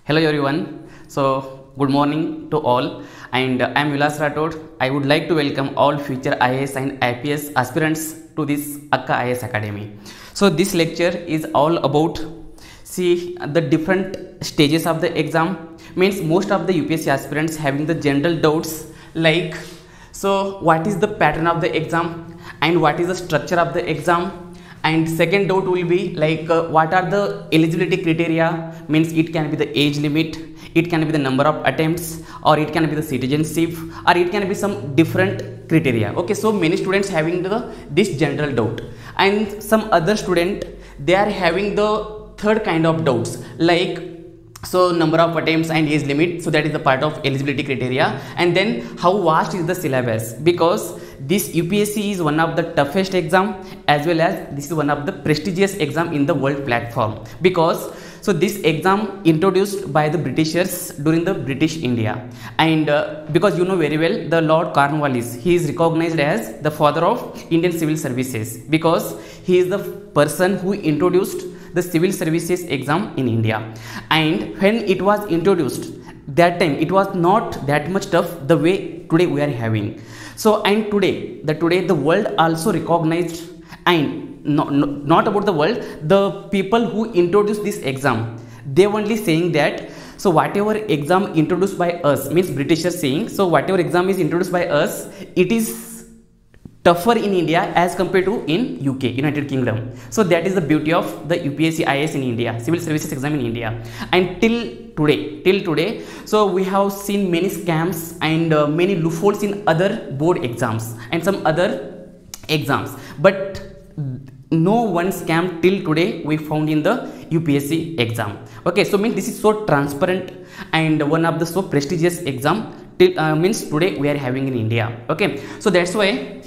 Hello everyone. So good morning to all, and I am Vilas Rathod. I would like to welcome all future IAS and IPS aspirants to this Akka IAS Academy. So this lecture is all about the different stages of the exam. Means most of the UPSC aspirants having the general doubts like what is the pattern of the exam and what is the structure of the exam. And second doubt will be what are the eligibility criteria. Means it can be the age limit, it can be the number of attempts, or it can be the citizenship, or it can be some different criteria. Okay, so many students having this general doubt, and some other student they are having the third kind of doubts number of attempts and age limit. So that is the part of eligibility criteria. And then how vast is the syllabus, because this UPSC is one of the toughest exam, as well as this is one of the prestigious exam in the world platform, because this exam introduced by the Britishers during the British India. And because you know very well, the Lord Cornwallis, he is recognized as the father of Indian civil services, because he is the person who introduced the civil services exam in India. And when it was introduced, that time it was not that much tough the way today we are having. And today the world also recognized, and not about the world, the people who introduced this exam, they only saying that whatever exam introduced by us, means Britishers saying, whatever exam is introduced by us, it is tougher in India as compared to in UK, United Kingdom. So that is the beauty of the UPSC IAS in India, civil services exam in India. And till today, so we have seen many scams and many loopholes in other board exams and some other exams, but no one scam till today we found in the UPSC exam. Okay, so means this is so transparent and one of the so prestigious exam means today we are having in India. Okay, so that's why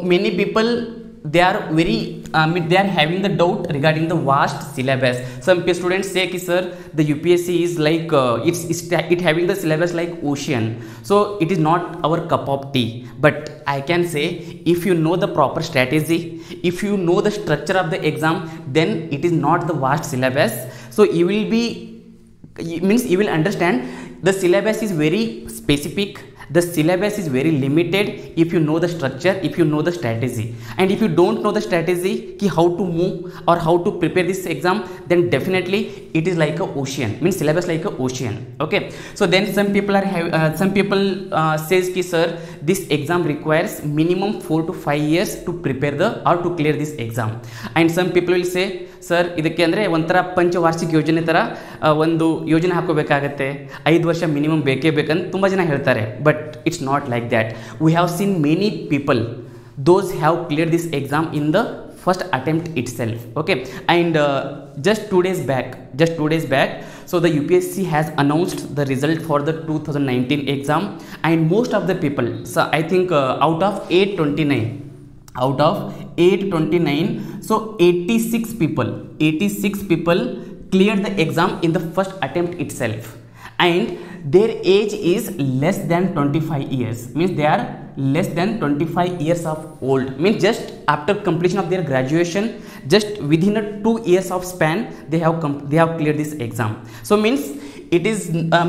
many people they are very they are having the doubt regarding the vast syllabus. Some students say ki sir, the UPSC is like it having the syllabus like ocean, so it is not our cup of tea. But I can say, if you know the proper strategy, if you know the structure of the exam, then it is not the vast syllabus. So you will understand the syllabus is very specific. The syllabus is very limited if you know the structure, if you know the strategy. And if you don't know the strategy, how to move or how to prepare this exam, then definitely it is like a ocean, means syllabus like a ocean. Okay, so then some people says ki sir, this exam requires minimum 4 to 5 years to prepare or to clear this exam. And some people will say, sir ಇದಕ್ಕೆ ಅಂದರೆ ಒಂಥರ ಪಂಚವಾರ್ಷಿಕ ಯೋಜನೆ ಥರ ಒಂದು ಯೋಜನೆ ಹಾಕೋಬೇಕಾಗತ್ತೆ, 5 ವರ್ಷ minimum ಬೇಕೇ ಬೇಕಂತ ತುಂಬ ಜನ ಹೇಳ್ತಾರೆ. But it's not like that. We have seen many people those have clear this exam in the first attempt itself. Okay, and just 2 days back, so the UPSC has announced the result for the 2019 exam, and most of the people, so I think out of 829, so 86 people cleared the exam in the first attempt itself, and their age is less than 25 years, means they are less than 25 years of old, means just after completion of their graduation, just within a 2 years of span, they have cleared this exam. So means it is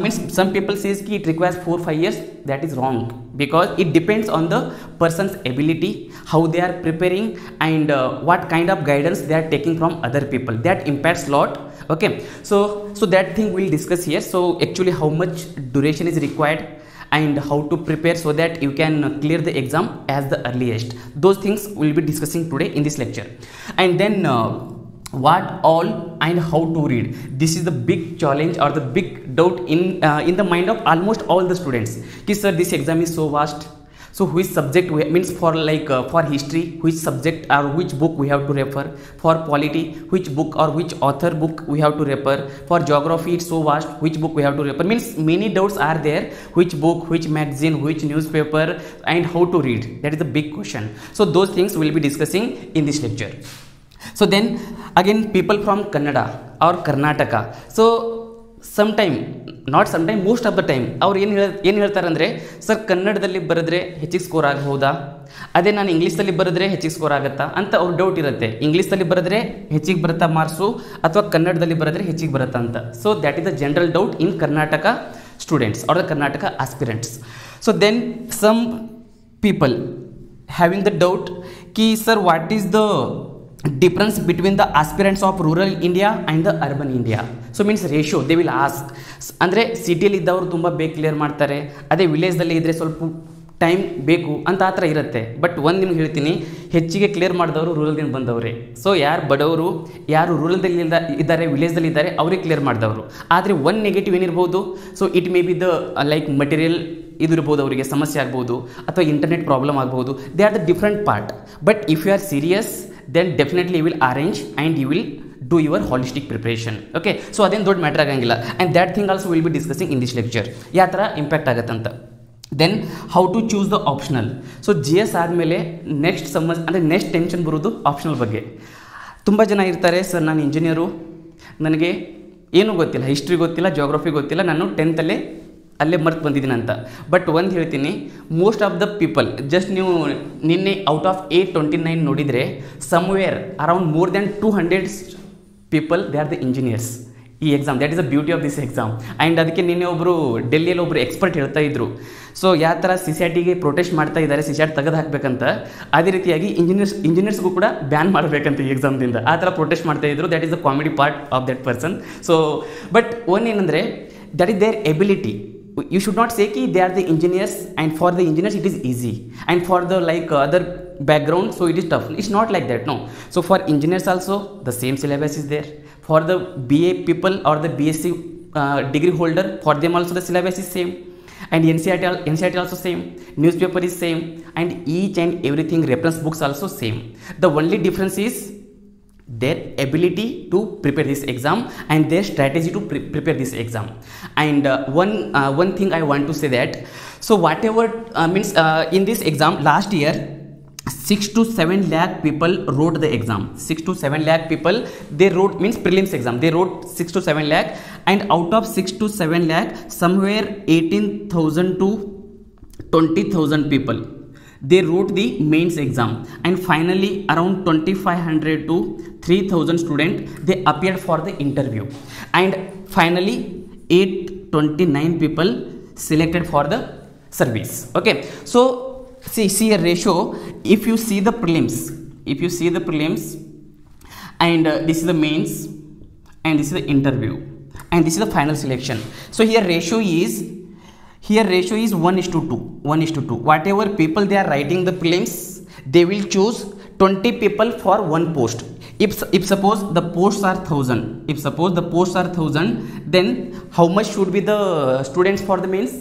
means some people says ki it requires 4-5 years. That is wrong, because it depends on the person's ability, how they are preparing, and what kind of guidance they are taking from other people. That impacts lot. Okay, so that thing we'll discuss here. So actually how much duration is required and how to prepare so that you can clear the exam as the earliest, those things we'll be discussing today in this lecture. And then what all and how to read, this is the big challenge or the big doubt in the mind of almost all the students. Ki sir, this exam is so vast, so which subject means for for history, which subject or which book we have to refer, for polity, which book or which author book we have to refer, for geography it's so vast, which book we have to refer, means many doubts are there, which book, which magazine, which newspaper, and how to read. That is the big question. So those things we'll be discussing in this lecture. So then again, people from Kannada or Karnataka, so most of the time ಅವ್ರು ಏನು ಹೇಳ್ತಾರೆ ಅಂದರೆ, sir ಕನ್ನಡದಲ್ಲಿ ಬರೆದ್ರೆ ಹೆಚ್ಚಿಗೆ score ಆಗಬಹುದಾ, ಅದೇ ನಾನು ಇಂಗ್ಲೀಷಲ್ಲಿ ಬರೆದ್ರೆ ಹೆಚ್ಚಿಗೆ ಸ್ಕೋರ್ ಆಗುತ್ತಾ ಅಂತ ಅವ್ರ ಡೌಟ್ ಇರುತ್ತೆ. ಇಂಗ್ಲೀಷಲ್ಲಿ ಬರೆದ್ರೆ ಹೆಚ್ಚಿಗೆ ಬರುತ್ತಾ ಮಾರ್ಕ್ಸು ಅಥವಾ ಕನ್ನಡದಲ್ಲಿ ಬರೆದ್ರೆ ಹೆಚ್ಚಿಗೆ ಬರುತ್ತಾ ಅಂತ. So that is the general doubt in Karnataka students or the Karnataka aspirants. So then some people having the doubt ki sir what is the difference between the aspirants of rural India and the urban India. So means ratio they will ask. ಅಂದರೆ ಸಿಟಿಯಲ್ಲಿ ಇದ್ದವರು ತುಂಬ ಬೇಗ clear ಮಾಡ್ತಾರೆ, ಅದೇ ವಿಲೇಜ್ದಲ್ಲಿ ಇದ್ದರೆ ಸ್ವಲ್ಪ time ಬೇಕು ಅಂತ ಆ ಥರ ಇರುತ್ತೆ. ಬಟ್ ಒಂದು ನಿಮ್ಗೆ ಹೇಳ್ತೀನಿ, ಹೆಚ್ಚಿಗೆ ಕ್ಲಿಯರ್ ಮಾಡಿದವರು ರೂರಲ್ದಿಂದ ಬಂದವರೇ. ಸೊ ಯಾರು ಬಡವರು, ಯಾರು ರೂರಲ್ದಲ್ಲಿ ಇದ್ದಾರೆ, ವಿಲೇಜ್ದಲ್ಲಿ ಇದ್ದಾರೆ, ಅವರಿಗೆ ಕ್ಲಿಯರ್ ಮಾಡಿದವರು. ಆದರೆ ಒಂದು ನೆಗೆಟಿವ್ ಏನಿರ್ಬೋದು, so it may be the like material ಇದು ಇರ್ಬೋದು, ಅವರಿಗೆ ಸಮಸ್ಯೆ ಆಗ್ಬೋದು ಅಥವಾ ಇಂಟರ್ನೆಟ್ ಪ್ರಾಬ್ಲಮ್ ಆಗ್ಬೋದು. They are the different part. But if you are serious then definitely you will arrange and you will do your holistic preparation. Okay, so ಅದೇನು ದೊಡ್ಡ matter ಆಗಂಗಿಲ್ಲ. And that thing also will be discussing in this lecture, ಯಾವ ಥರ impact ಆಗುತ್ತಂತ. Then how to choose the optional. So G S ಆದಮೇಲೆ next ಅಂದರೆ next tension ಬರೋದು optional ಬಗ್ಗೆ. ತುಂಬ ಜನ ಇರ್ತಾರೆ, ಸರ್ ನಾನು ಇಂಜಿನಿಯರು, ನನಗೆ ಏನೂ ಗೊತ್ತಿಲ್ಲ, ಹಿಸ್ಟ್ರಿ ಗೊತ್ತಿಲ್ಲ, ಜಿಯೋಗ್ರಫಿ ಗೊತ್ತಿಲ್ಲ, ನಾನು 10th ಅಲ್ಲೇ ಮರ್ತು ಬಂದಿದ್ದೀನಿ ಅಂತ. ಬಟ್ ಒಂದು ಹೇಳ್ತೀನಿ, most of the people just ನೀವು ನಿನ್ನೆ ಔಟ್ ಆಫ್ 829 ನೋಡಿದರೆ somewhere around more than 200 people they are the engineers ಈ exam. That is the beauty of this exam. And ಅದಕ್ಕೆ ನಿನ್ನೆ ಒಬ್ಬರು ಡೆಲ್ಲಿಯಲ್ಲಿ ಒಬ್ಬರು ಎಕ್ಸ್ಪರ್ಟ್ ಹೇಳ್ತಾ ಇದ್ರು, ಸೊ ಯಾವ ಥರ ಸಿಸ್ಯಾಟಿಗೆ ಪ್ರೊಟೆಸ್ಟ್ ಮಾಡ್ತಾ ಇದ್ದಾರೆ, ಸಿಸ್ಯಾಟ್ ತೆಗೆದು ಹಾಕಬೇಕಂತ, ಅದೇ ರೀತಿಯಾಗಿ ಇಂಜಿನಿಯರ್ಸ್ಗೂ ಕೂಡ ಬ್ಯಾನ್ ಮಾಡಬೇಕಂತ ಈ ಎಕ್ಸಾಮ್ದಿಂದ ಆ ಥರ ಪ್ರೊಟೆಸ್ಟ್ ಮಾಡ್ತಾ ಇದ್ರು. That is the comedy part of that person. So but one ಏನಂದರೆ that is their ability. You should not say ki they are the engineers and for the engineers it is easy and for the like other background so it is tough. It's not like that, no. So for engineers also the same syllabus is there. For the BA people or the BSc degree holder, for them also the syllabus is same. And NCERT also same, newspaper is same, and each and everything reference books also same. The only difference is their ability to prepare this exam and their strategy to prepare this exam. And one thing I want to say that, so whatever means in this exam last year 6 to 7 lakh people wrote the exam. 6 to 7 lakh people they wrote, means prelims exam, they wrote 6 to 7 lakh, and out of 6 to 7 lakh somewhere 18,000 to 20,000 people they wrote the mains exam, and finally around 2,500 to 3,000 students they appeared for the interview, and finally 829 people selected for the service. Okay, so see a ratio. If you see the prelims and this is the mains and this is the interview and this is the final selection. So here ratio is 1:2. Whatever people they are writing the prelims, they will choose 20 people for one post. If suppose the posts are 1,000, then how much should be the students for the mains?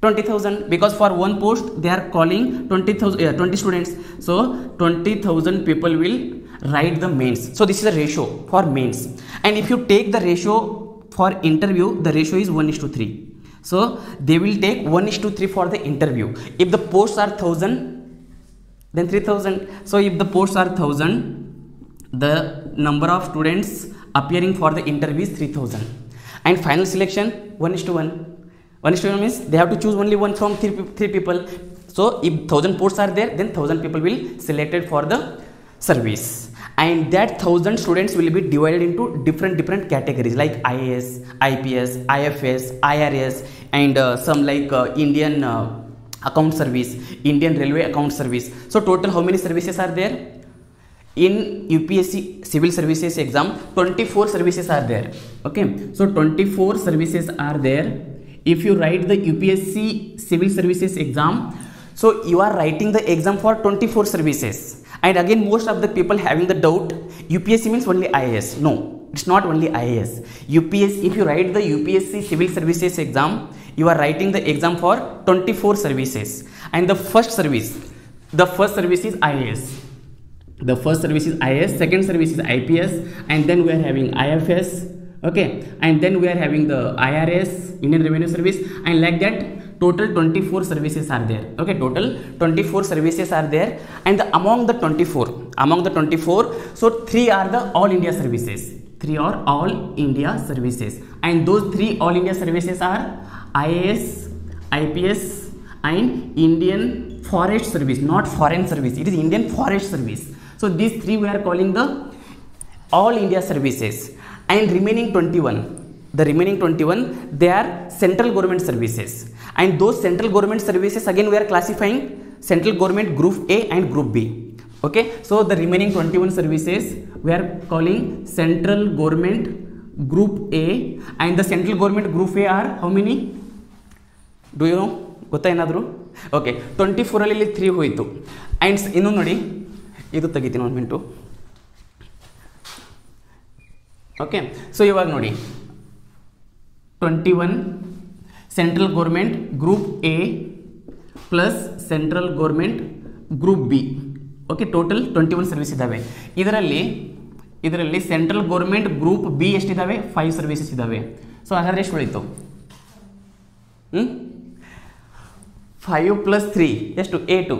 20,000, because for one post they are calling 20 students. So 20,000 people will write the mains. So this is the ratio for mains. And if you take the ratio for interview, the ratio is 1:3. So they will take 1:3 for the interview. If the posts are 1,000, then 3,000. So if the posts are 1,000, the number of students appearing for the interview is 3,000. And final selection 1:1. 1:1 means they have to choose only one from three people. So if 1,000 posts are there, then 1,000 people will selected for the service. And that 1,000 students will be divided into different categories like IAS, IPS, IFS, IRS, and some like Indian account service, Indian railway account service. So total how many services are there? In UPSC civil services exam 24 services are there. Okay, so 24 services are there. If you write the UPSC civil services exam, so you are writing the exam for 24 services. And again most of the people having the doubt, UPSC means only IAS. No, it's not only IAS. UPSC, if you write the UPSC civil services exam, you are writing the exam for 24 services. And the first service is IAS. The first service is IAS, second service is IPS, and then we are having IFS. Okay, and then we are having the IRS, Indian Revenue Service, and like that total 24 services are there. Okay, total 24 services are there. And among the 24, so 3 are the all India services. 3 are all India services, and those 3 all India services are IAS, IPS, and Indian forest service, not foreign service. It is Indian forest service. So these three we are calling the all India services, and remaining 21, the remaining 21 they are central government services, and those central government services again we are classifying central government group A and group B. Okay, so the remaining 21 services we are calling central government group A, and the central government group A are how many? Do you know? ಗೊತ್ತಾ ಏನಾದರೂ? Okay, 24 ಅಲ್ಲಿ 3 ಹೋಯಿತು. And ಇನ್ನೂ ನೋಡಿ, ಇದು ತೆಗಿತೀನಿ 1 minute. Okay, so ಇವಾಗ ನೋಡಿ 21 central government group A plus central government group B. Okay, total 21 service ಇದ್ದಾವೆ. ಇದರಲ್ಲಿ ಸೆಂಟ್ರಲ್ ಗೌರ್ಮೆಂಟ್ ಗ್ರೂಪ್ ಬಿ ಎಷ್ಟಿದ್ದಾವೆ? 5 ಸರ್ವಿಸಸ್ ಇದ್ದಾವೆ. ಸೊ ಹಾಗಾದರೆ ಎಷ್ಟು ಉಳಿತು? 5 + 3 ಎಷ್ಟು? 8,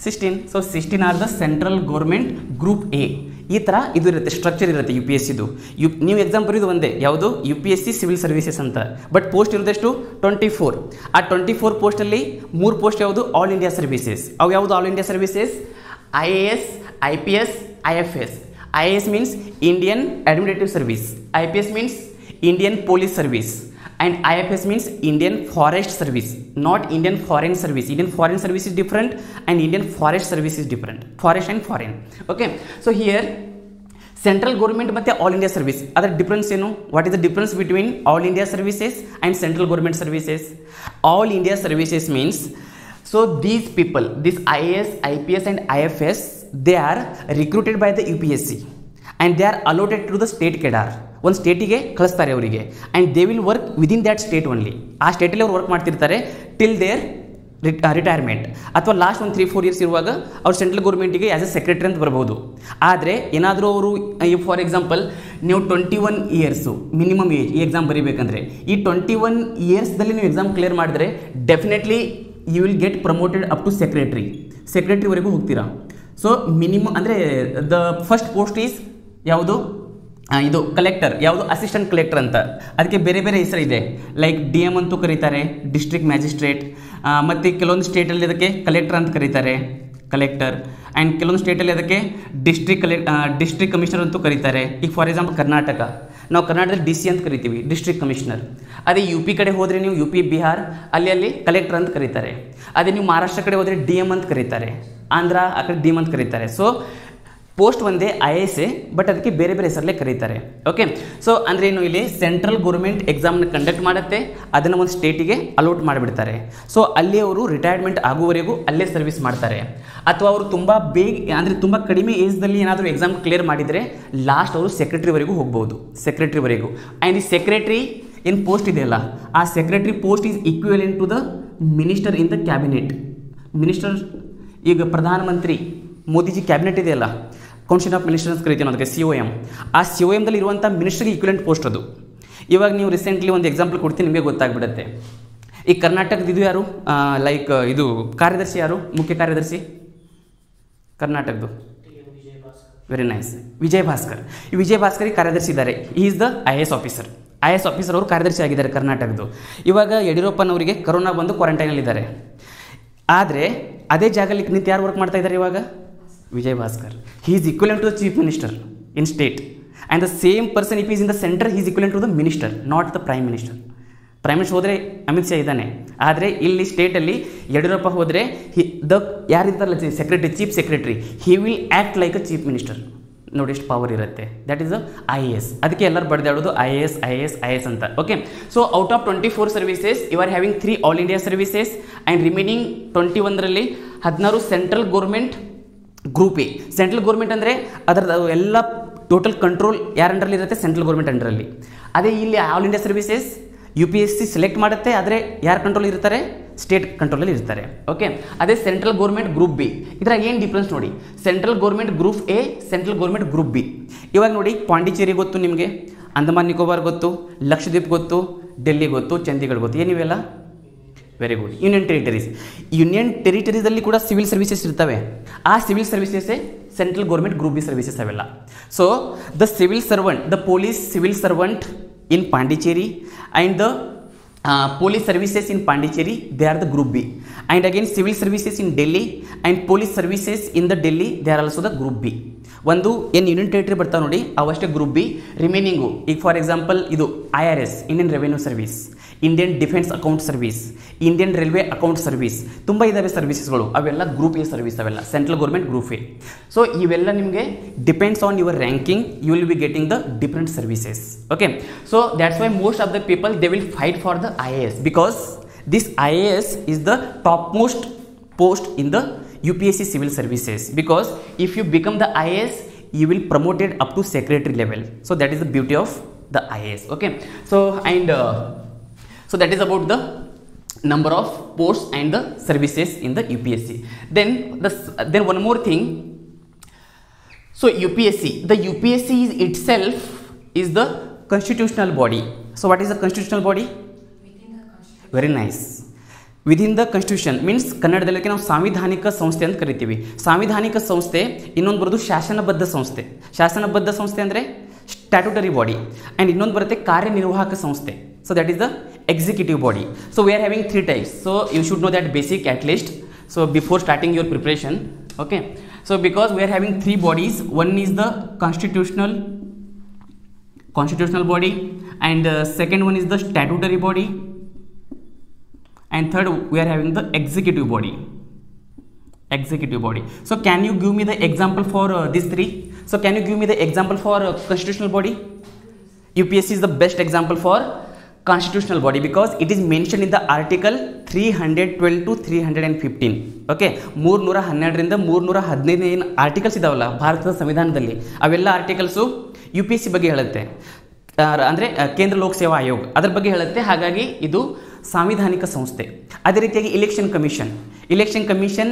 16. So 16 are the central government group A. ಈ ಥರ ಇದು ಇರುತ್ತೆ, ಸ್ಟ್ರಕ್ಚರ್ ಇರುತ್ತೆ ಯು ಪಿ ಎಸ್ ಸಿದು. ನೀವು ಎಕ್ಸಾಮ್ ಬರೀದು ಒಂದೇ, ಯಾವುದು? U P S C civil services ಅಂತ. ಬಟ್ ಪೋಸ್ಟ್ ಇರೋದೆಷ್ಟು? 24. ಆ 24 ಪೋಸ್ಟಲ್ಲಿ 3 ಪೋಸ್ಟ್ ಯಾವುದು? All India services. ಅವು ಯಾವುದು all India services? IAS, IPS, IFS. IAS means Indian Administrative Service. IPS means Indian Police Service. And IFS means Indian Forest Service, not Indian Foreign Service. Indian Foreign Service is different and Indian Forest Service is different. Forest and foreign. Okay. So here central government ಮತ್ತೆ all India service. ಅದರ difference ಏನು? What is the difference between all India services and central government services? All India services means, so these people, this IAS, IPS and IFS, they are recruited by the UPSC and they are allotted to the state cadre. ಒಂದು ಸ್ಟೇಟಿಗೆ ಕಳಿಸ್ತಾರೆ ಅವರಿಗೆ, and they will work within that state only. ಆ ಸ್ಟೇಟಲ್ಲಿ ಅವ್ರು work ಮಾಡ್ತಿರ್ತಾರೆ till their retirement, ಅಥವಾ last ಒಂದು 3-4 ಇಯರ್ಸ್ ಇರುವಾಗ ಅವ್ರು ಸೆಂಟ್ರಲ್ ಗೌರ್ಮೆಂಟಿಗೆ ಆ್ಯಸ್ ಎ ಸೆಕ್ರೆಟರಿ ಅಂತ ಬರ್ಬೋದು. ಆದರೆ ಏನಾದರೂ ಅವರು, ಫಾರ್ ಎಕ್ಸಾಂಪಲ್ ನೀವು 21 ಇಯರ್ಸು ಮಿನಿಮಮ್ ಏಜ್ ಈ ಎಕ್ಸಾಮ್ ಬರೀಬೇಕಂದ್ರೆ, ಈ 21 ಇಯರ್ಸ್ದಲ್ಲಿ ನೀವು ಎಕ್ಸಾಮ್ ಕ್ಲಿಯರ್ ಮಾಡಿದ್ರೆ definitely you will get promoted up to ಸೆಕ್ರೆಟರಿವರೆಗೂ ಹೋಗ್ತೀರಾ. ಸೊ ಮಿನಿಮಮ್ ಅಂದರೆ ದ ಫಸ್ಟ್ ಪೋಸ್ಟ್ ಈಸ್ ಯಾವುದು? ಇದು ಕಲೆಕ್ಟರ್. ಯಾವುದು? ಅಸಿಸ್ಟೆಂಟ್ ಕಲೆಕ್ಟರ್ ಅಂತ. ಅದಕ್ಕೆ ಬೇರೆ ಬೇರೆ ಹೆಸರು ಇದೆ, ಲೈಕ್ DM ಅಂತೂ ಕರೀತಾರೆ, ಡಿಸ್ಟ್ರಿಕ್ಟ್ ಮ್ಯಾಜಿಸ್ಟ್ರೇಟ್, ಮತ್ತು ಕೆಲವೊಂದು ಸ್ಟೇಟಲ್ಲಿ ಅದಕ್ಕೆ ಕಲೆಕ್ಟರ್ ಅಂತ ಕರೀತಾರೆ, ಕಲೆಕ್ಟರ್. ಆ್ಯಂಡ್ ಕೆಲವೊಂದು ಸ್ಟೇಟಲ್ಲಿ ಅದಕ್ಕೆ ಡಿಸ್ಟ್ರಿಕ್ಟ್ ಕಮಿಷನರ್ ಅಂತೂ ಕರೀತಾರೆ. ಈಗ ಫಾರ್ ಎಕ್ಸಾಂಪಲ್ ಕರ್ನಾಟಕ, ನಾವು ಕರ್ನಾಟಕದಲ್ಲಿ DC ಅಂತ ಕರಿತೀವಿ, ಡಿಸ್ಟ್ರಿಕ್ಟ್ ಕಮಿಷನರ್. ಅದೇ UP ಕಡೆ ಹೋದರೆ ನೀವು UP ಬಿಹಾರ್ ಅಲ್ಲಿ ಕಲೆಕ್ಟರ್ ಅಂತ ಕರೀತಾರೆ. ಅದೇ ನೀವು ಮಹಾರಾಷ್ಟ್ರ ಕಡೆ ಹೋದರೆ DM ಅಂತ ಕರೀತಾರೆ, ಆಂಧ್ರ ಆ ಕಡೆ DM ಅಂತ ಕರೀತಾರೆ. ಸೊ ಪೋಸ್ಟ್ ಒಂದೇ IAS, ಬಟ್ ಅದಕ್ಕೆ ಬೇರೆ ಬೇರೆ ಹೆಸರಲ್ಲೇ ಕರೀತಾರೆ. ಓಕೆ, ಸೊ ಅಂದರೆ ಏನು, ಇಲ್ಲಿ ಸೆಂಟ್ರಲ್ ಗೌರ್ಮೆಂಟ್ ಎಕ್ಸಾಮ್ನ ಕಂಡಕ್ಟ್ ಮಾಡುತ್ತೆ, ಅದನ್ನು ಒಂದು ಸ್ಟೇಟಿಗೆ ಅಲೋಟ್ ಮಾಡಿಬಿಡ್ತಾರೆ. ಸೊ ಅಲ್ಲಿ ಅವರು ರಿಟೈರ್ಮೆಂಟ್ ಆಗುವವರೆಗೂ ಅಲ್ಲೇ ಸರ್ವಿಸ್ ಮಾಡ್ತಾರೆ. ಅಥವಾ ಅವರು ತುಂಬ ಬೇಗ ಅಂದರೆ ತುಂಬ ಕಡಿಮೆ ಏಜ್ದಲ್ಲಿ ಏನಾದರೂ ಎಕ್ಸಾಮ್ ಕ್ಲಿಯರ್ ಮಾಡಿದರೆ ಲಾಸ್ಟ್ ಅವರು ಸೆಕ್ರೆಟರಿವರೆಗೂ ಹೋಗ್ಬೋದು, ಸೆಕ್ರೆಟರಿವರೆಗೂ. ಆ್ಯಂಡ್ ಈ ಸೆಕ್ರೆಟರಿ ಏನು ಪೋಸ್ಟ್ ಇದೆಯಲ್ಲ, ಆ secretary post is equivalent to the minister in the cabinet. Minister, ಈಗ ಪ್ರಧಾನಮಂತ್ರಿ ಮೋದಿಜಿ ಕ್ಯಾಬಿನೆಟ್ ಇದೆಯಲ್ಲ, ಕೌನ್ಸಿಲ್ ಆಫ್ ಮಿನಿಸ್ಟರ್ಸ್ ಕರಿತೀವಿ ಅದಕ್ಕೆ, COM. ಆ COMದಲ್ಲಿ ಇರುವಂಥ ಮಿನಿಸ್ಟರ್ಗೆ ಈಕ್ವಲೆಂಟ್ ಪೋಸ್ಟ್ ಅದು. ಇವಾಗ ನೀವು ರೀಸೆಂಟ್ಲಿ ಒಂದು ಎಕ್ಸಾಂಪಲ್ ಕೊಡ್ತೀನಿ, ನಿಮಗೆ ಗೊತ್ತಾಗ್ಬಿಡುತ್ತೆ. ಈ ಕರ್ನಾಟಕದ ಇದು ಯಾರು, ಲೈಕ್ ಇದು ಕಾರ್ಯದರ್ಶಿ ಯಾರು? ಮುಖ್ಯ ಕಾರ್ಯದರ್ಶಿ ಕರ್ನಾಟಕದ್ದು? Very nice, Vijay Bhaskar. ಈ ವಿಜಯ್ ಭಾಸ್ಕರ್ ಕಾರ್ಯದರ್ಶಿ ಇದ್ದಾರೆ. ಈ is the IAS officer. IAS officer ಅವರು ಕಾರ್ಯದರ್ಶಿ ಆಗಿದ್ದಾರೆ ಕರ್ನಾಟಕದ್ದು. ಇವಾಗ ಯಡಿಯೂರಪ್ಪನವರಿಗೆ ಕರೋನಾ ಬಂದು ಕ್ವಾರಂಟೈನಲ್ಲಿದ್ದಾರೆ. ಆದರೆ ಅದೇ ಜಾಗದಲ್ಲಿ ನಿಂತು ಯಾರು ವರ್ಕ್ ಮಾಡ್ತಾ ಇದ್ದಾರೆ ಇವಾಗ? Vijay Bhaskar. He is equivalent to the chief minister in state, and the same person if is in the centre, he is equivalent to the minister, not the prime minister. Prime minister ಹೋದರೆ ಅಮಿತ್ ಶಾ ಇದ್ದಾನೆ, ಆದರೆ ಇಲ್ಲಿ ಸ್ಟೇಟಲ್ಲಿ ಯಡಿಯೂರಪ್ಪ ಹೋದರೆ ಯಾರಿರ್ತಾರಲ್ಲ secretary, chief secretary, he will act like a chief minister. ನೋಡಿ ಎಷ್ಟು power ಇರುತ್ತೆ. That is a IAS. ಅದಕ್ಕೆ ಎಲ್ಲರೂ ಬಡ್ದಾಡೋದು IAS ಅಂತ. Okay, so out of 24 services you are having 3 all India services, and remaining 21ರಲ್ಲಿ 16 central government group A. Central government ಅಂದರೆ ಅದರ ಎಲ್ಲ ಟೋಟಲ್ ಕಂಟ್ರೋಲ್ ಯಾರ ಅಂಡರಲ್ಲಿ ಇರುತ್ತೆ? ಸೆಂಟ್ರಲ್ ಗೌರ್ಮೆಂಟ್ ಅಂಡರಲ್ಲಿ. ಅದೇ ಇಲ್ಲಿ all India services UPSC select ಮಾಡುತ್ತೆ, ಆದರೆ ಯಾರ ಕಂಟ್ರೋಲ್ ಇರ್ತಾರೆ? ಸ್ಟೇಟ್ ಕಂಟ್ರೋಲಲ್ಲಿ ಇರ್ತಾರೆ. ಓಕೆ, ಅದೇ ಸೆಂಟ್ರಲ್ ಗೌರ್ಮೆಂಟ್ ಗ್ರೂಪ್ ಬಿ. ಇದರ ಏನು ಡಿಫ್ರೆನ್ಸ್ ನೋಡಿ, central government group A, central government group B. ಇವಾಗ ನೋಡಿ, ಪಾಂಡಿಚೇರಿ ಗೊತ್ತು ನಿಮಗೆ, ಅಂಡಮಾನ್ ನಿಕೋಬಾರ್ ಗೊತ್ತು, ಲಕ್ಷದ್ವೀಪ್ ಗೊತ್ತು, ಡೆಲ್ಲಿ ಗೊತ್ತು, ಚಂಡೀಗಢ ಗೊತ್ತು. ಏನಿವೆಲ್ಲ? Very good. ಯೂನಿಯನ್ ಟೆರಿಟರೀಸಲ್ಲಿ ಕೂಡ ಸಿವಿಲ್ ಸರ್ವಿಸಸ್ ಇರ್ತವೆ. ಆ ಸಿವಿಲ್ ಸರ್ವಿಸಸ್ಸೇ central government group B services ಅವೆಲ್ಲ. So the civil servant, the police civil servant in Pondicherry and the police services in Pondicherry, they are the group B. And again civil services in Delhi and police services in the Delhi, they are also the group B. ಒಂದು ಏನು union territory ಬರ್ತಾವೆ ನೋಡಿ ಅವಷ್ಟೇ group B. Remaining ಈಗ for example ಇದು IRS, Indian revenue service, Indian defence account service, Indian railway account service, ತುಂಬ ಇದಾವೆ ಸರ್ವಿಸಸ್ಗಳು, ಅವೆಲ್ಲ ಗ್ರೂಪ್ ಎ ಸರ್ವಿಸ್, ಅವೆಲ್ಲ central government group A. So ಇವೆಲ್ಲ ನಿಮಗೆ depends on your ranking, you will be getting the different services. Okay, so that's why most of the people they will fight for the IAS, because this IAS is the topmost post in the UPSC civil services, because if you become the IAS you will promoted up to secretary level. So that is the beauty of the IAS. Okay, so and so that is about the number of posts and the services in the UPSC. Then one more thing, so the UPSC is itself is the constitutional body. So what is the constitutional body? Very nice. Within the constitution means ಕನ್ನಡದಲ್ಲಿ ನಾವು ಸಾಂವಿಧಾನಿಕ ಸಂಸ್ಥೆ ಅಂತ ಕರಿತೀವಿ. ಸಾಂವಿಧಾನಿಕ ಸಂಸ್ಥೆ, ಇನ್ನೊಂದು ಬರೋದು ಶಾಸನಬದ್ಧ ಸಂಸ್ಥೆ. ಶಾಸನಬದ್ಧ ಸಂಸ್ಥೆ ಅಂದರೆ ಸ್ಟ್ಯಾಟ್ಯೂಟರಿ ಬಾಡಿ, ಆ್ಯಂಡ್ ಇನ್ನೊಂದು ಬರುತ್ತೆ ಕಾರ್ಯನಿರ್ವಾಹಕ ಸಂಸ್ಥೆ. So that is the executive body. So we are having 3 types. So you should know that basic at least. So before starting your preparation, okay. So because we are having 3 bodies, one is the constitutional body, and second one is the statutory body, and third we are having the executive body. So can you give me the example for these 3? So can you give me the example for constitutional body? UPSC is the best example for constitutional body because it is mentioned in the article 312 to 315. okay, 312 ರಿಂದ 315 ಏನು articles ಇದಾವಲ್ಲ ಭಾರತದ ಸಂವಿಧಾನದಲ್ಲಿ, ಅವೆಲ್ಲ articles UPSC ಬಗ್ಗೆ ಹೇಳುತ್ತೆ, ಅಂದರೆ ಕೇಂದ್ರ ಲೋಕ ಸೇವಾ ಆಯೋಗ ಅದರ ಬಗ್ಗೆ ಹೇಳುತ್ತೆ. ಹಾಗಾಗಿ ಇದು ಸಾಂವಿಧಾನಿಕ ಸಂಸ್ಥೆ. ಅದೇ ರೀತಿಯಾಗಿ election commission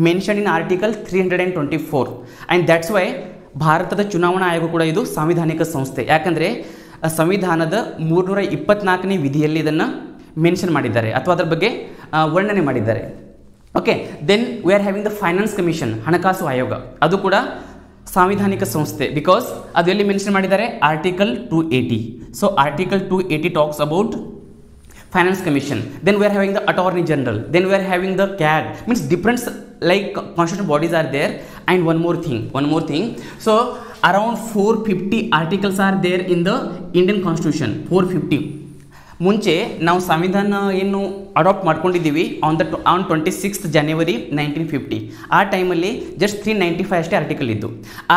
mention in article 324, and that's Y ಭಾರತದ ಚುನಾವಣಾ ಆಯೋಗ ಕೂಡ ಇದು ಸಾಂವಿಧಾನಿಕ ಸಂಸ್ಥೆ. ಯಾಕಂದರೆ ಸಂವಿಧಾನದ 324ನೇ ವಿಧಿಯಲ್ಲಿ ಇದನ್ನು ಮೆನ್ಷನ್ ಮಾಡಿದ್ದಾರೆ ಅಥವಾ ಅದರ ಬಗ್ಗೆ ವರ್ಣನೆ ಮಾಡಿದ್ದಾರೆ. Okay, then we are having the finance commission, ಹಣಕಾಸು ಆಯೋಗ, ಅದು ಕೂಡ ಸಾಂವಿಧಾನಿಕ ಸಂಸ್ಥೆ ಬಿಕಾಸ್ ಅದು ಎಲ್ಲಿ ಮೆನ್ಷನ್ ಮಾಡಿದ್ದಾರೆ, article 280. So article 280 talks about finance commission. Then we are having the attorney general, then we are having the CAD, means different like constitutional bodies are there. And one more thing, so around 450 articles are there in the Indian constitution. 450. ಮುಂಚೆ ನಾವು ಸಂವಿಧಾನ ಏನು adapt ಮಾಡ್ಕೊಂಡಿದ್ದೀವಿ on 26th January 1950. ಆ ಟೈಮಲ್ಲಿ just 395 ಅಷ್ಟೇ article ಇದ್ದು.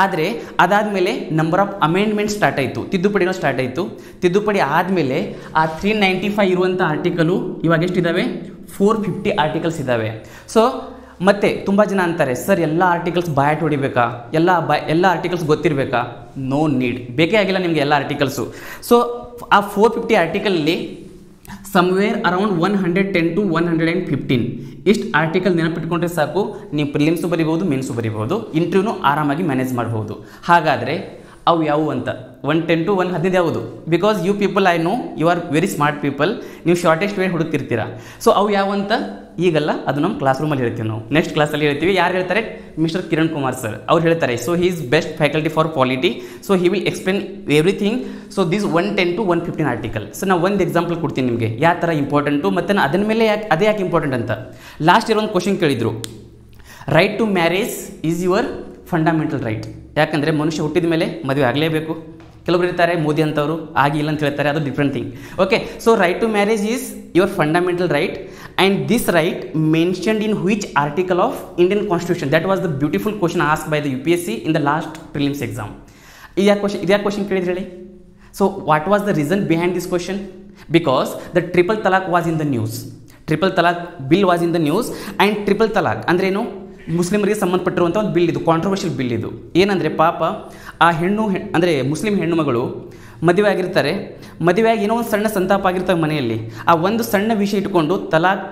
ಆದರೆ ಅದಾದಮೇಲೆ ನಂಬರ್ ಆಫ್ ಅಮೆಂಡ್ಮೆಂಟ್ ಸ್ಟಾರ್ಟ್ ಆಯಿತು, ತಿದ್ದುಪಡಿಗಳು ಸ್ಟಾರ್ಟ್ ಆಯಿತು. ತಿದ್ದುಪಡಿ ಆದಮೇಲೆ ಆ 395 ಇರುವಂಥ ಆರ್ಟಿಕಲು ಇವಾಗ ಎಷ್ಟಿದ್ದಾವೆ, 450 ಆರ್ಟಿಕಲ್ಸ್ ಇದ್ದಾವೆ. ಸೊ ಮತ್ತೆ ತುಂಬ ಜನ ಅಂತಾರೆ, ಸರ್ ಎಲ್ಲ ಆರ್ಟಿಕಲ್ಸ್ ಬಾಯಾಟ್ ಹೊಡಿಬೇಕಾ, ಎಲ್ಲ ಆರ್ಟಿಕಲ್ಸ್ ಗೊತ್ತಿರಬೇಕಾ? ನೋ ನೀಡ್, ಬೇಕೇ ಆಗಿಲ್ಲ ನಿಮಗೆ ಎಲ್ಲ ಆರ್ಟಿಕಲ್ಸು. ಸೊ ಆ 450 ಆರ್ಟಿಕಲಲ್ಲಿ ಸಮ್ವೇರ್ ಅರೌಂಡ್ 110 to 115 ಇಷ್ಟು ಆರ್ಟಿಕಲ್ ನೆನಪಿಟ್ಕೊಂಡ್ರೆ ಸಾಕು, ನೀವು ಪ್ರಿಲಿಮ್ಸು ಬರಿಬೋದು, ಮೇನ್ಸು ಬರಿಬೋದು, ಇಂಟರ್ವ್ಯೂನು ಆರಾಮಾಗಿ ಮ್ಯಾನೇಜ್ ಮಾಡ್ಬೋದು. ಹಾಗಾದರೆ ಅವು ಯಾವುವು ಅಂತ 110 to 115 ಯಾವುದು? Because you people I know you are very smart people, ನೀವು ಶಾರ್ಟೆಸ್ಟ್ ವೇ ಹುಡುಕ್ತಿರ್ತೀರ. ಸೊ ಅವು ಯಾವ ಅಂತ ಈಗಲ್ಲ, ಅದು ನಮ್ಮ ಕ್ಲಾಸ್ ರೂಮಲ್ಲಿ ಹೇಳ್ತೀವಿ, ನಾವು ನೆಕ್ಸ್ಟ್ ಕ್ಲಾಸಲ್ಲಿ ಹೇಳ್ತೀವಿ. ಯಾರು ಹೇಳ್ತಾರೆ? ಮಿಸ್ಟರ್ ಕಿರಣ್ ಕುಮಾರ್ ಸರ್ ಅವ್ರು ಹೇಳ್ತಾರೆ. So he is best faculty for polity, so he will explain everything. So this 110 to 115 article. So ನಾವು ಒಂದು ಎಕ್ಸಾಂಪಲ್ ಕೊಡ್ತೀನಿ ನಿಮಗೆ ಯಾವ ಥರ ಇಂಪಾರ್ಟೆಂಟು, ಮತ್ತು ಅದನ್ನ ಮೇಲೆ ಅದೇ ಯಾಕೆ ಇಂಪಾರ್ಟೆಂಟ್ ಅಂತ. ಲಾಸ್ಟ್ ಇಯರ್ ಒಂದು ಕ್ವಶನ್ ಕೇಳಿದರು, right to marriage is your fundamental right. ಯಾಕಂದರೆ ಮನುಷ್ಯ ಹುಟ್ಟಿದ ಮೇಲೆ ಮದುವೆ ಆಗಲೇಬೇಕು. ಕೆಲವರು ಇರ್ತಾರೆ ಮೋದಿ ಅಂತವರು ಆಗಿಲ್ಲ ಅಂತ ಹೇಳ್ತಾರೆ, ಅದು different thing. Okay, so right to marriage is your fundamental right, and this right mentioned in which article of Indian constitution? That was the beautiful question ask by the UPSC in the last prelims exam. ಇದ್ಯಾಕೆ question ಕೇಳಿದ್ರೆ ಹೇಳಿ? So what was the reason behind this question? Because the triple talaq was in the news. Triple talaq bill was in the news, and triple talaq ಅಂದ್ರೇನು? ಮುಸ್ಲಿಮರಿಗೆ ಸಂಬಂಧಪಟ್ಟಿರುವಂಥ ಒಂದು bill ಇದು, controversial bill ಇದು. ಏನಂದರೆ ಪಾಪ ಆ ಅಂದರೆ ಮುಸ್ಲಿಂ ಹೆಣ್ಣು ಮಗಳು ಮದುವೆ ಆಗಿರ್ತಾರೆ, ಮದುವೆಯಾಗಿ ಏನೋ ಒಂದು ಸಣ್ಣ ಸಂತಾಪ ಆಗಿರ್ತಾರೆ ಮನೆಯಲ್ಲಿ. ಆ ಒಂದು ಸಣ್ಣ ವಿಷಯ ಇಟ್ಕೊಂಡು ತಲಾಕ್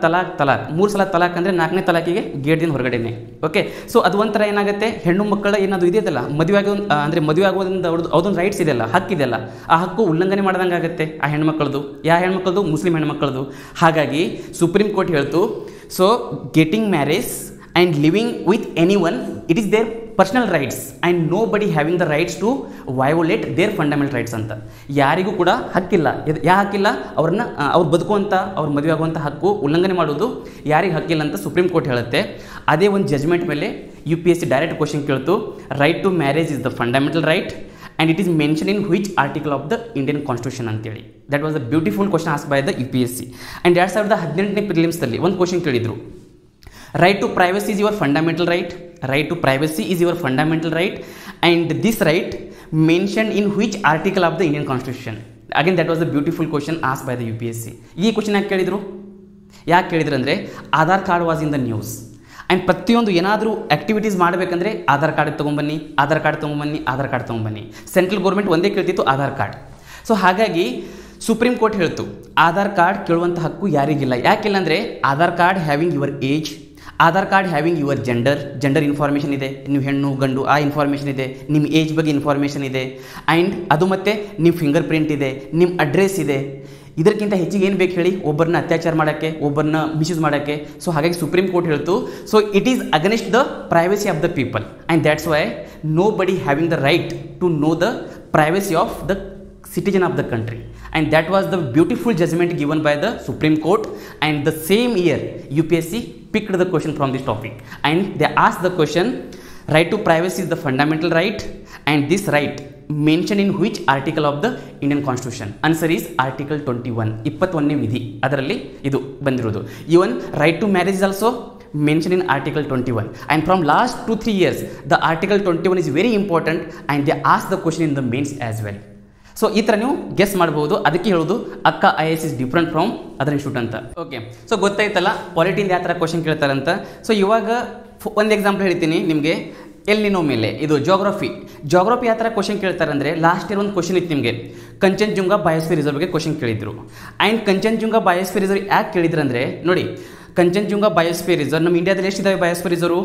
3 ಸಲ ತಲಾಕ್ ಅಂದರೆ 4ನೇ ತಲಾಕಿಗೆ ಗೇಟ್ದಿಂದ ಹೊರಗಡೆನೆ. ಓಕೆ, ಸೊ ಅದು ಒಂಥರ ಏನಾಗುತ್ತೆ, ಹೆಣ್ಣು ಮಕ್ಕಳ ಏನಾದರೂ ಇದೆಯಲ್ಲ, ಮದುವೆ ಆಗೋದ್ರಿಂದ ಅವ್ರದೊಂದು ರೈಟ್ಸ್ ಇದೆಯಲ್ಲ, ಹಕ್ಕಿದೆಯಲ್ಲ, ಆ ಹಕ್ಕು ಉಲ್ಲಂಘನೆ ಮಾಡ್ದಂಗೆ ಆಗುತ್ತೆ ಆ ಹೆಣ್ಮಕ್ಳದು. ಯಾವ ಹೆಣ್ಮಕ್ಳದು? ಮುಸ್ಲಿಂ ಹೆಣ್ಮಕ್ಳದು. ಹಾಗಾಗಿ ಸುಪ್ರೀಂ ಕೋರ್ಟ್ ಹೇಳ್ತು, so getting marriage and living with anyone, it is their personal rights and nobody having the rights to violate their fundamental rights ಅಂತ. ಯಾರಿಗೂ ಕೂಡ ಹಕ್ಕಿಲ್ಲ. ಯಾ ಹಕ್ಕಿಲ್ಲ? ಅವ್ರನ್ನ ಅವ್ರು ಬದುಕುವಂಥ, ಅವ್ರು ಮದುವೆ ಆಗುವಂಥ ಹಕ್ಕು ಉಲ್ಲಂಘನೆ ಮಾಡೋದು ಯಾರಿಗೆ ಹಕ್ಕಿಲ್ಲ ಅಂತ ಸುಪ್ರೀಂ ಕೋರ್ಟ್ ಹೇಳುತ್ತೆ. ಅದೇ ಒಂದು ಜಜ್ಮೆಂಟ್ ಮೇಲೆ UPSC ಡೈರೆಕ್ಟ್ ಕ್ವಶನ್ ಕೇಳ್ತು, right to marriage is the fundamental right and it is mention in which article of the Indian constitution ಅಂತೇಳಿ. That was a beautiful question ask by the UPSC. And 2018ನೇ ಪ್ರಿಲಿಮ್ಸ್ದಲ್ಲಿ ಒಂದು question ಕೇಳಿದರು, right to privacy is your fundamental right. Right to privacy is your fundamental right, and this right mentioned in which article of the Indian Constitution. Again, that was a beautiful question asked by the UPSC. ಈ question ಯಾಕೆ ಕೇಳಿದ್ರು? ಅಂದರೆ Aadhaar card was in the news. And ಪ್ರತಿಯೊಂದು ಏನಾದರೂ activities ಮಾಡಬೇಕಂದ್ರೆ Aadhaar card ತೊಗೊಂಬನ್ನಿ, Aadhaar card ತೊಗೊಂಬನ್ನಿ. Central government ಒಂದೇ ಕೇಳ್ತಿತ್ತು, ಆಧಾರ್ ಕಾರ್ಡ್. ಸೊ ಹಾಗಾಗಿ ಸುಪ್ರೀಂ ಕೋರ್ಟ್ ಹೇಳ್ತು, ಆಧಾರ್ ಕಾರ್ಡ್ ಕೇಳುವಂಥ ಹಕ್ಕು ಯಾರಿಗಿಲ್ಲ. ಯಾಕಿಲ್ಲ ಅಂದರೆ Aadhaar card having your age, Aadhaar card having your gender information ಇದೆ, ನೀವು ಹೆಣ್ಣು ಗಂಡು ಆ ಇನ್ಫಾರ್ಮೇಷನ್ ಇದೆ, ನಿಮ್ಮ ಏಜ್ ಬಗ್ಗೆ ಇನ್ಫಾರ್ಮೇಷನ್ ಇದೆ, ಆ್ಯಂಡ್ ಅದು ಮತ್ತು ನಿಮ್ಮ ಫಿಂಗರ್ ಪ್ರಿಂಟ್ ಇದೆ, ನಿಮ್ಮ ಅಡ್ರೆಸ್ ಇದೆ. ಇದಕ್ಕಿಂತ ಹೆಚ್ಚಿಗೆ ಏನು ಬೇಕು ಹೇಳಿ, ಒಬ್ಬರನ್ನ ಅತ್ಯಾಚಾರ ಮಾಡೋಕ್ಕೆ, ಒಬ್ಬರನ್ನ ಮಿಸ್ಯೂಸ್ ಮಾಡೋಕ್ಕೆ. ಸೊ ಹಾಗಾಗಿ ಸುಪ್ರೀಂ ಕೋರ್ಟ್ ಹೇಳ್ತು, so it is against the privacy of the people and that's why nobody having the right to know the privacy of the citizen of the country. And that was the beautiful judgment given by the Supreme Court, and the same year UPSC picked the question from this topic and they asked the question, right to privacy is the fundamental right and this right mentioned in which article of the Indian Constitution? Answer is article 21, 21ನೇ ವಿಧಿ ಅದರಲ್ಲಿ ಇದು ಬಂದಿರೋದು. even right to marriage is also mentioned in article 21, and from last 2-3 years the article 21 is very important and they asked the question in the mains as well. So ಈ ಥರ ನೀವು guess ಮಾಡ್ಬೋದು. ಅದಕ್ಕೆ ಹೇಳೋದು ಅಕ್ಕ IAS is different from other institute ಅಂತ. Okay, so ಗೊತ್ತಾಯ್ತಲ್ಲ ಪಾಲಿಟಿಯಿಂದ ಯಾವ ಥರ ಕ್ವಶನ್ ಕೇಳ್ತಾರಂತ. ಸೊ ಇವಾಗ ಒಂದು ಎಕ್ಸಾಂಪಲ್ ಹೇಳ್ತೀನಿ ನಿಮಗೆ. ಎಲ್ ನಿನೋ ಮೇಲೆ ಇದು ಜೋಗ್ರಫಿ ಯಾವ ಥರ ಕ್ವಶನ್ ಕೇಳ್ತಾರೆ ಅಂದರೆ, ಲಾಸ್ಟ್ ಇಯರ್ ಒಂದು ಕ್ವಶನ್ ಇತ್ತು ನಿಮಗೆ, ಕಂಚನಜುಂಗ ಬಯೋಸ್ಫಿಯರ್ ರಿಸರ್ವ್ ಬಗ್ಗೆ ಕ್ವಶನ್ ಕೇಳಿದ್ರು. ಆ್ಯಂಡ್ ಕಂಚನಜುಂಗ ಬಯೋಸ್ಫಿಯರ್ ರಿಸರ್ವ್ ಯಾಕೆ ಕೇಳಿದ್ರು ಅಂದರೆ, ನೋಡಿ ಕಂಚನಜುಂಗ ಬಯೋಸ್ಫಿಯರ್ ರಿಸರ್ವ್ ನಮ್ಮ ಇಂಡಿಯಾದಲ್ಲಿ ಎಷ್ಟಿದ್ದಾವೆ ಬಯೋಸ್ಫಿಯರ್ ರಿಸರ್ವ್?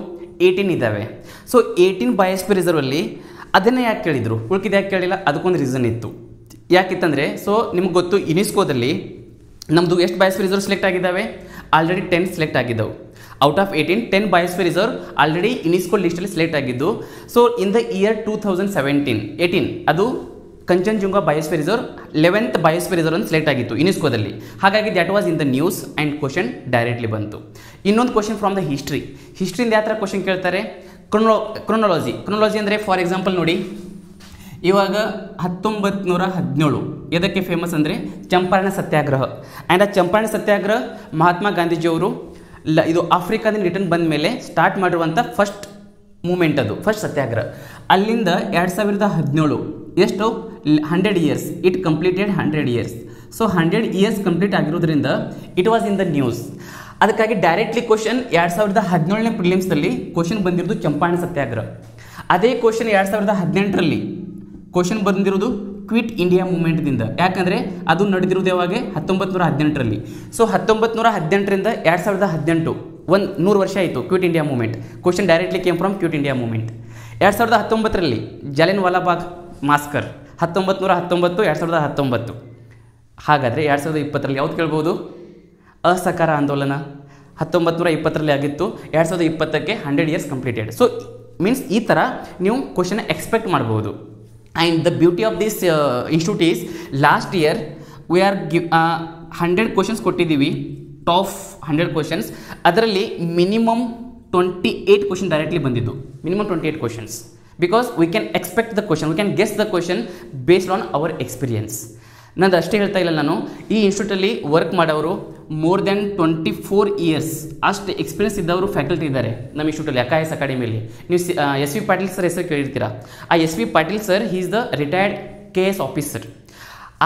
18 ಇದ್ದಾವೆ. ಸೊ 18 ಬಯೋಸ್ಫಿಯರ್ ರಿಸರ್ವಲ್ಲಿ ಅದನ್ನೇ ಯಾಕೆ ಕೇಳಿದರು, ಉಳ್ಕಿದ್ದು ಯಾಕೆ ಕೇಳಿಲ್ಲ? ಅದಕ್ಕೊಂದು ರೀಸನ್ ಇತ್ತು. ಯಾಕಿತ್ತಂದರೆ, ಸೊ ನಿಮ್ಗೆ ಗೊತ್ತು ಯುನೆಸ್ಕೋದಲ್ಲಿ ನಮ್ಮದು ಎಷ್ಟು ಬಯೋಸ್ಫಿಯರ್ ರಿಸರ್ವ್ ಸೆಲೆಕ್ಟ್ ಆಗಿದ್ದಾವೆ? ಆಲ್ರೆಡಿ 10 ಸೆಲೆಕ್ಟ್ ಆಗಿದ್ದವು. Out of 18 10 biosphere reserve already UNESCO ಲಿಸ್ಟಲ್ಲಿ ಸೆಲೆಕ್ಟ್ ಆಗಿದ್ದು. ಸೊ ಇನ್ ದ ಇಯರ್ 2018 ಅದು Kanchenjunga biosphere reserve 11th biosphere reserve ಅಂತ ಸೆಲೆಕ್ಟ್ ಆಗಿತ್ತು ಯುನೆಸ್ಕೋದಲ್ಲಿ. ಹಾಗಾಗಿ that was in the news and question directly ಬಂತು. ಇನ್ನೊಂದು ಕ್ವಶನ್ ಫ್ರಮ್ ದ ಹಿಸ್ಟ್ರಿಯಿಂದ ಯಾವ ಥರ ಕ್ವಶನ್ ಕೇಳ್ತಾರೆ? ಕ್ರೊನಾಲಜಿ ಅಂದರೆ ಫಾರ್ ಎಕ್ಸಾಂಪಲ್ ನೋಡಿ, ಇವಾಗ 1917 ಇದಕ್ಕೆ ಫೇಮಸ್ ಅಂದರೆ ಚಂಪಾರಣ ಸತ್ಯಾಗ್ರಹ. ಆ್ಯಂಡ್ ಆ ಚಂಪಾರಣ ಸತ್ಯಾಗ್ರಹ ಮಹಾತ್ಮ ಗಾಂಧೀಜಿಯವರು ಇದು ಆಫ್ರಿಕಾದಿಂದ ರಿಟರ್ನ್ ಬಂದ ಮೇಲೆ ಸ್ಟಾರ್ಟ್ ಮಾಡಿರುವಂಥ ಫಸ್ಟ್ ಮೂಮೆಂಟ್, ಅದು ಫಸ್ಟ್ ಸತ್ಯಾಗ್ರಹ. ಅಲ್ಲಿಂದ 2017 ಎಷ್ಟು 100 years, it completed 100 years. So 100 years complete ಆಗಿರೋದ್ರಿಂದ it was in the news. ಅದಕ್ಕಾಗಿ ಡೈರೆಕ್ಟ್ಲಿ ಕ್ವಶನ್ 2017ನೇ ಪ್ರಿಲಿಮ್ಸ್ದಲ್ಲಿ ಕ್ವಶನ್ ಬಂದಿರೋದು ಚಂಪಾರಣ ಸತ್ಯಾಗ್ರಹ. ಅದೇ ಕ್ವಶನ್ 2018ರಲ್ಲಿ ಕ್ವಶನ್ ಬಂದಿರೋದು ಕ್ವಿಟ್ ಇಂಡಿಯಾ ಮೂವ್ಮೆಂಟ್ದಿಂದ. ಯಾಕಂದರೆ ಅದು ನಡೆದಿರೋದು ಯಾವಾಗ? 1918ರಲ್ಲಿ. ಸೊ 1918ರಿಂದ 2018 100 ವರ್ಷ ಆಯಿತು quit India movement. Question directly came from quit India movement. 2019ರಲ್ಲಿ ಜಾಲಿಯನ್ ವಾಲಾಬಾಗ್ ಮಾಸ್ಕರ್ 1919 2019. ಹಾಗಾದರೆ 2020ರಲ್ಲಿ ಯಾವ್ದು ಕೇಳ್ಬೋದು? ಅಸಹಕಾರ ಆಂದೋಲನ 1920ರಲ್ಲಿ ಆಗಿತ್ತು, 2020ಕ್ಕೆ 100 ಇಯರ್ಸ್ ಕಂಪ್ಲೀಟೆಡ್. ಸೊ ಮೀನ್ಸ್ ಈ ಥರ ನೀವು ಕ್ವಶನ್ ಎಕ್ಸ್ಪೆಕ್ಟ್ ಮಾಡ್ಬೋದು. And the beauty of this institute is, last year we are 100 questions ಕೊಟ್ಟಿದ್ದೀವಿ, ಟಾಪ್ 100 ಕ್ವಶನ್ಸ್. ಅದರಲ್ಲಿ ಮಿನಿಮಮ್ 28 ಕ್ವಶನ್ ಡೈರೆಕ್ಟ್ಲಿ ಬಂದಿದ್ದು, minimum 28 questions. Because we can expect the question, we can guess the question based on hour experience. ನಾನು ಅಷ್ಟೇ ಹೇಳ್ತಾ ಇಲ್ಲ, ನಾನು ಈ ಇನ್ಸ್ಟಿಟ್ಯೂಟಲ್ಲಿ work ಮಾಡೋರು ಮೋರ್ ದೆನ್ 24 ಇಯರ್ಸ್ ಅಷ್ಟು ಎಕ್ಸ್ಪೀರಿಯನ್ಸ್ ಇದ್ದವರು ಫ್ಯಾಕಲ್ಟಿ ಇದ್ದಾರೆ ನಮ್ಮ ಇನ್ಸ್ಟಿಟ್ಯೂಟಲ್ಲಿ, IAS ಅಕಾಡೆಮಿಯಲ್ಲಿ. ನೀವು SV ಪಾಟೀಲ್ ಸರ್ ಹೆಸರು ಕೇಳಿರ್ತೀರಾ. ಆ SV Patil sir he is the retired KS officer.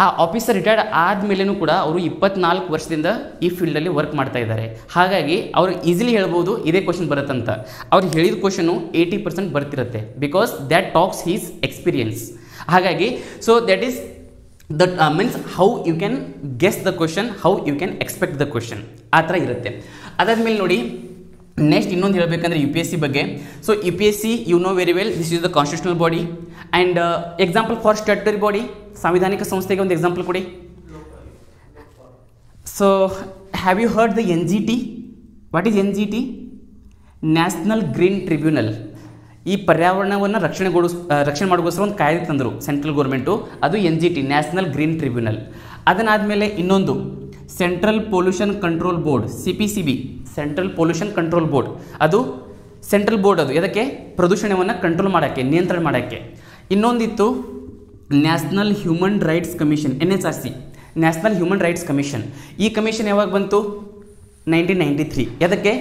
ಆ ಆಫೀಸರ್ ರಿಟೈರ್ಡ್ ಆದಮೇಲೆನೂ ಕೂಡ ಅವರು 24 ವರ್ಷದಿಂದ ಈ ಫೀಲ್ಡಲ್ಲಿ ವರ್ಕ್ ಮಾಡ್ತಾ ಇದ್ದಾರೆ. ಹಾಗಾಗಿ ಅವರು ಈಸಿಲಿ ಹೇಳ್ಬೋದು ಇದೇ ಕ್ವಶನ್ ಬರುತ್ತಂತ. ಅವ್ರು ಹೇಳಿದ ಕ್ವಶನು 80% ಬರ್ತಿರುತ್ತೆ, because that talks his experience. ಹಾಗಾಗಿ so that is that means how you can guess the question, how you can expect the question, ಆ ಥರ ಇರುತ್ತೆ. ಅದಾದಮೇಲೆ ನೋಡಿ, ನೆಕ್ಸ್ಟ್ ಇನ್ನೊಂದು ಹೇಳಬೇಕಂದ್ರೆ UPSC ಬಗ್ಗೆ. So UPSC you know very well, this is the constitutional body and example for statutory body. ಸಾಂವಿಧಾನಿಕ ಸಂಸ್ಥೆಗೆ ಒಂದು ಎಕ್ಸಾಂಪಲ್ ಕೊಡಿ. So have you heard the NGT? What is NGT? National green tribunal. ಈ ಪರ್ಯಾವರಣವನ್ನು ರಕ್ಷಣೆ ಮಾಡೋಕ್ಕೋಸ್ಕರ ಒಂದು ಕಾಯ್ದೆ ತಂದರು ಸೆಂಟ್ರಲ್ ಗೌರ್ಮೆಂಟು, ಅದು NGT ನ್ಯಾಷನಲ್ ಗ್ರೀನ್ ಟ್ರಿಬ್ಯುನಲ್. ಅದನ್ನಾದಮೇಲೆ ಇನ್ನೊಂದು central pollution control board CPCB, central pollution control board. ಅದು ಸೆಂಟ್ರಲ್ ಬೋರ್ಡ್, ಅದು ಇದಕ್ಕೆ ಪ್ರದೂಷಣವನ್ನು ಕಂಟ್ರೋಲ್ ಮಾಡೋಕ್ಕೆ, ನಿಯಂತ್ರಣ ಮಾಡೋಕ್ಕೆ. ಇನ್ನೊಂದಿತ್ತು national human rights commission, NHRC, national human rights commission. ಈ ಕಮಿಷನ್ ಯಾವಾಗ ಬಂತು? 1993. ಅದಕ್ಕೆ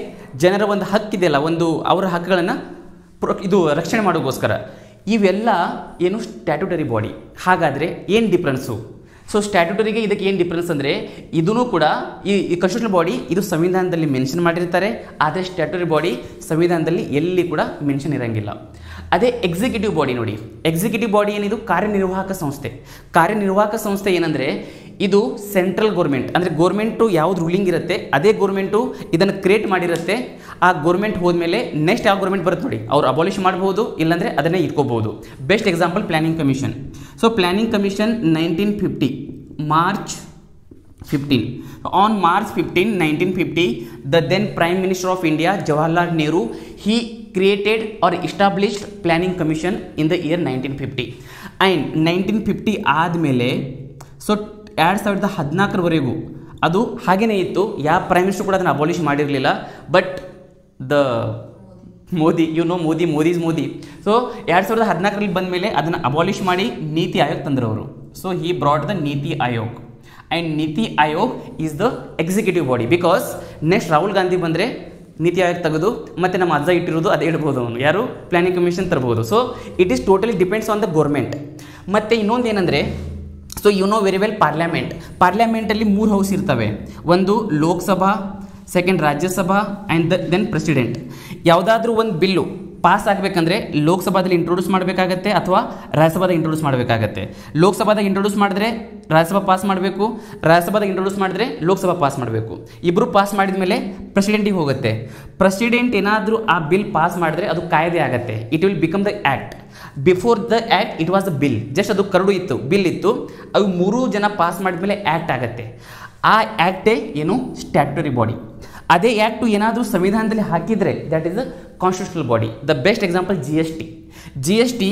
ಜನರ ಒಂದು ಹಕ್ಕಿದೆಯಲ್ಲ, ಒಂದು ಅವರ ಹಕ್ಕುಗಳನ್ನು ಇದು ರಕ್ಷಣೆ ಮಾಡೋಕ್ಕೋಸ್ಕರ. ಇವೆಲ್ಲ ಏನು ಸ್ಟ್ಯಾಟ್ಯೂಟರಿ ಬಾಡಿ. ಹಾಗಾದರೆ ಏನು ಡಿಫ್ರೆನ್ಸು? ಸೊ ಸ್ಟ್ಯಾಟ್ಯೂಟರಿಗೆ ಇದಕ್ಕೆ ಏನು ಡಿಫ್ರೆನ್ಸ್ ಅಂದರೆ, ಇದೂ ಕೂಡ ಈ ಕಾನ್ಸ್ಟಿಟ್ಯೂಷನಲ್ ಬಾಡಿ ಇದು ಸಂವಿಧಾನದಲ್ಲಿ ಮೆನ್ಷನ್ ಮಾಡಿರ್ತಾರೆ, ಆದರೆ ಸ್ಟ್ಯಾಟ್ಯೂಟರಿ ಬಾಡಿ ಸಂವಿಧಾನದಲ್ಲಿ ಎಲ್ಲಿ ಕೂಡ ಮೆನ್ಷನ್ ಇರೋಂಗಿಲ್ಲ. ಅದೇ ಎಕ್ಸಿಕ್ಯೂಟಿವ್ ಬಾಡಿ ನೋಡಿ, ಎಕ್ಸಿಕ್ಯೂಟಿವ್ ಬಾಡಿ ಏನಿದು ಕಾರ್ಯನಿರ್ವಾಹಕ ಸಂಸ್ಥೆ. ಕಾರ್ಯನಿರ್ವಾಹಕ ಸಂಸ್ಥೆ ಏನಂದರೆ, ಇದು ಸೆಂಟ್ರಲ್ ಗೌರ್ಮೆಂಟ್, ಅಂದರೆ ಗೌರ್ಮೆಂಟು ಯಾವ್ದು ರೂಲಿಂಗ್ ಇರುತ್ತೆ ಅದೇ ಗೌರ್ಮೆಂಟು ಇದನ್ನು ಕ್ರಿಯೇಟ್ ಮಾಡಿರುತ್ತೆ. ಆ ಗೌರ್ಮೆಂಟ್ ಹೋದ್ಮೇಲೆ ನೆಕ್ಸ್ಟ್ ಯಾವ ಗೌರ್ಮೆಂಟ್ ಬರುತ್ತೆ ನೋಡಿ, ಅವ್ರು ಅಬಾಲಿಷ್ ಮಾಡ್ಬೋದು, ಇಲ್ಲಾಂದರೆ ಅದನ್ನೇ ಇಟ್ಕೋಬಹುದು. Best example planning commission. So planning commission 1950 March 15. On March 15, 1950, the then Prime Minister of India, Jawaharlal Nehru, he created or established Planning Commission in the year 1950. And 1950 ಆದಮೇಲೆ so 2014 ಅದು ಹಾಗೇ ಇತ್ತು. ಯಾವ ಪ್ರೈಮ್ ಮಿನಿಸ್ಟರ್ ಕೂಡ ಅದನ್ನು abolish ಮಾಡಿರಲಿಲ್ಲ. But the Modi, Modi is Modi. So 2014 ಬಂದ ಮೇಲೆ ಅದನ್ನು ಅಬಾಲಿಷ್ ಮಾಡಿ ನೀತಿ ಆಯೋಗ್ ತಂದರು ಅವರು. ಸೊ ಹಿ ಬ್ರಾಟ್ ದ ನೀತಿ ಆಯೋಗ್. ಆ್ಯಂಡ್ ನೀತಿ Aayog is the executive body. Because next Rahul Gandhi ಬಂದರೆ ನೀತಿ ಆಯೋಗ್ ತೆಗೆದು ಮತ್ತೆ ನಮ್ಮ ಅಜ್ಜ ಇಟ್ಟಿರೋದು ಅದೇ ಇಡ್ಬೋದು, ಅವನು ಯಾರು ಪ್ಲಾನಿಂಗ್ ಕಮಿಷನ್ ತರ್ಬೋದು. So it is totally depends on the government. ಮತ್ತು ಇನ್ನೊಂದು ಏನಂದರೆ, ಸೊ ವೆರಿ ವೆಲ್ ಪಾರ್ಲಿಮೆಂಟಲ್ಲಿ 3 ಹೌಸ್ ಇರ್ತವೆ. ಒಂದು Lok Sabha, second Rajya Sabha and then president. ಯಾವುದಾದ್ರೂ ಒಂದು ಬಿಲ್ಲು ಪಾಸ್ ಆಗಬೇಕಂದ್ರೆ ಲೋಕಸಭಾದಲ್ಲಿ ಇಂಟ್ರೊಡ್ಯೂಸ್ ಮಾಡಬೇಕಾಗತ್ತೆ ಅಥವಾ ರಾಜ್ಯಸಭಾದಾಗ ಇಂಟ್ರೊಡ್ಯೂಸ್ ಮಾಡಬೇಕಾಗತ್ತೆ. ಲೋಕಸಭಾದಾಗ ಇಂಟ್ರೊಡ್ಯೂಸ್ ಮಾಡಿದ್ರೆ ರಾಜ್ಯಸಭಾ ಪಾಸ್ ಮಾಡಬೇಕು, ರಾಜ್ಯಸಭಾದಾಗ ಇಂಟ್ರೊಡ್ಯೂಸ್ ಮಾಡಿದ್ರೆ ಲೋಕಸಭಾ ಪಾಸ್ ಮಾಡಬೇಕು. ಇಬ್ಬರು ಪಾಸ್ ಮಾಡಿದ ಮೇಲೆ ಪ್ರೆಸಿಡೆಂಟಿಗೆ ಹೋಗುತ್ತೆ. ಪ್ರೆಸಿಡೆಂಟ್ ಏನಾದರೂ ಆ ಬಿಲ್ ಪಾಸ್ ಮಾಡಿದ್ರೆ ಅದು ಕಾಯ್ದೆ ಆಗುತ್ತೆ. It will become the act. Before the act it was the bill. Just ಅದು ಕರಡು ಇತ್ತು, ಬಿಲ್ ಇತ್ತು. ಅವು 3 ಜನ ಪಾಸ್ ಮಾಡಿದ್ಮೇಲೆ ಆ್ಯಕ್ಟ್ ಆಗುತ್ತೆ. ಆ ಆ್ಯಕ್ಟೇ ಏನು ಸ್ಟ್ಯಾಟ್ಯೂಟರಿ ಬಾಡಿ. ಅದೇ ಆ್ಯಕ್ಟು ಏನಾದರೂ ಸಂವಿಧಾನದಲ್ಲಿ ಹಾಕಿದರೆ that is the constitutional body. The best example GST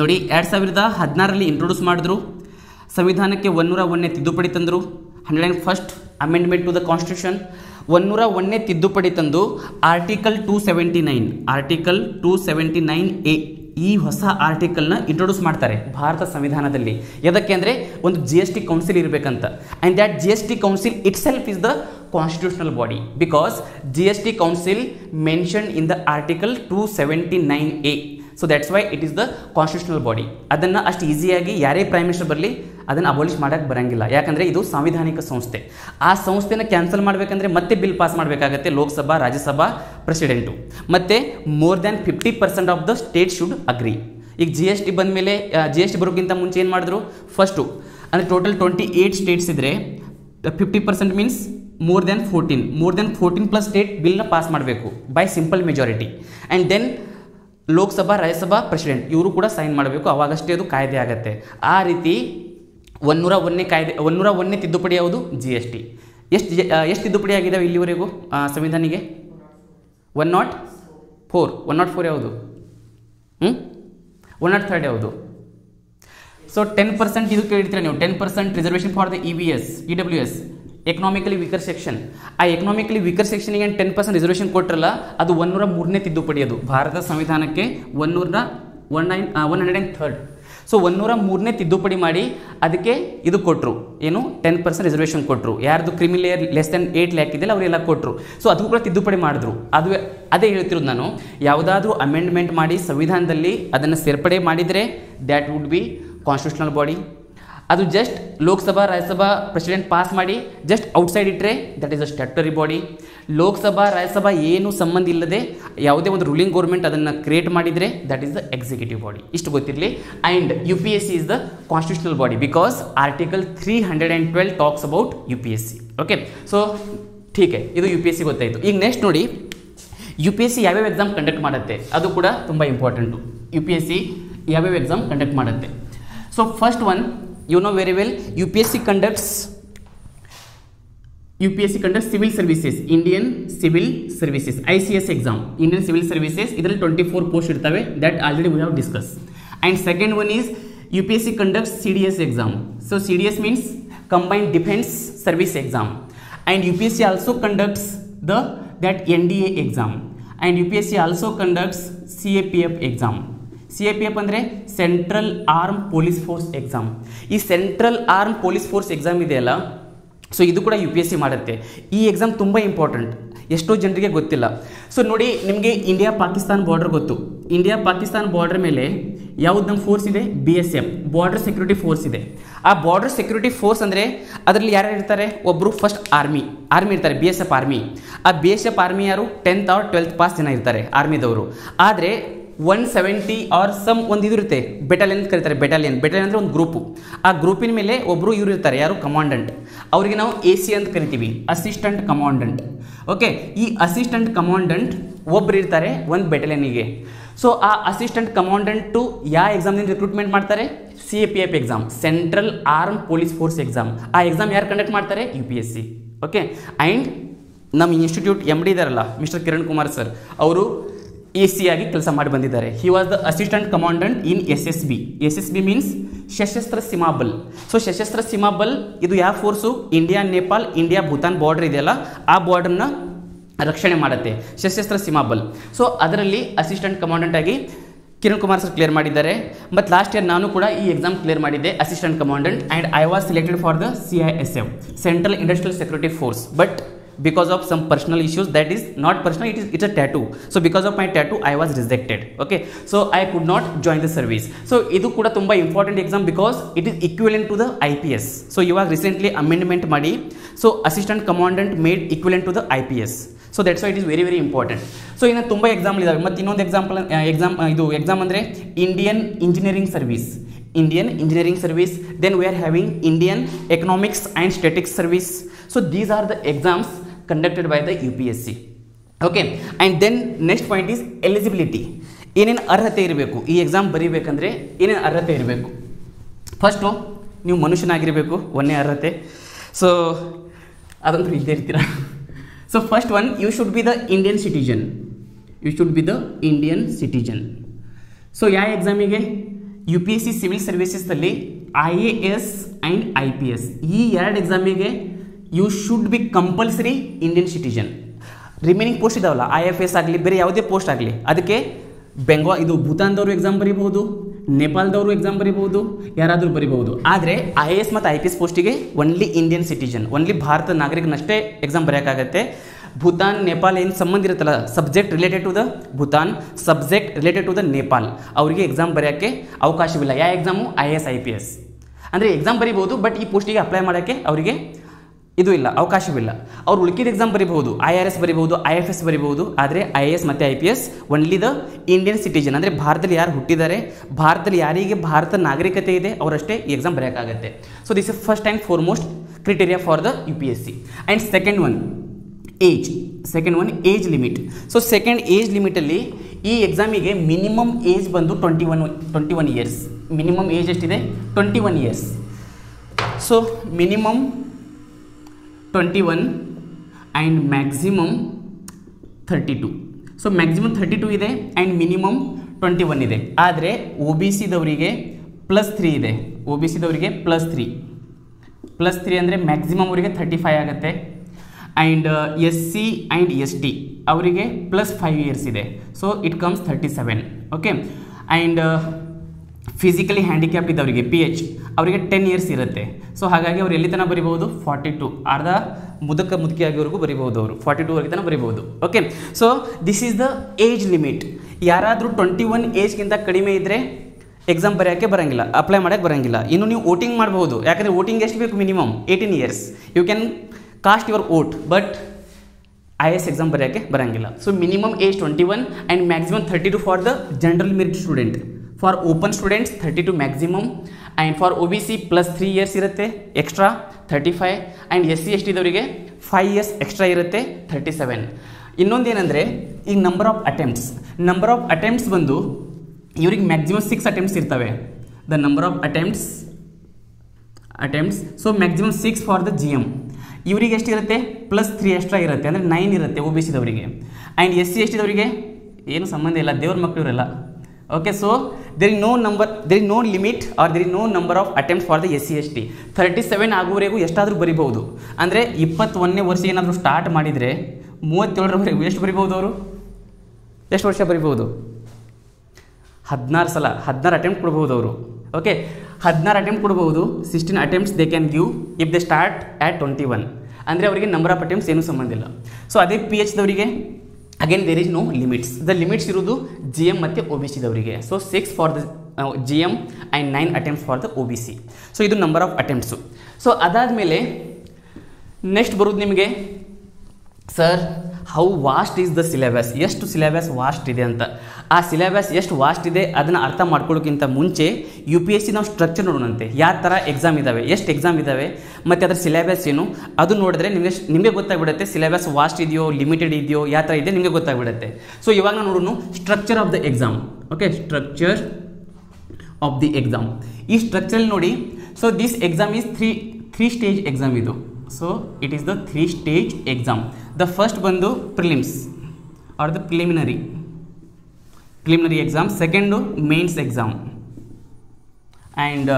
ನೋಡಿ, 2016 ಇಂಟ್ರೊಡ್ಯೂಸ್ ಮಾಡಿದ್ರು. ಸಂವಿಧಾನಕ್ಕೆ 101ನೇ ತಿದ್ದುಪಡಿ ತಂದರು. 101st amendment to the constitution. 101ನೇ ತಿದ್ದುಪಡಿ ತಂದು ಆರ್ಟಿಕಲ್ 279A ಈ ಹೊಸ ಆರ್ಟಿಕಲ್ನ ಇಂಟ್ರೊಡ್ಯೂಸ್ ಮಾಡ್ತಾರೆ ಭಾರತ ಸಂವಿಧಾನದಲ್ಲಿ. ಎದಕ್ಕೆ ಅಂದರೆ ಒಂದು GST ಕೌನ್ಸಿಲ್ ಇರಬೇಕಂತ. And that GST council itself is the constitutional body because GST council mention in the article 279A. So that's why it is the constitutional body. ಅದನ್ನು ಅಷ್ಟು ಈಸಿಯಾಗಿ ಯಾರೇ ಪ್ರೈಮ್ ಮಿನಿಸ್ಟರ್ ಬರಲಿ ಅದನ್ನು ಅಬಾಲಿಷ್ ಮಾಡೋಕ್ಕೆ ಬರೋಂಗಿಲ್ಲ. ಯಾಕಂದರೆ ಇದು ಸಾಂವಿಧಾನಿಕ ಸಂಸ್ಥೆ. ಆ ಸಂಸ್ಥೆನ ಕ್ಯಾನ್ಸಲ್ ಮಾಡಬೇಕಂದ್ರೆ ಮತ್ತೆ ಬಿಲ್ ಪಾಸ್ ಮಾಡಬೇಕಾಗತ್ತೆ ಲೋಕಸಭಾ, ರಾಜ್ಯಸಭಾ, ಪ್ರೆಸಿಡೆಂಟು. ಮತ್ತು more than 50% of the state should agri. ಈಗ GST ಬಂದ ಮೇಲೆ GST ಬರೋಕ್ಕಿಂತ ಮುಂಚೆ ಏನು ಮಾಡಿದ್ರು, ಫಸ್ಟು ಅಂದರೆ ಟೋಟಲ್ 28 ಸ್ಟೇಟ್ಸ್ ಇದ್ದರೆ 50% means more than 14 plus state ಬಿಲ್ನ ಪಾಸ್ ಮಾಡಬೇಕು by simple majority. And then Lok Sabha, Rajya Sabha, president ಇವರು ಕೂಡ ಸೈನ್ ಮಾಡಬೇಕು. ಅವಾಗಷ್ಟೇ ಅದು ಕಾಯ್ದೆ ಆಗುತ್ತೆ. ಆ ರೀತಿ 101ನೇ ತಿದ್ದುಪಡಿ ಯಾವುದು GST. ಎಷ್ಟು ತಿದ್ದುಪಡಿ ಆಗಿದ್ದಾವೆ ಇಲ್ಲಿವರೆಗೂ ಸಂವಿಧಾನಿಗೆ? 104 ಯಾವುದು? 103 ಯಾವುದು? ಸೊ 10% ಇದು ಕೇಳಿರ್ತೀರ ನೀವು, 10% reservation for the EWS economically weaker section. ಆ ಎಕನಾಮಿಕಲಿ ವೀಕರ್ ಸೆಕ್ಷನ್ಗೆ 10% ರಿಸರ್ವೇಷನ್ ಕೊಟ್ಟರಲ್ಲ, ಅದು 103ನೇ ತಿದ್ದುಪಡಿ. ಅದು ಭಾರತ ಸಂವಿಧಾನಕ್ಕೆ 103. ಸೊ 103ನೇ ತಿದ್ದುಪಡಿ ಮಾಡಿ ಅದಕ್ಕೆ ಇದು ಕೊಟ್ಟರು, ಏನು 10% ರಿಸರ್ವೇಷನ್ ಕೊಟ್ಟರು. ಯಾರ್ದು criminal layer less than 8 lakh ಇದೆಯಲ್ಲ ಅವರೆಲ್ಲ ಕೊಟ್ಟರು. ಸೊ ಅದಕ್ಕೂ ಕೂಡ ತಿದ್ದುಪಡಿ ಮಾಡಿದ್ರು. ಅದೇ ಹೇಳ್ತಿರೋದು ನಾನು, ಯಾವುದಾದ್ರೂ ಅಮೆಂಡ್ಮೆಂಟ್ ಮಾಡಿ ಸಂವಿಧಾನದಲ್ಲಿ ಅದನ್ನು ಸೇರ್ಪಡೆ ಮಾಡಿದರೆ that would be constitutional body. ಅದು just Lok Sabha, Rajya Sabha, president pass ಮಾಡಿ ಜಸ್ಟ್ ಔಟ್ಸೈಡ್ ಇಟ್ಟರೆ that is a statutory body. Lok Sabha, Rajya Sabha ಏನು ಸಂಬಂಧ ಇಲ್ಲದೆ ಯಾವುದೇ ಒಂದು ರೂಲಿಂಗ್ ಗೌರ್ಮೆಂಟ್ ಅದನ್ನು ಕ್ರಿಯೇಟ್ ಮಾಡಿದರೆ that is the executive body. ಇಷ್ಟು ಗೊತ್ತಿರಲಿ. And UPSC is the constitutional body because article 312 talks about UPSC. Okay, so ಠೀಕೆ, ಇದು UPSC ಗೊತ್ತಾಯಿತು. ಈಗ ನೆಕ್ಸ್ಟ್ ನೋಡಿ, UPSC ಯಾವ್ಯಾವ ಎಕ್ಸಾಮ್ ಕಂಡಕ್ಟ್ ಮಾಡುತ್ತೆ ಅದು ಕೂಡ ತುಂಬ ಇಂಪಾರ್ಟೆಂಟು. UPSC ಯಾವ್ಯಾವ ಎಕ್ಸಾಮ್ ಕಂಡಕ್ಟ್ ಮಾಡುತ್ತೆ. So first one, you know very well, UPSC conducts UPSC conducts civil services, Indian civil services, ICS exam, Indian civil services. ಇದರಲ್ಲಿ 24 post ಇರ್ತವೆ, that already we have discussed. And second one is UPSC conducts CDS exam. So CDS means combined defense service exam, and UPSC also conducts that NDA exam, and UPSC also conducts CAPF exam. CAPF ಅಂದರೆ central arm police force exam. ಈ central arm police force exam ಇದೆಯಲ್ಲ, so ಇದು ಕೂಡ UPSC ಮಾಡುತ್ತೆ. ಈ exam ತುಂಬ important, ಎಷ್ಟೋ ಜನರಿಗೆ ಗೊತ್ತಿಲ್ಲ. ಸೊ ನೋಡಿ, ನಿಮಗೆ ಇಂಡಿಯಾ ಪಾಕಿಸ್ತಾನ್ ಬಾರ್ಡರ್ ಗೊತ್ತು. ಇಂಡಿಯಾ ಪಾಕಿಸ್ತಾನ್ ಬಾರ್ಡರ್ ಮೇಲೆ ಯಾವ್ದು ನಮ್ಮ ಫೋರ್ಸ್ ಇದೆ? BSF, ಬಾರ್ಡರ್ ಸೆಕ್ಯೂರಿಟಿ ಫೋರ್ಸ್ ಇದೆ. ಆ ಬಾರ್ಡರ್ ಸೆಕ್ಯೂರಿಟಿ ಫೋರ್ಸ್ ಅಂದರೆ ಅದರಲ್ಲಿ ಯಾರ್ಯಾರು ಇರ್ತಾರೆ? ಒಬ್ಬರು ಫಸ್ಟ್ ಆರ್ಮಿ ಇರ್ತಾರೆ, BSF ಆರ್ಮಿ. ಆ BSF ಆರ್ಮಿ ಯಾರು? 10th or 12th ಪಾಸ್ ಜನ ಇರ್ತಾರೆ ಆರ್ಮಿದವರು. ಆದರೆ 170 ಆರ್ ಸಮ್ ಒಂದು ಇದು ಇರುತ್ತೆ, ಬೆಟಾಲಿಯನ್ ಅಂತ ಕರೀತಾರೆ. ಬೆಟಾಲಿಯನ್ ಅಂದರೆ ಒಂದು ಗ್ರೂಪು. ಆ ಗ್ರೂಪಿನ ಮೇಲೆ ಒಬ್ಬರು ಇವರು ಇರ್ತಾರೆ, ಯಾರು? ಕಮಾಂಡೆಂಟ್. ಅವರಿಗೆ ನಾವು AC ಅಂತ ಕರಿತೀವಿ, ಅಸಿಸ್ಟೆಂಟ್ ಕಮಾಂಡೆಂಟ್. ಓಕೆ, ಈ ಅಸಿಸ್ಟೆಂಟ್ ಕಮಾಂಡೆಂಟ್ ಒಬ್ರು ಇರ್ತಾರೆ ಒಂದು ಬೆಟಾಲಿಯನ್ನಿಗೆ. ಸೊ ಆ ಅಸಿಸ್ಟೆಂಟ್ ಕಮಾಂಡೆಂಟು ಯಾವ ಎಕ್ಸಾಮ್ನಿಂದ ರಿಕ್ರೂಟ್ಮೆಂಟ್ ಮಾಡ್ತಾರೆ? CAPF exam, central arm police force exam. ಆ ಎಕ್ಸಾಮ್ ಯಾರು ಕಂಡಕ್ಟ್ ಮಾಡ್ತಾರೆ? UPSC. ಓಕೆ, ಆ್ಯಂಡ್ ನಮ್ಮ ಇನ್ಸ್ಟಿಟ್ಯೂಟ್ MD ಇದಾರಲ್ಲ, ಮಿಸ್ಟರ್ ಕಿರಣ್ ಕುಮಾರ್ ಸರ್, ಅವರು AC ಆಗಿ ಕೆಲಸ ಮಾಡಿ ಬಂದಿದ್ದಾರೆ. He was the assistant commandant in SSB. SSB means ಸಶಸ್ತ್ರ ಸೀಮಾ ಬಲ್. ಸೊ ಸಶಸ್ತ್ರ ಸೀಮಾ ಬಲ್ ಇದು ಯಾವ force? India Nepal, India Bhutan border ಇದೆಯಲ್ಲ, ಆ ಬಾರ್ಡರ್ನ ರಕ್ಷಣೆ ಮಾಡುತ್ತೆ ಸಶಸ್ತ್ರ ಸೀಮಾ ಬಲ್. ಸೊ ಅದರಲ್ಲಿ ಅಸಿಸ್ಟೆಂಟ್ ಕಮಾಂಡೆಂಟ್ ಆಗಿ ಕಿರಣ್ ಕುಮಾರ್ ಸರ್ ಕ್ಲಿಯರ್ ಮಾಡಿದ್ದಾರೆ. ಮತ್ತು ಲಾಸ್ಟ್ ಇಯರ್ ನಾನು ಕೂಡ ಈ ಎಕ್ಸಾಮ್ ಕ್ಲಿಯರ್ ಮಾಡಿದ್ದೆ, assistant commandant, and I was selected for the CISF, central industrial security force. But because of some personal issues, that is not personal, it's a tattoo. So because of my tattoo I was rejected. Okay, so I could not join the service. So idu kuda tumba important exam because it is equivalent to the IPS. So iವಾಗ recently amendment ಮಾಡಿ, so assistant commandant made equivalent to the IPS. So that's why it is very very important. So ಇನ್ನು ತುಂಬ example ಇದಾವೆ. ಮತ್ತು ಇನ್ನೊಂದು exam ಅಂದರೆ Indian engineering service. Indian engineering service. Then we are having Indian economics and statistics service. So these are the exams conducted by the UPSC. Okay, and then next point is eligibility. ಏನೇನು ಅರ್ಹತೆ ಇರಬೇಕು ಈ exam ಬರೀಬೇಕಂದ್ರೆ? ಏನೇನು ಅರ್ಹತೆ ಇರಬೇಕು? First ನೀವು ಮನುಷ್ಯನಾಗಿರಬೇಕು, ಒಂದನೇ ಅರ್ಹತೆ. ಸೊ ಅದಂತೂ ಇದ್ದೇ ಇರ್ತೀರ. So first one, you should be the Indian citizen. You should be the Indian citizen. So ಯಾವ ಎಕ್ಸಾಮಿಗೆ? UPSC ಸಿವಿಲ್ ಸರ್ವಿಸಸ್ನಲ್ಲಿ IAS ಆ್ಯಂಡ್ IPS ಈ ಎರಡು ಎಕ್ಸಾಮಿಗೆ you should be compulsory Indian citizen. Remaining post ಇದಾವಲ್ಲ, IFS ಆಗಲಿ ಬೇರೆ ಯಾವುದೇ ಪೋಸ್ಟ್ ಆಗಲಿ, ಅದಕ್ಕೆ ಭೂತಾನ್ದವರು ಎಕ್ಸಾಮ್ ಬರೀಬಹುದು, ನೇಪಾಳದವರು ಎಕ್ಸಾಮ್ ಬರೀಬಹುದು, ಯಾರಾದರೂ ಬರೀಬಹುದು. ಆದರೆ IAS ಮತ್ತು IPS ಪೋಸ್ಟಿಗೆ ಓನ್ಲಿ ಇಂಡಿಯನ್ ಸಿಟಿಜನ್, ಓನ್ಲಿ ಭಾರತ ನಾಗರಿಕನಷ್ಟೇ ಎಕ್ಸಾಮ್ ಬರೆಯೋಕ್ಕಾಗತ್ತೆ. ಭೂತಾನ್ ನೇಪಾಲ್ ಏನು ಸಂಬಂಧ ಇರುತ್ತಲ್ಲ, subject related to the Bhutan, subject related to the Nepal, ಅವರಿಗೆ ಎಕ್ಸಾಮ್ ಬರೆಯೋಕ್ಕೆ ಅವಕಾಶವಿಲ್ಲ. ಯಾವ ಎಕ್ಸಾಮು? IAS IPS ಅಂದರೆ ಎಕ್ಸಾಮ್ ಬರೀಬಹುದು, ಬಟ್ ಈ ಪೋಸ್ಟಿಗೆ ಅಪ್ಲೈ ಮಾಡೋಕ್ಕೆ ಅವರಿಗೆ ಇದು ಇಲ್ಲ, ಅವಕಾಶವಿಲ್ಲ. ಅವ್ರು ಉಳ್ಕಿದ ಎಕ್ಸಾಮ್ ಬರೀಬಹುದು, IRS ಬರೀಬಹುದು, IFS ಬರೀಬಹುದು. ಆದರೆ IAS ಮತ್ತು IPS only the Indian citizen, ಅಂದರೆ ಭಾರತದಲ್ಲಿ ಯಾರು ಹುಟ್ಟಿದ್ದಾರೆ, ಭಾರತದಲ್ಲಿ ಯಾರಿಗೆ ಭಾರತ ನಾಗರಿಕತೆ ಇದೆ ಅವರಷ್ಟೇ ಈ ಎಕ್ಸಾಮ್ ಬರೆಯೋಕ್ಕಾಗತ್ತೆ. So this is first and foremost criteria for the UPSC. And second one age limit. So second age ಲಿಮಿಟಲ್ಲಿ ಈ ಎಕ್ಸಾಮಿಗೆ ಮಿನಿಮಮ್ ಏಜ್ ಬಂದು 21 ಇಯರ್ಸ್. ಮಿನಿಮಮ್ ಏಜ್ ಎಷ್ಟಿದೆ? 21 years. So minimum 21 and maximum 32. So maximum 32 ಇದೆ and minimum 21 ಇದೆ. ಆದರೆ OBCದವರಿಗೆ +3 ಇದೆ. OBCದವರಿಗೆ +3 ಅಂದರೆ ಮ್ಯಾಕ್ಸಿಮಮ್ ಅವರಿಗೆ 35 ಆಗುತ್ತೆ. ಆ್ಯಂಡ್ SC ಆ್ಯಂಡ್ ST ಅವರಿಗೆ +5 ಇಯರ್ಸ್ ಇದೆ. So it comes 37. Okay, and physically handicap ಇದ್ದವರಿಗೆ PH ಅವರಿಗೆ 10 ಇಯರ್ಸ್ ಇರುತ್ತೆ. ಸೊ ಹಾಗಾಗಿ ಅವ್ರು ಎಲ್ಲಿ ತನಕ ಬರಿಬಹುದು? 42, ಅರ್ಧ ಮುದುಕಿಯಾಗಿವರೆಗೂ ಬರಿಬಹುದು, ಅವರು 42ವರೆಗೆ ತನಕ ಬರಿಬಹುದು. Okay, so this is the age limit. ಯಾರಾದರೂ 21 ಏಜ್ಗಿಂತ ಕಡಿಮೆ ಇದ್ದರೆ ಎಕ್ಸಾಮ್ ಬರೆಯೋಕ್ಕೆ ಬರೋಂಗಿಲ್ಲ, ಅಪ್ಲೈ ಮಾಡೋಕ್ಕೆ ಬರೋಂಗಿಲ್ಲ. ಇನ್ನು ನೀವು ವೋಟಿಂಗ್ ಮಾಡ್ಬೋದು, ಯಾಕಂದರೆ ವೋಟಿಂಗ್ ಎಷ್ಟು ಬೇಕು? Minimum 18 years. You can cast your vote, but IAS exam ಬರೆಯೋಕ್ಕೆ ಬರೋಂಗಿಲ್ಲ. So minimum age 21 and maximum 32 for the general merit student. For open students 32 maximum, and for OBC +3 years ಇರುತ್ತೆ ಎಕ್ಸ್ಟ್ರಾ 35, ಆ್ಯಂಡ್ SC ST ದವರಿಗೆ 5 years extra ಇರುತ್ತೆ 37. ಇನ್ನೊಂದೇನೆಂದರೆ ಈಗ number of attempts ಬಂದು ಇವ್ರಿಗೆ maximum 6 attempts ಇರ್ತವೆ. The number of attempts so maximum 6 for the GM. ಇವರಿಗೆ ಎಷ್ಟಿರುತ್ತೆ +3 ಎಕ್ಸ್ಟ್ರಾ ಇರುತ್ತೆ, ಅಂದರೆ 9 ಇರುತ್ತೆ ಒ ಬಿ ಸಿದವರಿಗೆ. ಆ್ಯಂಡ್ SC ST ದವರಿಗೆ ಏನು ಸಂಬಂಧ ಇಲ್ಲ, ದೇವ್ರ ಮಕ್ಕಳು ಇರಲ್ಲ. Okay, so there is no limit or there is no number of attempts for the SC ST. 37 ಆಗುವವರೆಗೂ ಎಷ್ಟಾದರೂ ಬರಿಬಹುದು. ಅಂದರೆ 21ನೇ ವರ್ಷ ಏನಾದರೂ ಸ್ಟಾರ್ಟ್ ಮಾಡಿದರೆ 37ರವರೆಗೂ ಎಷ್ಟು ಬರಿಬಹುದು ಅವರು? ಎಷ್ಟು ವರ್ಷ ಬರಿಬಹುದು? 16 ಸಲ, 16 ಅಟೆಂಪ್ಟ್ ಕೊಡ್ಬೋದು ಅವರು. ಓಕೆ, 16 ಅಟೆಂಪ್ಟ್ ಕೊಡ್ಬೋದು. 16 attempts they can give if they start at 21. ಅಂದರೆ ಅವರಿಗೆ ನಂಬರ್ ಆಫ್ ಅಟೆಂಪ್ಟ್ಸ್ ಏನೂ ಸಂಬಂಧ ಇಲ್ಲ. ಸೊ ಅದೇ PH ದವರಿಗೆ again there is no limits. The limits ಇರೋದು GM ಮತ್ತು OBC ದವರಿಗೆ. So 6 for the GM and 9 attempts for the OBC. So ಇದು ನಂಬರ್ ಆಫ್ ಅಟೆಂಪ್ಟ್ಸು. ಸೊ ಅದಾದಮೇಲೆ ನೆಕ್ಸ್ಟ್ ಬರೋದು ನಿಮಗೆ, sir how vast is the syllabus, ಎಷ್ಟು syllabus vast ಇದೆ ಅಂತ. ಆ ಸಿಲೆಬಸ್ ಎಷ್ಟು ವಾಸ್ಟ್ ಇದೆ ಅದನ್ನು ಅರ್ಥ ಮಾಡ್ಕೊಳ್ಳೋಕ್ಕಿಂತ ಮುಂಚೆ UPSC ನಾವು ಸ್ಟ್ರಕ್ಚರ್ ನೋಡೋಣಂತೆ. ಯಾವ ಥರ ಎಕ್ಸಾಮ್ ಇದ್ದಾವೆ, ಎಷ್ಟು ಎಕ್ಸಾಮ್ ಇದ್ದಾವೆ ಮತ್ತು ಅದರ ಸಿಲೆಬಸ್ ಏನು ಅದು ನೋಡಿದ್ರೆ ನಿಮಗೆ ಗೊತ್ತಾಗ್ಬಿಡುತ್ತೆ ಸಿಲೆಬಸ್ ವಾಸ್ಟ್ ಇದೆಯೋ ಲಿಮಿಟೆಡ್ ಇದೆಯೋ ಯಾವ ಥರ ಇದೆ ನಿಮಗೆ ಗೊತ್ತಾಗ್ಬಿಡುತ್ತೆ. ಸೊ ಇವಾಗ ನಾವು ನೋಡೋಣ structure of the exam. Okay, structure of the exam. ಈ ಸ್ಟ್ರಕ್ಚರಲ್ಲಿ ನೋಡಿ, so this exam is three stage exam ಇದು. So it is the 3 stage exam. The first ಬಂದು prelims or the preliminary exam, second mains exam, and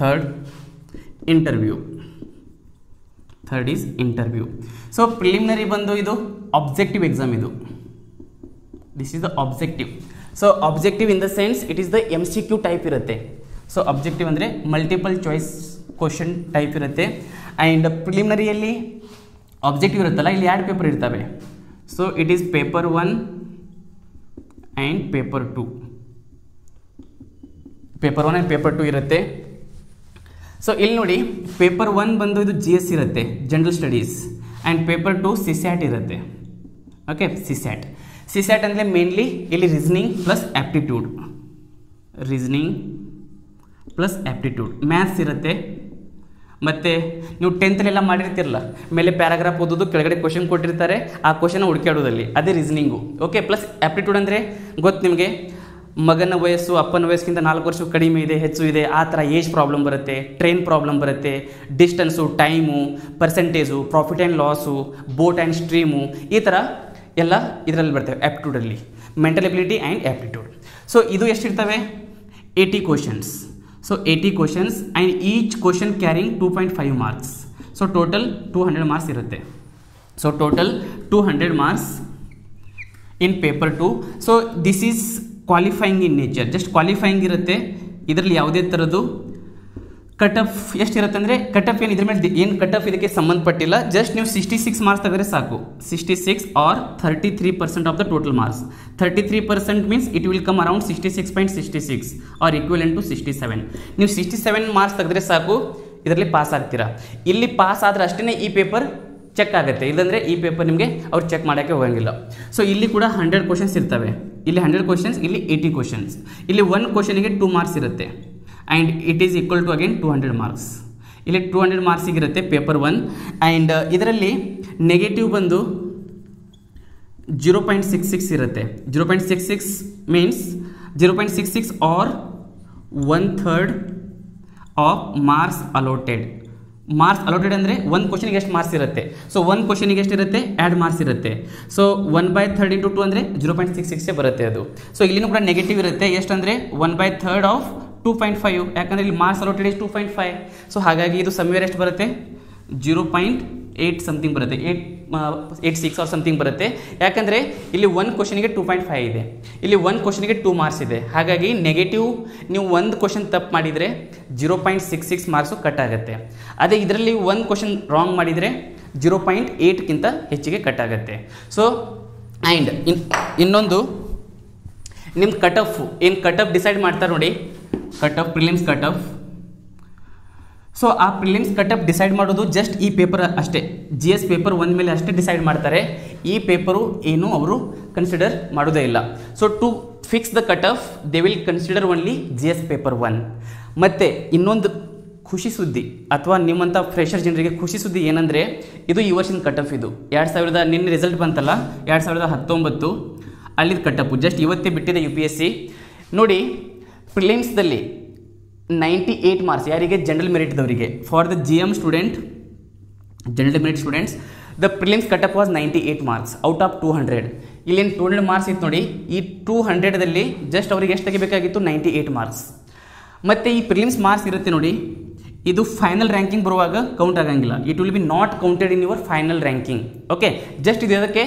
third interview. Third is interview. So preliminary ಬಂದು ಇದು objective exam ಇದು. This is the objective. So objective in the sense it is the MCQ type ಇರುತ್ತೆ. So objective ಅಂದರೆ multiple choice question type ಇರುತ್ತೆ. And ಪ್ರಿಲಿಮಿನರಿಯಲ್ಲಿ objective ಇರುತ್ತಲ್ಲ, ಇಲ್ಲಿ 2 paper ಇರ್ತವೆ. So it is paper 1 and paper 2. Paper 1 and paper 2 ಇರುತ್ತೆ. So ಇಲ್ಲಿ ನೋಡಿ, paper 1 ಬಂದು ಇದು GS ಇರುತ್ತೆ, general studies, and paper 2 CSAT ಇರುತ್ತೆ. ಓಕೆ, CSAT ಅಂದರೆ ಮೇನ್ಲಿ ಇಲ್ಲಿ ರೀಸನಿಂಗ್ ಪ್ಲಸ್ ಆ್ಯಪ್ಟಿಟ್ಯೂಡ್, ಮ್ಯಾಥ್ಸ್ ಇರುತ್ತೆ. ಮತ್ತು ನೀವು 10th ಮಾಡಿರ್ತಿರಲ್ಲ, ಮೇಲೆ ಪ್ಯಾರಾಗ್ರಾಫ್ ಓದೋದು, ಕೆಳಗಡೆ ಕ್ವಶನ್ ಕೊಟ್ಟಿರ್ತಾರೆ, ಆ ಕ್ವಶನ್ ಹುಡುಕಾಡೋದಲ್ಲಿ ಅದೇ ರೀಸನಿಂಗು. ಓಕೆ, ಪ್ಲಸ್ ಆ್ಯಪ್ಟಿಟ್ಯೂಡ್ ಅಂದರೆ ಗೊತ್ತು ನಿಮಗೆ, ಮಗನ ವಯಸ್ಸು ಅಪ್ಪನ ವಯಸ್ಸಿಗಿಂತ 4 ವರ್ಷ ಕಡಿಮೆ ಇದೆ, ಹೆಚ್ಚು ಇದೆ, ಆ ಥರ ಏಜ್ ಪ್ರಾಬ್ಲಮ್ ಬರುತ್ತೆ, ಟ್ರೈನ್ ಪ್ರಾಬ್ಲಮ್ ಬರುತ್ತೆ, distance, time, percentage, profit and loss, boat and stream, ಈ ಥರ ಎಲ್ಲ ಇದರಲ್ಲಿ ಬರ್ತವೆ ಆ್ಯಪ್ಟಿಟ್ಯೂಡಲ್ಲಿ, mental ability and aptitude. So ಇದು ಎಷ್ಟಿರ್ತವೆ? 80 questions. So 80 questions and each question carrying 2.5 marks. So total 200 marks irutte. So total 200 marks in paper 2. So this is qualifying in nature. Just qualifying irutte. Idralli yavude taradu cut off ಎಷ್ಟಿರುತ್ತೆ ಅಂದರೆ, cut off ಏನು ಇದ್ರ ಮೇಲೆ ಏನು cut off ಇದಕ್ಕೆ ಸಂಬಂಧಪಟ್ಟಿಲ್ಲ. Just ನೀವು 66 marks ತೆಗೆದ್ರೆ ಸಾಕು. 66 or 33% of the total marks. 33% means it will come around 66.66 or equivalent to 67. ನೀವು 67 ಮಾರ್ಕ್ಸ್ ತೆಗೆದ್ರೆ ಸಾಕು, ಇದರಲ್ಲಿ ಪಾಸ್ ಆಗ್ತೀರಾ. ಇಲ್ಲಿ ಪಾಸ್ ಆದರೆ ಅಷ್ಟೇ ಈ ಪೇಪರ್ ಚೆಕ್ ಆಗುತ್ತೆ, ಇಲ್ಲಾಂದರೆ ಈ ಪೇಪರ್ ನಿಮಗೆ ಅವ್ರು ಚೆಕ್ ಮಾಡೋಕ್ಕೆ ಹೋಗಂಗಿಲ್ಲ. ಸೊ ಇಲ್ಲಿ ಕೂಡ 100 ಕ್ವಶನ್ಸ್ ಇರ್ತವೆ. ಇಲ್ಲಿ 100 ಕ್ವಶನ್ಸ್, ಇಲ್ಲಿ 80 ಕ್ವಶನ್ಸ್. ಇಲ್ಲಿ 1 ಕ್ವಶನಿಗೆ 2 ಮಾರ್ಕ್ಸ್ ಇರುತ್ತೆ. And it is equal to again 200 marks. ಇಲ್ಲಿ 200 ಮಾರ್ಕ್ಸಿಗಿರುತ್ತೆ ಪೇಪರ್ 1. ಆ್ಯಂಡ್ ಇದರಲ್ಲಿ ನೆಗೆಟಿವ್ ಬಂದು 0.66 ಇರುತ್ತೆ. 0.66 means 0.66 or 1/3 of marks allotted. Marks allotted ಅಂದರೆ ಒಂದು ಕ್ವಶನಿಗೆ ಎಷ್ಟು ಮಾರ್ಕ್ಸ್ ಇರುತ್ತೆ. ಸೊ ಒಂದು ಕ್ವಶನಿಗೆ ಎಷ್ಟಿರುತ್ತೆ? 2 ಮಾರ್ಕ್ಸ್ ಇರುತ್ತೆ. ಸೊ 1/3 × 2 ಅಂದರೆ 0.66 ಬರುತ್ತೆ ಅದು. ಸೊ ಇಲ್ಲಿನೂ ಕೂಡ ನೆಗೆಟಿವ್ ಇರುತ್ತೆ. ಎಷ್ಟಂದರೆ 1/3 ಆಫ್ 2.5, ಯಾಕಂದರೆ ಇಲ್ಲಿ ಮಾರ್ಕ್ಸ್ ಅಲೋಟೆಡ್ ಇಸ್ 2.5. ಸೊ ಹಾಗಾಗಿ ಇದು ಸಮ್ವೇರ್ ಎಷ್ಟು ಬರುತ್ತೆ? 0.8 ಸಮಥಿಂಗ್ ಬರುತ್ತೆ, 8.86 ಆರ್ ಸಮಥಿಂಗ್ ಬರುತ್ತೆ. ಯಾಕಂದರೆ ಇಲ್ಲಿ 1 ಕ್ವಶನಿಗೆ 2.5 ಇದೆ, ಇಲ್ಲಿ 1 ಕ್ವಶನಿಗೆ 2 ಮಾರ್ಕ್ಸ್ ಇದೆ. ಹಾಗಾಗಿ ನೆಗೆಟಿವ್ ನೀವು 1 ಕ್ವಶನ್ ತಪ್ಪು ಮಾಡಿದರೆ 0.66 ಮಾರ್ಕ್ಸು ಕಟ್ ಆಗುತ್ತೆ. ಅದೇ ಇದರಲ್ಲಿ 1 ಕ್ವಶನ್ ರಾಂಗ್ ಮಾಡಿದರೆ 0.8ಕ್ಕಿಂತ ಹೆಚ್ಚಿಗೆ ಕಟ್ ಆಗುತ್ತೆ. ಸೊ ಆ್ಯಂಡ್ ಇನ್ನೊಂದು ನಿಮ್ಮ ಕಟ್ ಆಫ್ ಏನು ಕಟ್ ಆಫ್ ಡಿಸೈಡ್ ಮಾಡ್ತಾರೆ ನೋಡಿ, cut off prelims cut off. So ಆ ಪ್ರಿಲಿಮ್ಸ್ ಕಟ್ ಆಫ್ ಡಿಸೈಡ್ ಮಾಡೋದು ಜಸ್ಟ್ ಈ ಪೇಪರ್ ಅಷ್ಟೇ, GS ಪೇಪರ್ 1 ಮೇಲೆ ಅಷ್ಟೇ ಡಿಸೈಡ್ ಮಾಡ್ತಾರೆ. ಈ ಪೇಪರು ಏನು ಅವರು ಕನ್ಸಿಡರ್ ಮಾಡೋದೇ ಇಲ್ಲ. So to fix the cut off they will consider only GS paper 1. ಮತ್ತು ಇನ್ನೊಂದು ಖುಷಿ ಸುದ್ದಿ ಅಥವಾ ನಿಮ್ಮಂಥ ಫ್ರೆಷರ್ ಜನರಿಗೆ ಖುಷಿ ಸುದ್ದಿ ಏನಂದರೆ, ಇದು ಈ ವರ್ಷದ ಕಟ್ ಆಫ್. ಇದು 2000 ನಿನ್ನೆ ರಿಸಲ್ಟ್ ಬಂತಲ್ಲ, 2019 ಅಲ್ಲಿದ್ದು ಕಟ್ ಆಫು ಜಸ್ಟ್ ಇವತ್ತೇ ಬಿಟ್ಟಿದೆ UPSC ನೋಡಿ. ಪ್ರಿಲಿಮ್ಸ್ದಲ್ಲಿ 98 ಮಾರ್ಕ್ಸ್ ಯಾರಿಗೆ ಜನರಲ್ ಮೆರಿಟ್ದವರಿಗೆ for the GM student general merit students the prelims cutoff was 98 marks out of 200. ಇಲ್ಲೇನು 200 ಮಾರ್ಕ್ಸ್ ಇತ್ತು ನೋಡಿ, ಈ 200ದಲ್ಲಿ ಜಸ್ಟ್ ಅವರಿಗೆ ಎಷ್ಟು ತೆಗಿಬೇಕಾಗಿತ್ತು 98 ಮಾರ್ಕ್ಸ್. ಮತ್ತು ಈ ಪ್ರಿಲಿಮ್ಸ್ ಮಾರ್ಕ್ಸ್ ಇರುತ್ತೆ ನೋಡಿ, ಇದು ಫೈನಲ್ ರ್ಯಾಂಕಿಂಗ್ ಬರುವಾಗ ಕೌಂಟ್ ಆಗಂಗಿಲ್ಲ. It will B not counted in your final ranking. Okay, just ಇದು ಅದಕ್ಕೆ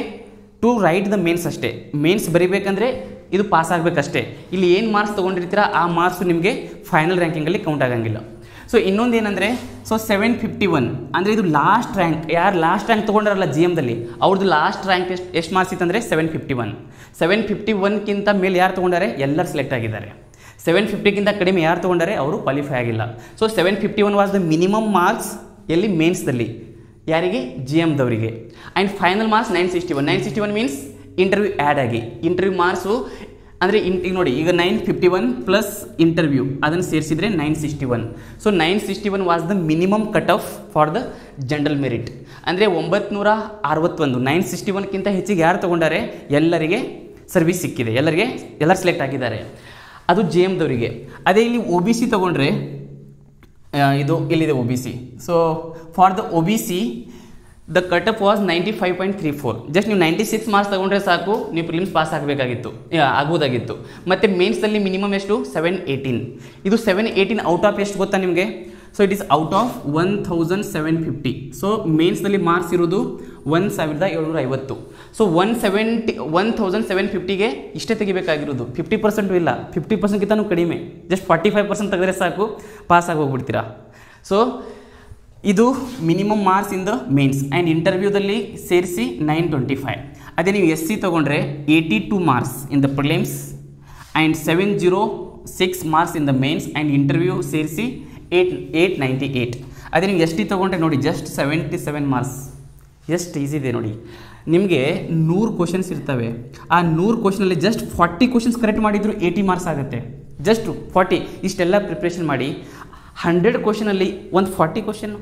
ಟು ರೈಟ್ ದ ಮೇನ್ಸ್ ಅಷ್ಟೇ. ಮೇನ್ಸ್ ಬರೀಬೇಕಂದ್ರೆ ಇದು ಪಾಸ್ ಆಗಬೇಕಷ್ಟೇ. ಇಲ್ಲಿ ಏನು ಮಾರ್ಕ್ಸ್ ತೊಗೊಂಡಿರ್ತೀರ ಆ ಮಾರ್ಕ್ಸು ನಿಮಗೆ ಫೈನಲ್ ರ್ಯಾಂಕಿಂಗಲ್ಲಿ ಕೌಂಟ್ ಆಗಂಗಿಲ್ಲ. ಸೊ ಇನ್ನೊಂದು ಏನಂದರೆ, ಸೊ 751 ಅಂದರೆ ಇದು ಲಾಸ್ಟ್ ರ್ಯಾಂಕ್. ಯಾರು ಲಾಸ್ಟ್ ರ್ಯಾಂಕ್ ತೊಗೊಂಡ್ರಲ್ಲ GMದಲ್ಲಿ ಅವ್ರದ್ದು ಲಾಸ್ಟ್ ರ್ಯಾಂಕ್ ಎಷ್ಟು ಮಾರ್ಕ್ಸ್ ಇತ್ತಂದರೆ 751. 751ಕ್ಕಿಂತ ಮೇಲೆ ಯಾರು ತೊಗೊಂಡಾರೆ ಎಲ್ಲರೂ ಸೆಲೆಕ್ಟ್ ಆಗಿದ್ದಾರೆ. 750ಕ್ಕಿಂತ ಕಡಿಮೆ ಯಾರು ತೊಗೊಂಡಾರೆ ಅವರು ಕ್ವಾಲಿಫೈ ಆಗಿಲ್ಲ. So 751 was the minimum marks ಎಲ್ಲಿ ಮೇನ್ಸ್ದಲ್ಲಿ ಯಾರಿಗೆ GMದವರಿಗೆ. And final marks 961. 961 means interview add ಆಗಿ ಇಂಟರ್ವ್ಯೂ ಮಾರ್ಕ್ಸು ಅಂದರೆ ಈಗ ನೋಡಿ, ಈಗ 951 ಪ್ಲಸ್ ಇಂಟರ್ವ್ಯೂ ಅದನ್ನು ಸೇರಿಸಿದರೆ 961. So 961 was the minimum cut off for the general merit. ಅಂದರೆ 961. 961ಕ್ಕಿಂತ ಹೆಚ್ಚಿಗೆ ಯಾರು ತೊಗೊಂಡಾರೆ ಎಲ್ಲರಿಗೆ ಸರ್ವಿಸ್ ಸಿಕ್ಕಿದೆ, ಎಲ್ಲರೂ ಸೆಲೆಕ್ಟ್ ಆಗಿದ್ದಾರೆ. ಅದು GMದವರಿಗೆ. ಅದೇ ಇಲ್ಲಿ OBC ತೊಗೊಂಡ್ರೆ ಇದು ಇಲ್ಲಿದೆ OBC. So for the OBC the cut of was 95.34. Just ನೀವು 96 ಮಾರ್ಕ್ಸ್ ತೊಗೊಂಡ್ರೆ ಸಾಕು, ನೀವು ಪ್ರಿಲಿಮ್ಸ್ ಪಾಸ್ ಆಗ್ಬೋದಾಗಿತ್ತು. ಮತ್ತು ಮೇನ್ಸಲ್ಲಿ ಮಿನಿಮಮ್ ಎಷ್ಟು 718. ಇದು 718 ಔಟ್ ಆಫ್ ಎಷ್ಟು ಗೊತ್ತಾ ನಿಮಗೆ? So it is out of 1750. So ಮೇನ್ಸ್ನಲ್ಲಿ ಮಾರ್ಕ್ಸ್ ಇರೋದು 1750. ಸೊ 1750ಗೆ ಇಷ್ಟೇ ತೆಗಿಬೇಕಾಗಿರೋದು. 50% ಇಲ್ಲ, 50%ಗಿಂತನೂ ಕಡಿಮೆ. ಜಸ್ಟ್ 45% ತೆಗೆದ್ರೆ ಸಾಕು, ಪಾಸ್ ಆಗಿ ಹೋಗ್ಬಿಡ್ತೀರಾ. ಸೊ ಇದು minimum marks in the mains. And ಇಂಟರ್ವ್ಯೂದಲ್ಲಿ ಸೇರಿಸಿ 925. ಅದೇ ನೀವು SC ತೊಗೊಂಡ್ರೆ 82 marks in the prelims and 706 marks in the mains and interview ಸೇರಿಸಿ 898. ಅದೇ ನೀವು ST ತೊಗೊಂಡ್ರೆ ನೋಡಿ, ಜಸ್ಟ್ 77 ಮಾರ್ಕ್ಸ್. ಎಷ್ಟು ಈಸಿ ಇದೆ ನೋಡಿ. ನಿಮಗೆ 100 ಕ್ವಶನ್ಸ್ ಇರ್ತವೆ. ಆ 100 ಕ್ವಶನಲ್ಲಿ ಜಸ್ಟ್ 40 ಕ್ವಶನ್ಸ್ ಕರೆಕ್ಟ್ ಮಾಡಿದ್ರು 80 ಮಾರ್ಕ್ಸ್ ಆಗುತ್ತೆ. ಜಸ್ಟ್ 40 ಇಷ್ಟೆಲ್ಲ ಪ್ರಿಪ್ರೇಷನ್ ಮಾಡಿ 100 ಕ್ವಶನಲ್ಲಿ ಒಂದು 40 ಕ್ವಶನ್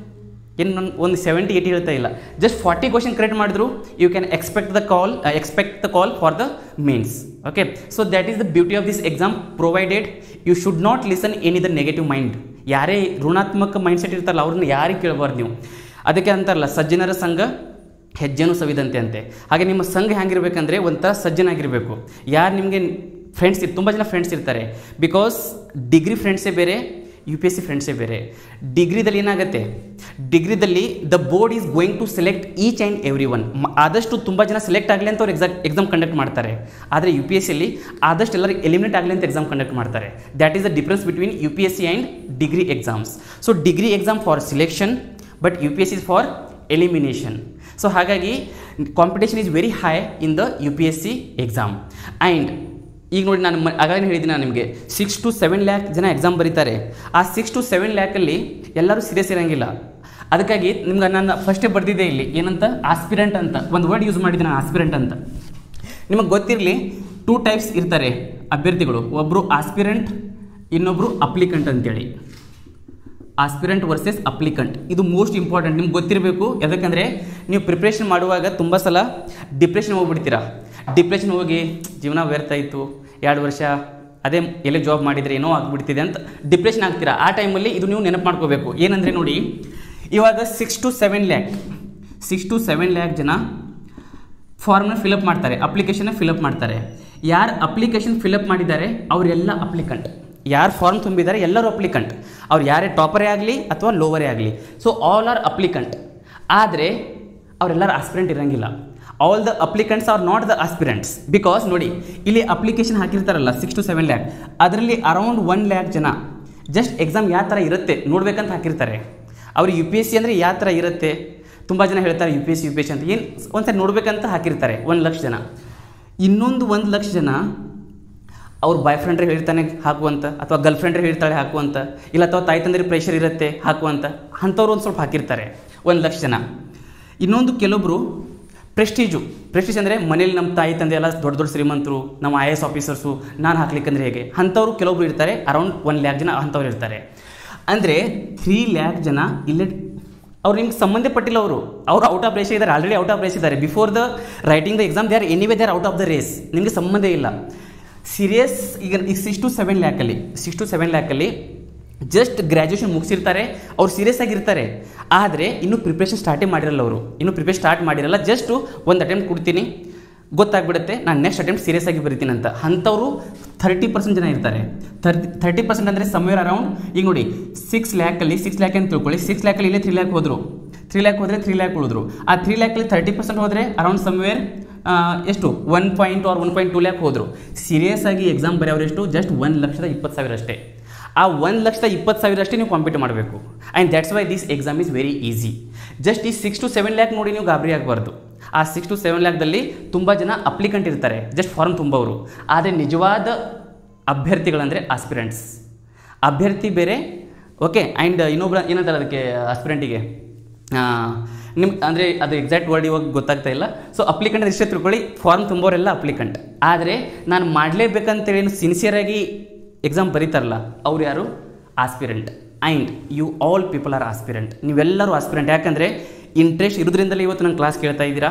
ಏನು ಒಂದು 70-80 ಇರ್ತಾ ಇಲ್ಲ. ಜಸ್ಟ್ 40 ಕ್ವಶನ್ ಕರೆಕ್ಟ್ ಮಾಡಿದ್ರು you can expect the call for the mains. Okay, so that is the beauty of this exam. Provided you should not listen any the negative mind. ಯಾರೇ ಋಣಾತ್ಮಕ mindset ಇರ್ತಾರಲ್ಲ ಅವ್ರನ್ನ ಯಾರಿಗೆ ಕೇಳಬಾರ್ದು ನೀವು. ಅದಕ್ಕೆ ಅಂತಾರಲ್ಲ, ಸಜ್ಜನರ ಸಂಘ ಹೆಜ್ಜೆನೂ ಸವಿದಂತೆ ಅಂತೆ. ಹಾಗೆ ನಿಮ್ಮ ಸಂಘ ಹೆಂಗಿರ್ಬೇಕಂದ್ರೆ ಒಂಥರ ಸಜ್ಜನಾಗಿರಬೇಕು. ಯಾರು ನಿಮಗೆ ಫ್ರೆಂಡ್ಸ್ ತುಂಬ ಜನ ಫ್ರೆಂಡ್ಸ್ ಇರ್ತಾರೆ. ಬಿಕಾಸ್ ಡಿಗ್ರಿ ಫ್ರೆಂಡ್ಸೇ ಬೇರೆ, UPSC ಫ್ರೆಂಡ್ಸೇ ಬೇರೆ. ಡಿಗ್ರಿದಲ್ಲಿ ಏನಾಗುತ್ತೆ, ಡಿಗ್ರಿದಲ್ಲಿ the board is going to select each and every one. ಆದಷ್ಟು ತುಂಬ ಜನ ಸೆಲೆಕ್ಟ್ ಆಗಲಿ ಅಂತ ಅವ್ರು ಎಕ್ಸಾಮ್ ಕಂಡಕ್ಟ್ ಮಾಡ್ತಾರೆ. ಆದರೆ UPSCಯಲ್ಲಿ ಆದಷ್ಟು ಎಲ್ಲರಿಗೆ ಎಲಿಮಿನೇಟ್ ಆಗಲಿ ಅಂತ ಎಕ್ಸಾಮ್ ಕಂಡಕ್ಟ್ ಮಾಡ್ತಾರೆ. That is the difference between UPSC and degree exams. So degree exam for selection, but UPSC is for elimination. So ಹಾಗಾಗಿ competition is very high in the UPSC exam. And ಈಗ ನೋಡಿ, ನಾನು ಆಗಾಗ ಹೇಳಿದ್ದೀನಿ ನಿಮಗೆ 6 to 7 lac ಜನ exam ಬರೀತಾರೆ. ಆ 6 to 7 ಲ್ಯಾಕಲ್ಲಿ ಎಲ್ಲರೂ ಸೀರಿಯಸ್ ಇರೋಂಗಿಲ್ಲ. ಅದಕ್ಕಾಗಿ ನಿಮ್ಗೆ ನಾನು ಫಸ್ಟೇ ಬರ್ದಿದ್ದೆ ಇಲ್ಲಿ ಏನಂತ, ಆಸ್ಪಿರೆಂಟ್ ಅಂತ ಒಂದು ವರ್ಡ್ ಯೂಸ್ ಮಾಡಿದ್ದೆ ನಾನು, ಆಸ್ಪಿರೆಂಟ್ ಅಂತ. ನಿಮಗೆ ಗೊತ್ತಿರಲಿ 2 ಟೈಪ್ಸ್ ಇರ್ತಾರೆ ಅಭ್ಯರ್ಥಿಗಳು. ಒಬ್ಬರು ಆಸ್ಪಿರೆಂಟ್, ಇನ್ನೊಬ್ಬರು ಅಪ್ಲಿಕೆಂಟ್ ಅಂತೇಳಿ. ಆಸ್ಪಿರೆಂಟ್ ವರ್ಸಸ್ ಅಪ್ಲಿಕೆಂಟ್, ಇದು ಮೋಸ್ಟ್ ಇಂಪಾರ್ಟೆಂಟ್. ನಿಮ್ಗೆ ಗೊತ್ತಿರಬೇಕು. ಯಾಕಂದರೆ ನೀವು ಪ್ರಿಪ್ರೇಷನ್ ಮಾಡುವಾಗ ತುಂಬ ಸಲ ಡಿಪ್ರೆಷನ್ ಹೋಗ್ಬಿಡ್ತೀರಾ. ಡಿಪ್ರೆಷನ್ ಹೋಗಿ ಜೀವನ ವ್ಯರ್ಥ ಆಯಿತು, 2 ವರ್ಷ ಅದೇ ಎಲ್ಲೇ ಜಾಬ್ ಮಾಡಿದರೆ ಏನೋ ಆಗಿಬಿಡ್ತಿದೆ ಅಂತ ಡಿಪ್ರೆಷನ್ ಆಗ್ತೀರಾ. ಆ ಟೈಮಲ್ಲಿ ಇದು ನೀವು ನೆನಪು ಮಾಡ್ಕೋಬೇಕು. ಏನಂದರೆ ನೋಡಿ, ಇವಾಗ 6 to 7 ಲ್ಯಾಕ್ ಜನ ಫಾರ್ಮ್ನ ಫಿಲಪ್ ಮಾಡ್ತಾರೆ, ಅಪ್ಲಿಕೇಶನ್ನ ಫಿಲಪ್ ಮಾಡ್ತಾರೆ. ಯಾರು ಅಪ್ಲಿಕೇಶನ್ ಫಿಲಪ್ ಮಾಡಿದ್ದಾರೆ ಅವರೆಲ್ಲ ಅಪ್ಲಿಕೆಂಟ್. ಯಾರು ಫಾರ್ಮ್ ತುಂಬಿದ್ದಾರೆ ಎಲ್ಲರೂ ಅಪ್ಲಿಕೆಂಟ್. ಅವ್ರು ಯಾರೇ ಟಾಪರೇ ಆಗಲಿ ಅಥವಾ ಲೋವರೇ ಆಗಲಿ, ಸೊ ಆಲ್ ಆರ್ ಅಪ್ಲಿಕೆಂಟ್. ಆದರೆ ಅವರೆಲ್ಲರೂ ಆಸ್ಪಿರೆಂಟ್ ಇರೋಂಗಿಲ್ಲ. All the applicants are not the aspirants. Because ನೋಡಿ, ಇಲ್ಲಿ ಅಪ್ಲಿಕೇಶನ್ ಹಾಕಿರ್ತಾರಲ್ಲ 6 to 7 ಲ್ಯಾಕ್, ಅದರಲ್ಲಿ ಅರೌಂಡ್ 1 ಲ್ಯಾಕ್ ಜನ ಜಸ್ಟ್ ಎಕ್ಸಾಮ್ ಯಾವ ಥರ ಇರುತ್ತೆ ನೋಡ್ಬೇಕಂತ ಹಾಕಿರ್ತಾರೆ. ಅವ್ರು UPSC ಅಂದರೆ ಯಾವ ಥರ ಇರುತ್ತೆ, ತುಂಬ ಜನ ಹೇಳ್ತಾರೆ UPSC ಅಂತ, ಏನು ಒಂದ್ಸರಿ ನೋಡ್ಬೇಕಂತ ಹಾಕಿರ್ತಾರೆ 1 ಲಕ್ಷ ಜನ. ಇನ್ನೊಂದು 1 ಲಕ್ಷ ಜನ ಅವ್ರ ಬಾಯ್ ಫ್ರೆಂಡ್ರೆ ಹೇಳ್ತಾನೆ ಹಾಕುವಂತ, ಅಥವಾ ಗರ್ಲ್ ಫ್ರೆಂಡ್ರೆ ಹೇಳ್ತಾಳೆ ಹಾಕುವಂತ, ಇಲ್ಲ ಅಥವಾ ತಾಯಿ ತಂದ್ರೆ ಪ್ರೆಷರ್ ಇರುತ್ತೆ ಹಾಕುವಂತ, ಅಂಥವ್ರು ಒಂದು ಸ್ವಲ್ಪ ಹಾಕಿರ್ತಾರೆ 1 ಲಕ್ಷ ಜನ. ಇನ್ನೊಂದು ಕೆಲವೊಬ್ಬರು ಪ್ರೆಸ್ಟೀಜ್ ಅಂದರೆ ಮನೇಲಿ ನಮ್ಮ ತಾಯಿ ತಂದೆ ಎಲ್ಲ ದೊಡ್ಡ ಶ್ರೀಮಂತರು, ನಮ್ಮ IAS ಆಫೀಸರ್ಸು, ನಾನು ಹಾಕ್ಲಿಕ್ಕಂದ್ರೆ ಹೇಗೆ, ಅಂಥವ್ರು ಕೆಲವೊಬ್ರು ಇರ್ತಾರೆ. ಅರೌಂಡ್ 1 ಲ್ಯಾಕ್ ಜನ ಅಂಥವ್ರು ಇರ್ತಾರೆ. ಅಂದರೆ 3 ಲ್ಯಾಕ್ ಜನ ಇಲ್ಲೇ ಅವ್ರು ನಿಮ್ಗೆ ಸಂಬಂಧಪಟ್ಟಿಲ್ಲ. ಅವರು ಔಟ್ ಆಫ್ ರೇಸ್ ಇದ್ದಾರೆ, ಆಲ್ರೆಡಿ ಔಟ್ ಆಫ್ ರೇಸ್ ಇದ್ದಾರೆ. Before the writing the exam they are anyway they are out of the race. ನಿಮಗೆ ಸಂಬಂಧ ಇಲ್ಲ. ಸೀರಿಯಸ್ ಈಗ 6 to 7 ಲ್ಯಾಕಲ್ಲಿ ಜಸ್ಟ್ ಗ್ರ್ಯಾಜುಯೇಷನ್ ಮುಗಿಸಿರ್ತಾರೆ, ಅವ್ರು ಸೀರಿಯಸ್ ಆಗಿರ್ತಾರೆ, ಆದರೆ ಇನ್ನೂ ಪ್ರಿಪ್ರೇಷನ್ ಸ್ಟಾರ್ಟೇ ಮಾಡಿರಲ್ಲ. ಅವರು ಇನ್ನೂ ಪ್ರಿಪ್ರೇಷನ್ ಸ್ಟಾರ್ಟ್ ಮಾಡಿರಲ್ಲ, ಜಸ್ಟು ಒಂದು ಅಟೆಂಪ್ಟ್ ಕೊಡ್ತೀನಿ, ಗೊತ್ತಾಗ್ಬಿಡುತ್ತೆ, ನಾನು ನೆಕ್ಸ್ಟ್ ಅಟೆಂಪ್ಟ್ ಸೀರಿಯಸ್ ಆಗಿ ಬರೀತೀನಿ ಅಂತ. ಅಂಥವ್ರು 30% ಜನ ಇರ್ತಾರೆ. 30% ಅಂದರೆ ಸಮ್ವೇರ್ ಅರೌಂಡ್, ಈಗ ನೋಡಿ 6 ಲ್ಯಾಕಲ್ಲಿ 6 ಲ್ಯಾಕ್ ಅಂತ ತಿಳ್ಕೊಳ್ಳಿ, 6 ಲ್ಯಾಕಲ್ಲಿ ಇಲ್ಲೇ 3 ಲ್ಯಾಕ್ ಹೋದರು, 3 ಲ್ಯಾಕ್ ಹೋದರೆ 3 ಲ್ಯಾಕ್ ಉಳಿದ್ರು. ಆ 3 ಲ್ಯಾಕಲ್ಲಿ 30% ಹೋದರೆ ಅರೌಂಡ್ ಸಮ್ವೇರ್ ಎಷ್ಟು 1.2 ಲ್ಯಾಕ್ ಹೋದರು. ಸೀರಿಯಸ್ ಆಗಿ ಎಕ್ಸಾಮ್ ಬರೆಯೋರು ಎಷ್ಟು, ಜಸ್ಟ್ 1,20,000 ಅಷ್ಟೇ. ಆ 1,20,000 ಅಷ್ಟೇ ನೀವು ಕಾಂಪೀಟ್ ಮಾಡಬೇಕು. And that's why this exam is very easy. Just ಈ 6 to 7 ಲ್ಯಾಕ್ ನೋಡಿ ನೀವು ಗಾಬರಿ ಆಗಬಾರ್ದು. ಆ 6 to 7 ಲ್ಯಾಕ್ದಲ್ಲಿ ತುಂಬ ಜನ ಅಪ್ಲಿಕೆಂಟ್ ಇರ್ತಾರೆ, ಜಸ್ಟ್ ಫಾರ್ಮ್ ತುಂಬವರು. ಆದರೆ ನಿಜವಾದ ಅಭ್ಯರ್ಥಿಗಳಂದರೆ ಆಸ್ಪಿರೆಂಟ್ಸ್. ಅಭ್ಯರ್ಥಿ ಬೇರೆ, ಓಕೆ. ಆ್ಯಂಡ್ ಇನ್ನೊಬ್ಬರು ಏನಂತಾರೆ ಅದಕ್ಕೆ ಆಸ್ಪಿರೆಂಟಿಗೆ, ನಿಮ್ಗೆ ಅಂದರೆ ಅದು ಎಕ್ಸಾಕ್ಟ್ ವರ್ಡ್ ಇವಾಗ ಗೊತ್ತಾಗ್ತಾ ಇಲ್ಲ. ಸೊ ಅಪ್ಲಿಕೆಂಟ್ ಇಷ್ಟೇ ತಿಳ್ಕೊಳ್ಳಿ, ಫಾರ್ಮ್ ತುಂಬೋರೆಲ್ಲ ಅಪ್ಲಿಕೆಂಟ್. ಆದರೆ ನಾನು ಮಾಡಲೇಬೇಕಂತೇಳಿ ಸಿನ್ಸಿಯರಾಗಿ ಎಕ್ಸಾಮ್ ಬರೀತಾರಲ್ಲ ಅವ್ರು ಯಾರು, aspirant. And you all people are aspirant. ನೀವೆಲ್ಲರೂ ಆಸ್ಪಿರೆಂಟ್. ಯಾಕಂದರೆ ಇಂಟ್ರೆಸ್ಟ್ ಇರೋದ್ರಿಂದಲೇ ಇವತ್ತು ನನ್ನ ಕ್ಲಾಸ್ ಕೇಳ್ತಾ ಇದ್ದೀರಾ,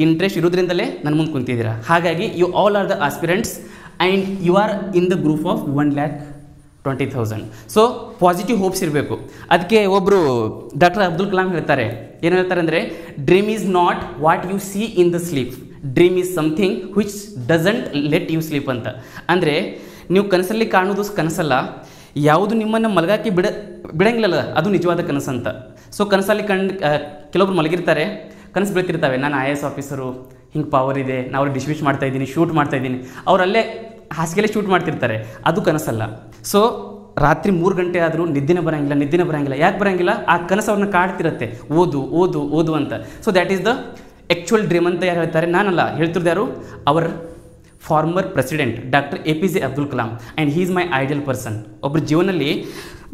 ಇಂಟ್ರೆಸ್ಟ್ ಇರೋದ್ರಿಂದಲೇ ನನ್ನ ಮುಂದೆ ಕುಂತಿದ್ದೀರಾ. ಹಾಗಾಗಿ you all are the aspirants and you are in the group of 1,20,000. So positive hopes ಇರಬೇಕು. ಅದಕ್ಕೆ ಒಬ್ಬರು ಡಾಕ್ಟರ್ ಅಬ್ದುಲ್ ಕಲಾಂ ಹೇಳ್ತಾರೆ, ಏನು ಹೇಳ್ತಾರೆ ಅಂದರೆ, dream is not what you see in the sleep, dream is something which doesn't let you sleep ಅಂತ. ಅಂದರೆ ನೀವು ಕನಸಲ್ಲಿ ಕಾಣೋದು ಕನಸಲ್ಲ, ಯಾವುದು ನಿಮ್ಮನ್ನು ಮಲಗಾಕಿ ಬಿಡಂಗಿಲ್ಲಲ್ಲ ಅದು ನಿಜವಾದ ಕನಸಂತ. ಸೊ ಕನಸಲ್ಲಿ ಕೆಲವೊಬ್ರು ಮಲಗಿರ್ತಾರೆ, ಕನಸು ಬೀಳ್ತಿರ್ತವೆ, ನಾನು IAS ಆಫೀಸರು, ಹಿಂಗೆ ಪವರ್ ಇದೆ, ನಾವು ಅವ್ರು ಡಿಸ್ಟ್ರಿಬ್ಯೂಟ್ ಮಾಡ್ತಾಯಿದ್ದೀನಿ, ಶೂಟ್ ಮಾಡ್ತಾಯಿದ್ದೀನಿ, ಅವರಲ್ಲೇ ಹಾಸಿಗೆಲ್ಲೇ ಶೂಟ್ ಮಾಡ್ತಿರ್ತಾರೆ, ಅದು ಕನಸಲ್ಲ. ಸೊ ರಾತ್ರಿ 3 ಗಂಟೆ ಆದರೂ ನಿದ್ದಿನೇ ಬರೋಂಗಿಲ್ಲ. ಯಾಕೆ ಬರೋಂಗಿಲ್ಲ? ಆ ಕನಸು ಅವ್ರನ್ನ ಕಾಡ್ತಿರುತ್ತೆ, ಓದು ಅಂತ. So that is the actual dream ಅಂತ ಯಾರು ಹೇಳ್ತಾರೆ? ನಾನಲ್ಲ, ಹೇಳ್ತಿರೋದು ಯಾರು? Our former president doctor APJ Abdul Kalam. And he is my ideal person. ಒಬ್ಬರ ಜೀವನದಲ್ಲಿ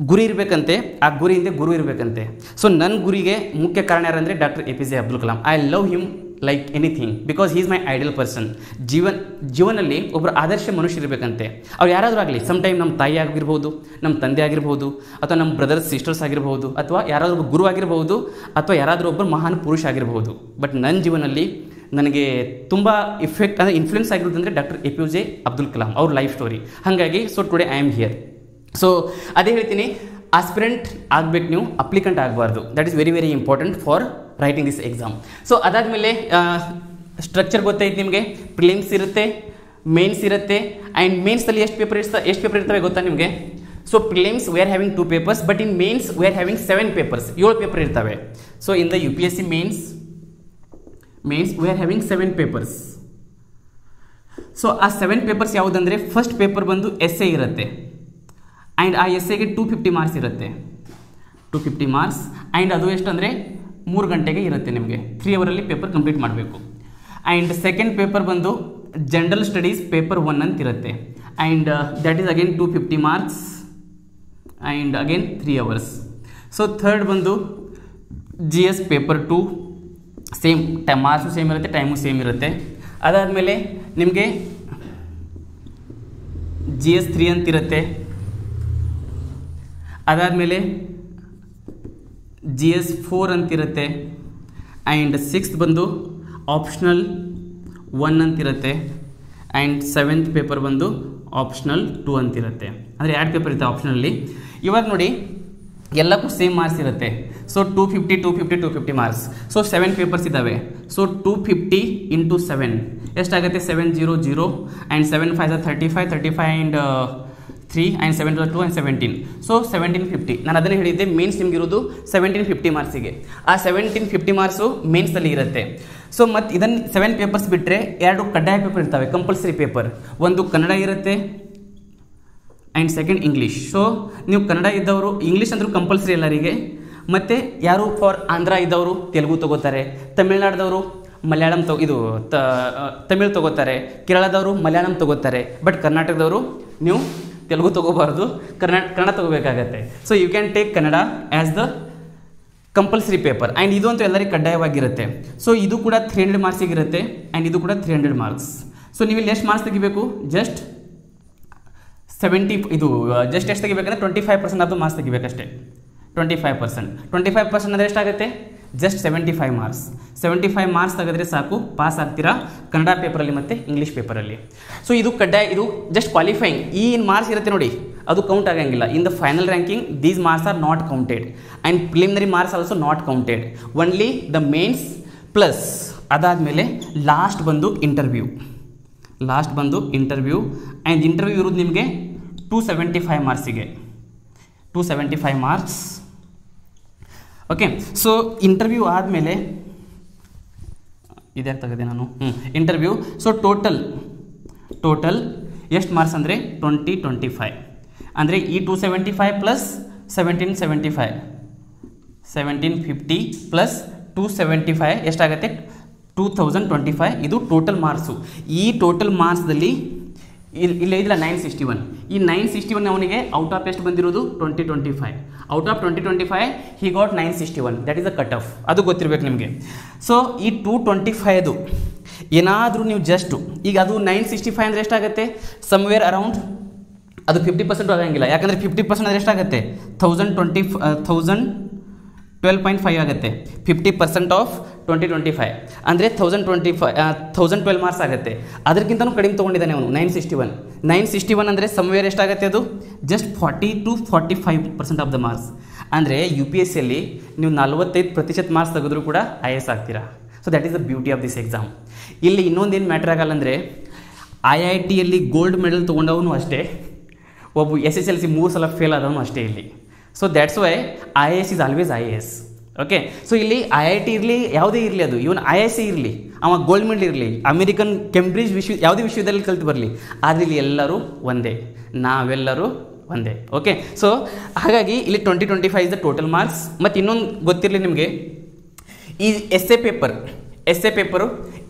ಗುರಿ ಇರಬೇಕಂತೆ, ಆ ಗುರಿ ಹಿಂದೆ ಗುರು ಇರಬೇಕಂತೆ. ಸೊ ನನ್ನ ಗುರಿಗೆ ಮುಖ್ಯ ಕಾರಣ ಯಾರಂದರೆ doctor APJ Abdul Kalam. I love him like anything because he is my ideal person. ಜೀವನದಲ್ಲಿ ಒಬ್ಬರು ಆದರ್ಶ ಮನುಷ್ಯ ಇರಬೇಕಂತೆ. ಅವ್ರು ಯಾರಾದರೂ ಆಗಲಿ, ಸಮ್ ಟೈಮ್ ನಮ್ಮ ತಾಯಿ ಆಗಿರ್ಬೋದು, ನಮ್ಮ ತಂದೆ ಆಗಿರ್ಬೋದು, ಅಥವಾ ನಮ್ಮ ಬ್ರದರ್ಸ್ ಸಿಸ್ಟರ್ಸ್ ಆಗಿರ್ಬೋದು, ಅಥವಾ ಯಾರಾದರೂ ಒಬ್ಬ ಗುರು ಆಗಿರ್ಬೋದು, ಅಥವಾ ಯಾರಾದರೂ ಒಬ್ಬರು ಮಹಾನ್ ಪುರುಷ ಆಗಿರ್ಬೋದು. ಬಟ್ ನನ್ನ ಜೀವನದಲ್ಲಿ ನನಗೆ ತುಂಬ ಇಫೆಕ್ಟ್ ಅಂದರೆ ಇನ್ಫ್ಲುಯೆನ್ಸ್ ಆಗಿರೋದಂದರೆ ಡಾಕ್ಟರ್ APJ ಅಬ್ದುಲ್ ಕಲಾಂ ಅವ್ರ ಲೈಫ್ ಸ್ಟೋರಿ. ಹಾಗಾಗಿ so today I am here. So ಅದೇ ಹೇಳ್ತೀನಿ, ಆಸ್ಪಿರೆಂಟ್ ಆಗಬೇಕು ನೀವು, ಅಪ್ಲಿಕೆಂಟ್ ಆಗಬಾರ್ದು. That is very very important for writing this exam. So ಅದಾದಮೇಲೆ ಸ್ಟ್ರಕ್ಚರ್ ಗೊತ್ತಾಯ್ತು ನಿಮಗೆ. ಪ್ರಿಲಿಮ್ಸ್ ಇರುತ್ತೆ, ಮೇನ್ಸ್ ಇರುತ್ತೆ. ಆ್ಯಂಡ್ ಮೇನ್ಸಲ್ಲಿ ಎಷ್ಟು ಪೇಪರ್ ಇರ್ತವೆ ಗೊತ್ತಾ ನಿಮಗೆ? So prelims we are having 2 papers, but in mains we are having 7 papers, 7 paper ಇರ್ತವೆ. So in the UPSC mains we are having 7 papers. So ಆ 7 papers ಯಾವುದಂದರೆ, ಫಸ್ಟ್ ಪೇಪರ್ ಬಂದು essay ಇರುತ್ತೆ. ಆ್ಯಂಡ್ ಆ ಎಸ್ಸೆಗೆ 250 ಮಾರ್ಕ್ಸ್ ಇರುತ್ತೆ, 250 ಮಾರ್ಕ್ಸ್. ಆ್ಯಂಡ್ ಅದು ಎಷ್ಟು ಅಂದರೆ 3 ಗಂಟೆಗೆ ಇರುತ್ತೆ ನಿಮಗೆ, 3 ಅವರಲ್ಲಿ ಪೇಪರ್ ಕಂಪ್ಲೀಟ್ ಮಾಡಬೇಕು. ಆ್ಯಂಡ್ ಸೆಕೆಂಡ್ ಪೇಪರ್ ಬಂದು ಜನರಲ್ ಸ್ಟಡೀಸ್ ಪೇಪರ್ 1 ಅಂತ ಇರುತ್ತೆ. And that is again 250 marks and again 3 hours. So third ಬಂದು GS paper 2, same marks same ಇರುತ್ತೆ, ಟೈಮು ಸೇಮ್ ಇರುತ್ತೆ. ಅದಾದಮೇಲೆ ನಿಮಗೆ GS 3 ಅಂತಿರುತ್ತೆ. ಅದಾದಮೇಲೆ GS 4 ಅಂತಿರುತ್ತೆ. ಆ್ಯಂಡ್ 6th ಬಂದು ಆಪ್ಷನಲ್ 1 ಅಂತಿರುತ್ತೆ. ಆ್ಯಂಡ್ 7th ಪೇಪರ್ ಬಂದು ಆಪ್ಷನಲ್ 2 ಅಂತಿರುತ್ತೆ. ಅಂದರೆ 2 ಪೇಪರ್ ಇರುತ್ತೆ ಆಪ್ಷನಲ್ಲಿ. ಇವಾಗ ನೋಡಿ ಎಲ್ಲಕ್ಕೂ ಸೇಮ್ ಮಾರ್ಕ್ಸ್ ಇರುತ್ತೆ. So 250 marks. ಸೊ 7 ಪೇಪರ್ಸ್ ಇದ್ದಾವೆ. ಸೊ 250 × 7 ಎಷ್ಟಾಗುತ್ತೆ? 700 and 7 5 35 and 3 and 7 2 and 17. So 1750. ನಾನು ಅದನ್ನೇ ಹೇಳಿದ್ದೆ, ಮೇನ್ಸ್ ನಿಮಗಿರೋದು 1750 ಮಾರ್ಕ್ಸಿಗೆ. ಆ 1750 ಮಾರ್ಕ್ಸು ಮೇನ್ಸಲ್ಲಿ ಇರುತ್ತೆ. ಸೊ ಮತ್ತು ಇದನ್ನು 7 ಪೇಪರ್ಸ್ ಬಿಟ್ಟರೆ 2 ಕಡ್ಡಾಯ ಪೇಪರ್ ಇರ್ತವೆ, ಕಂಪಲ್ಸರಿ ಪೇಪರ್. ಒಂದು ಕನ್ನಡ ಇರುತ್ತೆ ಆ್ಯಂಡ್ ಸೆಕೆಂಡ್ ಇಂಗ್ಲೀಷ್. ಸೊ ನೀವು ಕನ್ನಡ ಇದ್ದವರು ಇಂಗ್ಲೀಷ್ ಅಂದರೂ ಕಂಪಲ್ಸರಿ ಎಲ್ಲರಿಗೆ. ಮತ್ತು ಯಾರು ಫಾರ್ ಆಂಧ್ರ ಇದ್ದವರು ತೆಲುಗು ತೊಗೋತಾರೆ, ತಮಿಳ್ನಾಡ್ದವರು ಮಲಯಾಳಂ ತಮಿಳ್ ತೊಗೋತಾರೆ, ಕೇರಳದವರು ಮಲಯಾಳಂ ತೊಗೋತಾರೆ. ಬಟ್ ಕರ್ನಾಟಕದವರು ನೀವು ತೆಲುಗು ತೊಗೋಬಾರ್ದು, ಕನ್ನಡ ತೊಗೋಬೇಕಾಗತ್ತೆ. So you can take Kannada as the compulsory paper. And ಇದು ಅಂತೂ ಎಲ್ಲರಿಗೂ ಕಡ್ಡಾಯವಾಗಿರುತ್ತೆ. ಸೊ ಇದು ಕೂಡ 300 ಮಾರ್ಕ್ಸಿಗಿರುತ್ತೆ ಆ್ಯಂಡ್ ಇದು ಕೂಡ 300 ಮಾರ್ಕ್ಸ್. ಸೊ ನೀವು ಇಲ್ಲಿ ಎಷ್ಟು ಮಾರ್ಕ್ಸ್ ತೆಗಿಬೇಕು? ಜಸ್ಟ್ 70. ಇದು ಜಸ್ಟ್ ಎಷ್ಟು ತೆಗಿಬೇಕಂದ್ರೆ 25% ಆಫ್ ದ ಮಾರ್ಕ್ಸ್ ತೆಗಿಬೇಕಷ್ಟೇ. 25% ಅಂದರೆ ಎಷ್ಟಾಗುತ್ತೆ? Just 75 marks. 75 ಮಾರ್ಕ್ಸ್ ತೆಗೆದ್ರೆ ಸಾಕು, ಪಾಸ್ ಆಗ್ತೀರಾ ಕನ್ನಡ ಪೇಪರಲ್ಲಿ ಮತ್ತು ಇಂಗ್ಲೀಷ್ ಪೇಪರಲ್ಲಿ. ಸೊ ಇದು ಕಡ್ಡಾಯ, ಇದು ಜಸ್ಟ್ ಕ್ವಾಲಿಫೈಯಿಂಗ್. ಈ ಮಾರ್ಕ್ಸ್ ಇರುತ್ತೆ ನೋಡಿ, ಅದು ಕೌಂಟ್ ಆಗಂಗಿಲ್ಲ. In the final ranking these marks are not counted and preliminary marks also not counted, only the mains plus ಅದಾದಮೇಲೆ ಲಾಸ್ಟ್ ಬಂದು ಇಂಟರ್ವ್ಯೂ ಆ್ಯಂಡ್ ಇಂಟರ್ವ್ಯೂ ಇರೋದು ನಿಮಗೆ 275 ಮಾರ್ಕ್ಸಿಗೆ, 275 ಮಾರ್ಕ್ಸ್. ಓಕೆ, ಸೊ ಇಂಟರ್ವ್ಯೂ ಆದಮೇಲೆ ಇದ್ಯಾಕೆ ತೆಗೆದೆ ನಾನು, ಇಂಟರ್ವ್ಯೂ. ಸೊ ಟೋಟಲ್ ಎಷ್ಟು ಮಾರ್ಕ್ಸ್ ಅಂದರೆ 2025 ಅಂದರೆ ಈ 275 ಪ್ಲಸ್ 1775 1750 ಪ್ಲಸ್ 275 ಎಷ್ಟಾಗುತ್ತೆ 2025. ಇದು ಟೋಟಲ್ ಮಾರ್ಕ್ಸು. ಈ ಟೋಟಲ್ ಮಾರ್ಕ್ಸ್ದಲ್ಲಿ ಇಲ್ಲ ಇದಿಲ್ಲ 961. ಈ 961 ಅವನಿಗೆ ಔಟ್ ಆಫ್ ಎಷ್ಟು ಬಂದಿರೋದು 2025. Out of 2025 he got 961. That is the cut of. ಅದು ಗೊತ್ತಿರಬೇಕು ನಿಮಗೆ. ಸೊ ಈ 225 ಏನಾದರೂ ನೀವು ಜಸ್ಟು ಈಗ ಅದು 965 ಅಂದರೆ ಎಷ್ಟಾಗುತ್ತೆ, ಸಮ್ವೇರ್ ಅರೌಂಡ್ ಅದು 50% ಆಗಂಗಿಲ್ಲ. ಯಾಕಂದರೆ 50% ಅಂದರೆ ಎಷ್ಟಾಗುತ್ತೆ 12.5 ಆಗುತ್ತೆ. 50% ಆಫ್ 2025 ಅಂದರೆ 1012 ಮಾರ್ಕ್ಸ್ ಆಗುತ್ತೆ. ಅದಕ್ಕಿಂತಲೂ ಕಡಿಮೆ ತೊಗೊಂಡಿದ್ದಾನೆ ಅವನು 961 ಅಂದರೆ ಸಮ್ವೇರ್ ಎಷ್ಟಾಗುತ್ತೆ ಅದು just 40 to 45% of the marks. ಅಂದರೆ UPSCಯಲ್ಲಿ ನೀವು 45% ಮಾರ್ಕ್ಸ್ ತೆಗೆದ್ರೂ ಕೂಡ IAS ಆಗ್ತೀರಾ. So that is the beauty of this exam. ಇಲ್ಲಿ ಇನ್ನೊಂದೇನು ಮ್ಯಾಟ್ರ್ ಆಗಲ್ಲ ಅಂದರೆ IITಯಲ್ಲಿ ಗೋಲ್ಡ್ ಮೆಡಲ್ ತೊಗೊಂಡವನು ಅಷ್ಟೇ, ಒಬ್ಬ SSLC 3 ಸಲ ಫೇಲ್ ಆದವನು ಅಷ್ಟೇ ಇಲ್ಲಿ. So that's Y IAS is always IAS. Okay, so ಇಲ್ಲಿ IIT ಇರಲಿ ಯಾವುದೇ ಇರಲಿ, ಅದು ಇವನ್ IIS ಇರಲಿ, ಅವ ಗೋಲ್ಡ್ ಮೆಡಲ್ ಇರಲಿ, ಅಮೆರಿಕನ್ ಕೆಂಬ್ರಿಡ್ಜ್ ಯಾವುದೇ ವಿಶ್ವದಲ್ಲಿ ಕಲಿತು ಬರಲಿ, ಆದರೆ ಇಲ್ಲಿ ಎಲ್ಲರೂ ಒಂದೇ, ನಾವೆಲ್ಲರೂ ಒಂದೇ. ಓಕೆ, ಸೊ ಹಾಗಾಗಿ ಇಲ್ಲಿ 2025 ಇಸ್ ದ ಟೋಟಲ್ ಮಾರ್ಕ್ಸ್. ಮತ್ತು ಇನ್ನೊಂದು ಗೊತ್ತಿರಲಿ ನಿಮಗೆ, ಈ ಎಸ್ಸೆ ಪೇಪರು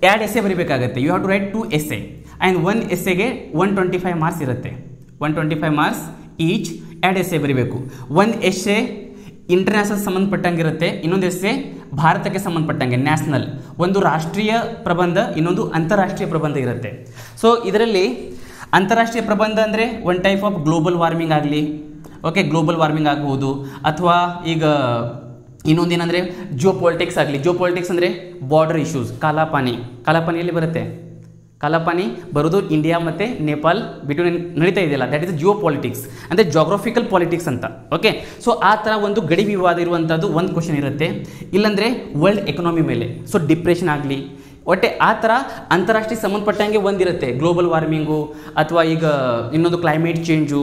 2 ಎಸ್ಸೆ ಬರೀಬೇಕಾಗತ್ತೆ. You have to write 2 essay and 1 ಎಸ್ಸೆಗೆ 125 ಮಾರ್ಕ್ಸ್ ಇರುತ್ತೆ. 125 ಮಾರ್ಕ್ಸ್ ಈಚ್ 2 ಎಸ್ಸೆ ಬರೀಬೇಕು. 1 ಎಸ್ಸೆ ಇಂಟರ್ನ್ಯಾಷನಲ್ ಸಂಬಂಧಪಟ್ಟಂಗಿರುತ್ತೆ, ಇನ್ನೊಂದು ಎಸ್ಸೆ ಭಾರತಕ್ಕೆ ಸಂಬಂಧಪಟ್ಟಂಗೆ ನ್ಯಾಷನಲ್. ಒಂದು ರಾಷ್ಟ್ರೀಯ ಪ್ರಬಂಧ, ಇನ್ನೊಂದು ಅಂತಾರಾಷ್ಟ್ರೀಯ ಪ್ರಬಂಧ ಇರುತ್ತೆ. ಸೊ ಇದರಲ್ಲಿ ಅಂತಾರಾಷ್ಟ್ರೀಯ ಪ್ರಬಂಧ ಅಂದರೆ one type of global warming ಆಗಲಿ, ಓಕೆ, ಗ್ಲೋಬಲ್ ವಾರ್ಮಿಂಗ್ ಆಗ್ಬೋದು, ಅಥವಾ ಈಗ ಇನ್ನೊಂದೇನೆಂದರೆ ಜಿಯೋಪಾಲಿಟಿಕ್ಸ್ ಆಗಲಿ. ಜಿಯೋಪಾಲಿಟಿಕ್ಸ್ ಅಂದರೆ ಬಾರ್ಡರ್ ಇಶ್ಯೂಸ್, ಕಾಲಾಪಾನಿಯಲ್ಲಿ ಬರುತ್ತೆ. ಕಾಲಾಪಾನಿ ಬರೋದು ಇಂಡಿಯಾ ಮತ್ತು ನೇಪಾಲ್ ಬಿಟ್ವೀನ್ ನಡೀತಾ ಇದೆಯಲ್ಲ, ದ್ಯಾಟ್ ಇಸ್ ಜಿಯೋಪಾಲಿಟಿಕ್ಸ್ ಅಂದರೆ ಜಾಗ್ರಫಿಕಲ್ ಪಾಲಿಟಿಕ್ಸ್ ಅಂತ. ಓಕೆ, ಸೊ ಆ ಥರ ಒಂದು ಗಡಿ ವಿವಾದ ಇರುವಂಥದ್ದು ಒಂದು ಕ್ವಶನ್ ಇರುತ್ತೆ. ಇಲ್ಲಾಂದರೆ ವರ್ಲ್ಡ್ ಎಕನಾಮಿ ಮೇಲೆ, ಸೊ ಡಿಪ್ರೆಷನ್ ಆಗಲಿ, ಒಟ್ಟೆ ಆ ಥರ ಅಂತಾರಾಷ್ಟ್ರೀಯ ಸಂಬಂಧಪಟ್ಟಂಗೆ ಒಂದಿರುತ್ತೆ. ಗ್ಲೋಬಲ್ ವಾರ್ಮಿಂಗು ಅಥವಾ ಈಗ ಇನ್ನೊಂದು ಕ್ಲೈಮೇಟ್ ಚೇಂಜು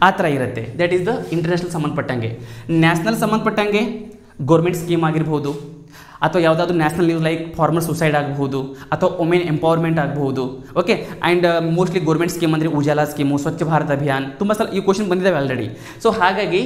ಆ ಥರ ಇರುತ್ತೆ. ದ್ಯಾಟ್ ಈಸ್ ದ ಇಂಟರ್ನ್ಯಾಷನಲ್ ಸಂಬಂಧಪಟ್ಟಂಗೆ. ನ್ಯಾಷನಲ್ ಸಂಬಂಧಪಟ್ಟಂಗೆ ಗೌರ್ಮೆಂಟ್ ಸ್ಕೀಮ್ ಆಗಿರ್ಬೋದು, ಅಥವಾ ಯಾವುದಾದ್ರೂ national news like farmer suicide ಆಗಬಹುದು, ಅಥವಾ ವುಮೆನ್ ಎಂಪವರ್ಮೆಂಟ್ ಆಗಬಹುದು. Okay, and mostly government scheme ಅಂದರೆ ಉಜಾಲಾ ಸ್ಕೀಮು, ಸ್ವಚ್ಛ ಭಾರತ್ ಅಭಿಯಾನ್, ತುಂಬ ಸಲ ಈ ಕ್ವಶನ್ ಬಂದಿದ್ದಾವೆ ಆಲ್ರೆಡಿ. ಸೊ ಹಾಗಾಗಿ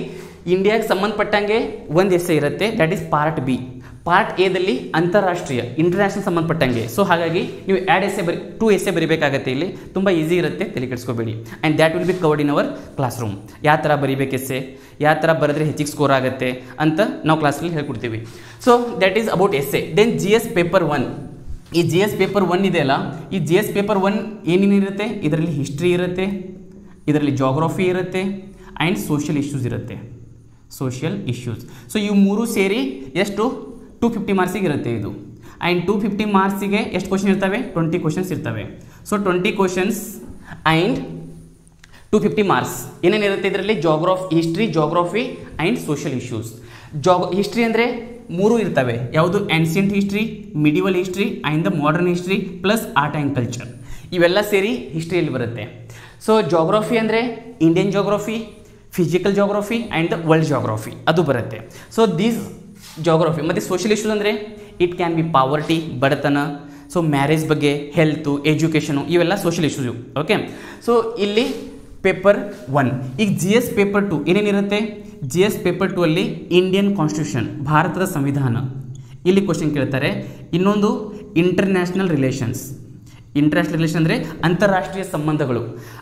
ಇಂಡಿಯಾಗೆ ಸಂಬಂಧಪಟ್ಟಂಗೆ ಒಂದು ಎಸ್ಸೆ ಇರುತ್ತೆ, that is part B. Part ಎದಲ್ಲಿ ಅಂತಾರಾಷ್ಟ್ರೀಯ ಇಂಟರ್ನ್ಯಾಷನಲ್ ಸಂಬಂಧಪಟ್ಟಂಗೆ. ಸೊ ಹಾಗಾಗಿ ನೀವು 2 ಎಸ್ಸೆ ಬರೀಬೇಕಾಗತ್ತೆ. ಇಲ್ಲಿ ತುಂಬ ಈಸಿ ಇರುತ್ತೆ, ತಲೆ ಕೆಡಿಸ್ಕೋಬೇಡಿ. And that will be covered in our classroom. ಯಾವ ಥರ ಬರೀಬೇಕು ಎಸ್ಸೆ, ಯಾವ ಥರ ಬರೆದ್ರೆ ಹೆಚ್ಚಿಗೆ ಸ್ಕೋರ್ ಆಗುತ್ತೆ ಅಂತ ನಾವು ಕ್ಲಾಸಲ್ಲಿ ಹೇಳ್ಕೊಡ್ತೀವಿ. So that is about essay. Then GS paper 1. ಈ GS ಪೇಪರ್ 1 ಇದೆಯಲ್ಲ, ಈ GS ಪೇಪರ್ 1 ಏನೇನಿರುತ್ತೆ, ಇದರಲ್ಲಿ ಹಿಸ್ಟ್ರಿ ಇರುತ್ತೆ, ಇದರಲ್ಲಿ ಜಾಗ್ರಫಿ ಇರುತ್ತೆ, ಆ್ಯಂಡ್ ಸೋಷಿಯಲ್ ಇಶ್ಯೂಸ್ ಇರುತ್ತೆ. ಸೊ ಇವು 3 ಸೇರಿ ಎಷ್ಟು 250 ಮಾರ್ಕ್ಸಿಗೆ ಇರುತ್ತೆ ಇದು. ಆ್ಯಂಡ್ 250 ಮಾರ್ಕ್ಸಿಗೆ ಎಷ್ಟು ಕ್ವಶನ್ ಇರ್ತವೆ, 20 ಕ್ವಶನ್ಸ್ ಇರ್ತವೆ. So 20 questions and 250 marks. ಏನೇನಿರುತ್ತೆ ಇದರಲ್ಲಿ, history, geography and social issues. History ಅಂದರೆ 3 ಇರ್ತವೆ. ಯಾವುದು, ancient history, medieval history and the modern history plus art and culture. ಇವೆಲ್ಲ ಸೇರಿ ಹಿಸ್ಟ್ರಿಯಲ್ಲಿ ಬರುತ್ತೆ. ಸೊ ಜಾಗ್ರಫಿ ಅಂದರೆ Indian geography, physical geography and the world geography ಅದು ಬರುತ್ತೆ. So these geography. ಮತ್ತು ಸೋಷಿಯಲ್ ಇಶ್ಯೂಸ್ ಅಂದರೆ ಇಟ್ ಕ್ಯಾನ್ ಬಿ ಪಾವರ್ಟಿ, ಬಡತನ, ಸೊ ಮ್ಯಾರೇಜ್ ಬಗ್ಗೆ, ಹೆಲ್ತು, ಎಜುಕೇಷನು, ಇವೆಲ್ಲ ಸೋಷಿಯಲ್ ಇಶ್ಯೂಸು. ಓಕೆ, ಸೊ ಇಲ್ಲಿ ಪೇಪರ್ 1. ಈಗ GS ಪೇಪರ್ 2 ಏನೇನಿರುತ್ತೆ, GS ಪೇಪರ್ 2 ಅಲ್ಲಿ ಇಂಡಿಯನ್ ಕಾನ್ಸ್ಟಿಟ್ಯೂಷನ್, ಭಾರತದ ಸಂವಿಧಾನ, ಇಲ್ಲಿ ಕ್ವಶನ್ ಕೇಳ್ತಾರೆ. ಇನ್ನೊಂದು ಇಂಟರ್ನ್ಯಾಷನಲ್ ರಿಲೇಷನ್ಸ್ ಅಂದರೆ ಅಂತಾರಾಷ್ಟ್ರೀಯ ಸಂಬಂಧಗಳು.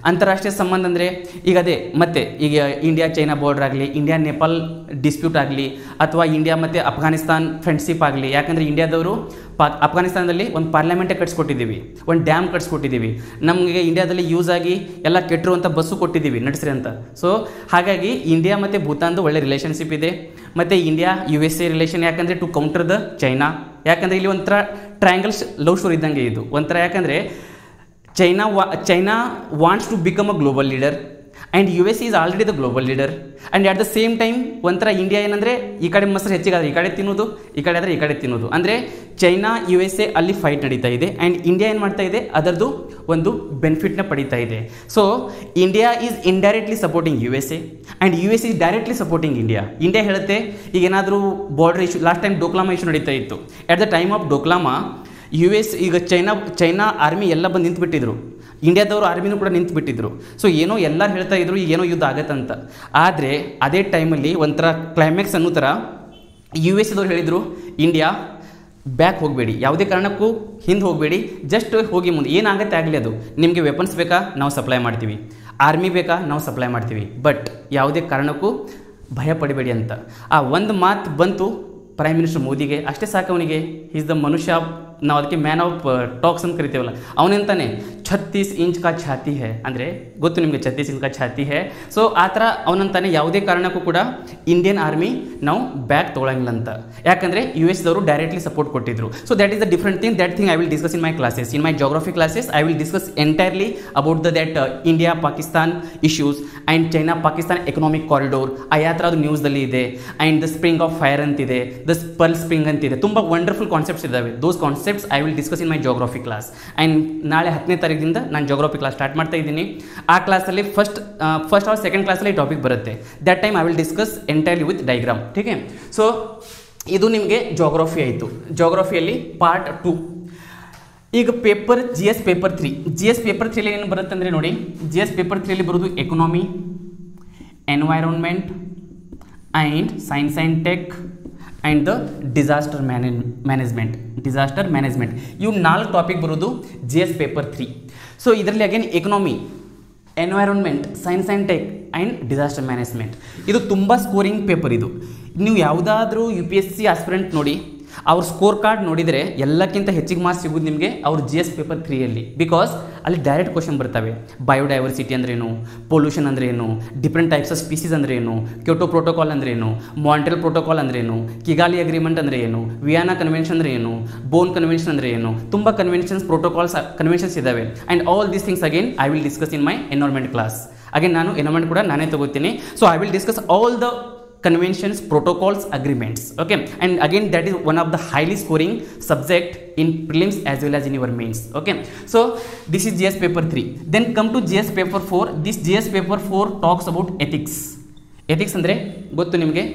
ಅಂತಾರಾಷ್ಟ್ರೀಯ ಸಂಬಂಧ ಅಂದರೆ ಈಗ ಅದೇ ಮತ್ತೆ ಈಗ ಇಂಡಿಯಾ ಚೈನಾ ಬಾರ್ಡರ್ ಆಗಲಿ, ಇಂಡಿಯಾ ನೇಪಾಲ್ ಡಿಸ್ಪ್ಯೂಟ್ ಆಗಲಿ, ಅಥವಾ ಇಂಡಿಯಾ ಮತ್ತು ಅಫ್ಘಾನಿಸ್ತಾನ್ ಫ್ರೆಂಡ್ಶಿಪ್ ಆಗಲಿ. ಯಾಕಂದರೆ ಇಂಡಿಯಾದವರು ಅಫ್ಘಾನಿಸ್ತಾನದಲ್ಲಿ ಒಂದು ಪಾರ್ಲಿಮೆಂಟೇ ಕಟ್ಸ್ಕೊಟ್ಟಿದ್ದೀವಿ, ಒಂದು ಡ್ಯಾಮ್ ಕಟ್ಸ್ಕೊಟ್ಟಿದ್ದೀವಿ, ನಮಗೆ ಇಂಡಿಯಾದಲ್ಲಿ ಯೂಸ್ ಆಗಿ ಎಲ್ಲ ಕೆಟ್ಟಿರುವಂಥ ಬಸ್ಸು ಕೊಟ್ಟಿದ್ದೀವಿ ನಡೆಸ್ರಿ ಅಂತ. ಸೊ ಹಾಗಾಗಿ ಇಂಡಿಯಾ ಮತ್ತು ಭೂತಾನ್ದು ಒಳ್ಳೆ ರಿಲೇಷನ್ಶಿಪ್ ಇದೆ. ಮತ್ತು ಇಂಡಿಯಾ USA ರಿಲೇಷನ್, ಯಾಕಂದರೆ ಟು ಕೌಂಟರ್ ದ ಚೈನಾ. ಯಾಕಂದರೆ ಇಲ್ಲಿ ಒಂಥರ ಟ್ರಯಾಂಗಲ್ ಲವ್ ಸ್ಟೋರಿ ಇದ್ದಂಗೆ ಇದು ಒಂಥರ. ಯಾಕಂದರೆ China wants to become a global leader, and U S is already the global leader. And at the same time ಒಂಥರ ಇಂಡಿಯಾ ಏನಂದರೆ ಈ ಕಡೆ ಮೊಸರು ಹೆಚ್ಚಿಗಾದರೆ ಈ ಕಡೆ ತಿನ್ನೋದು, ಈ ಕಡೆ ಆದರೆ ಈ ಕಡೆ ತಿನ್ನೋದು. ಅಂದರೆ ಚೈನಾ ಯು ಎಸ್ ಎ ಅಲ್ಲಿ ಫೈಟ್ ನಡೀತಾ ಇದೆ ಆ್ಯಂಡ್ ಇಂಡಿಯಾ ಏನು ಮಾಡ್ತಾ ಇದೆ, ಅದರದ್ದು ಒಂದು ಬೆನಿಫಿಟ್ನ ಪಡೀತಾ ಇದೆ. So India is indirectly supporting U S A and U S is directly supporting India. India ಹೇಳುತ್ತೆ ಈಗ ಏನಾದರೂ border issue, last time Doklam issue ನಡೀತಾ ಇತ್ತು. At the time of Doklam U S ಈಗ ಚೈನಾ ಆರ್ಮಿ ಎಲ್ಲ ಬಂದು ನಿಂತುಬಿಟ್ಟಿದ್ರು, ಇಂಡಿಯಾದವರು ಆರ್ಮಿನೂ ಕೂಡ ನಿಂತುಬಿಟ್ಟಿದ್ರು. ಸೊ ಏನೋ ಎಲ್ಲರೂ ಹೇಳ್ತಾ ಇದ್ರು ಏನೋ ಯುದ್ಧ ಆಗತ್ತಂತ. ಆದರೆ ಅದೇ ಟೈಮಲ್ಲಿ ಒಂಥರ ಕ್ಲೈಮ್ಯಾಕ್ಸ್ ಅನ್ನೋ ಥರ ಯು ಎಸ್ ದವ್ರು ಹೇಳಿದರು, ಇಂಡಿಯಾ ಬ್ಯಾಕ್ ಹೋಗಬೇಡಿ, ಯಾವುದೇ ಕಾರಣಕ್ಕೂ ಹಿಂದೆ ಹೋಗಬೇಡಿ, ಜಸ್ಟ್ ಹೋಗಿ ಮುಂದೆ, ಏನಾಗುತ್ತೆ ಆಗಲಿ, ಅದು ನಿಮಗೆ ವೆಪನ್ಸ್ ಬೇಕಾ ನಾವು ಸಪ್ಲೈ ಮಾಡ್ತೀವಿ, ಆರ್ಮಿ ಬೇಕಾ ನಾವು ಸಪ್ಲೈ ಮಾಡ್ತೀವಿ, ಬಟ್ ಯಾವುದೇ ಕಾರಣಕ್ಕೂ ಭಯ ಪಡಬೇಡಿ ಅಂತ. ಆ ಒಂದು ಮಾತು ಬಂತು ಪ್ರೈಮ್ ಮಿನಿಸ್ಟರ್ ಮೋದಿಗೆ, ಅಷ್ಟೇ ಸಾಕು ಅವನಿಗೆ. ಈಸ್ ದ ಮನುಷ್ಯ, ನಾವು ಅದಕ್ಕೆ ಮ್ಯಾನ್ ಆಫ್ ಟಾಕ್ಸ್ ಅಂತ ಕರಿತೀವಲ್ಲ, ಅವನೆಂತಾನೆ 36 ಇಂಚ್ ಕಾ ಛಾತಿ ಹೇ, ಅಂದರೆ ಗೊತ್ತು ನಿಮಗೆ 36 ಇಂಚ್ ಕಾ ಛಾತಿ ಹೇ. ಸೊ ಆ ಥರ ಅವನಂತಾನೆ ಯಾವುದೇ ಕಾರಣಕ್ಕೂ ಕೂಡ ಇಂಡಿಯನ್ ಆರ್ಮಿ ನಾವು ಬ್ಯಾಕ್ ತೊಗೊಳಂಗಿಲ್ಲ ಅಂತ. ಯಾಕಂದರೆ ಯು ಎಸ್ ದವರು ಡೈರೆಕ್ಟ್ಲಿ ಸಪೋರ್ಟ್ ಕೊಟ್ಟಿದ್ರು. So that is the different thing. That thing I will discuss in my classes, in my geography classes. I will discuss entirely about that India Pakistan issues and China Pakistan economic corridor. ಆ ಯಾತ್ರ ಅದು ನ್ಯೂಸ್ದಲ್ಲಿ ಇದೆ. And the spring of fire ಅಂತಿದೆ, the pearl spring ಅಂತಿದೆ, ತುಂಬ wonderful concepts ಇದ್ದಾವೆ. ದೋಸ್ concepts I will discuss in my geography class. And ನಾಳೆ 10ನೇ ತಾರೀಕಿಂದ ನಾನು ಜಾಗ್ರಫಿ ಕ್ಲಾಸ್ ಸ್ಟಾರ್ಟ್ ಮಾಡ್ತಾ ಇದ್ದೀನಿ. ಆ ಕ್ಲಾಸಲ್ಲಿ ಫಸ್ಟ್ ಆರ್ ಸೆಕೆಂಡ್ ಕ್ಲಾಸಲ್ಲಿ ಟಾಪಿಕ್ ಬರುತ್ತೆ. That time I will discuss entirely with diagram. ಟೀಕೆ. ಸೊ ಇದು ನಿಮಗೆ ಜಾಗ್ರಫಿ ಆಯಿತು. ಜಾಗ್ರಫಿಯಲ್ಲಿ ಪಾರ್ಟ್ 2. ಈಗ paper G S paper 3. G S paper 3 ಏನು ಬರುತ್ತೆ ಅಂದರೆ ನೋಡಿ, ಜಿ ಎಸ್ ಪೇಪರ್ 3 ಬರೋದು economy, environment and science and tech and the disaster management. ಇವು 4 ಟಾಪಿಕ್ ಬರೋದು ಜಿ ಎಸ್ ಪೇಪರ್ 3. ಸೊ ಇದರಲ್ಲಿ again economy, environment, science and tech and disaster management ಇದು ತುಂಬ ಸ್ಕೋರಿಂಗ್ ಪೇಪರ್. ಇದು ನೀವು ಯಾವುದಾದ್ರೂ U P S C aspirant ನೋಡಿ, ಅವ್ರ ಸ್ಕೋರ್ ಕಾರ್ಡ್ ನೋಡಿದರೆ ಎಲ್ಲಕ್ಕಿಂತ ಹೆಚ್ಚಿಗೆ ಮಾರ್ಕ್ಸ್ ಸಿಗೋದು ನಿಮಗೆ ಅವ್ರ ಜಿ ಎಸ್ ಪೇಪರ್ 3ಯಲ್ಲಿ. ಬಿಕಾಸ್ ಅಲ್ಲಿ ಡೈರೆಕ್ಟ್ ಕ್ವಶನ್ ಬರ್ತವೆ. ಬಯೋಡೈವರ್ಸಿಟಿ ಅಂದ್ರೇನು, ಪೊಲ್ಯೂಷನ್ ಅಂದ್ರೇನು, ಡಿಫ್ರೆಂಟ್ ಟೈಪ್ಸ್ ಆಫ್ ಸ್ಪೀಸೀಸ್ ಅಂದ್ರೇನು, ಕ್ಯೋಟೋ ಪ್ರೋಟೋಕಾಲ್ ಅಂದ್ರೇನು, ಮಾಂಟ್ರಿಯಲ್ ಪ್ರೋಟೋಕಾಲ್ ಅಂದ್ರೇನು, ಕಿಗಾಲಿ ಅಗ್ರಿಮೆಂಟ್ ಅಂದರೆ ಏನು, ವಿಯಾನಾ ಕನ್ವೆನ್ಷನ್ ಅಂದರೆ ಏನು, ಬೋನ್ ಕನ್ವೆನ್ಷನ್ ಅಂದರೆ ಏನು, ತುಂಬ ಕನ್ವೆನ್ಷನ್ಸ್ ಇದ್ದಾವೆ. And all these things again I will discuss in my environment class. Again ನಾನು ಎನ್ವೈರನ್ಮೆಂಟ್ ಕೂಡ ನಾನೇ ತಗೋತೀನಿ. So I will discuss all the conventions, protocols, agreements. Okay, and again that is one of the highly scoring subject in prelims as well as in your mains. Okay, so this is GS paper 3. Then come to GS paper 4. This GS paper 4 talks about ethics. Ethics ಅಂದರೆ ಗೊತ್ತು ನಿಮಗೆ,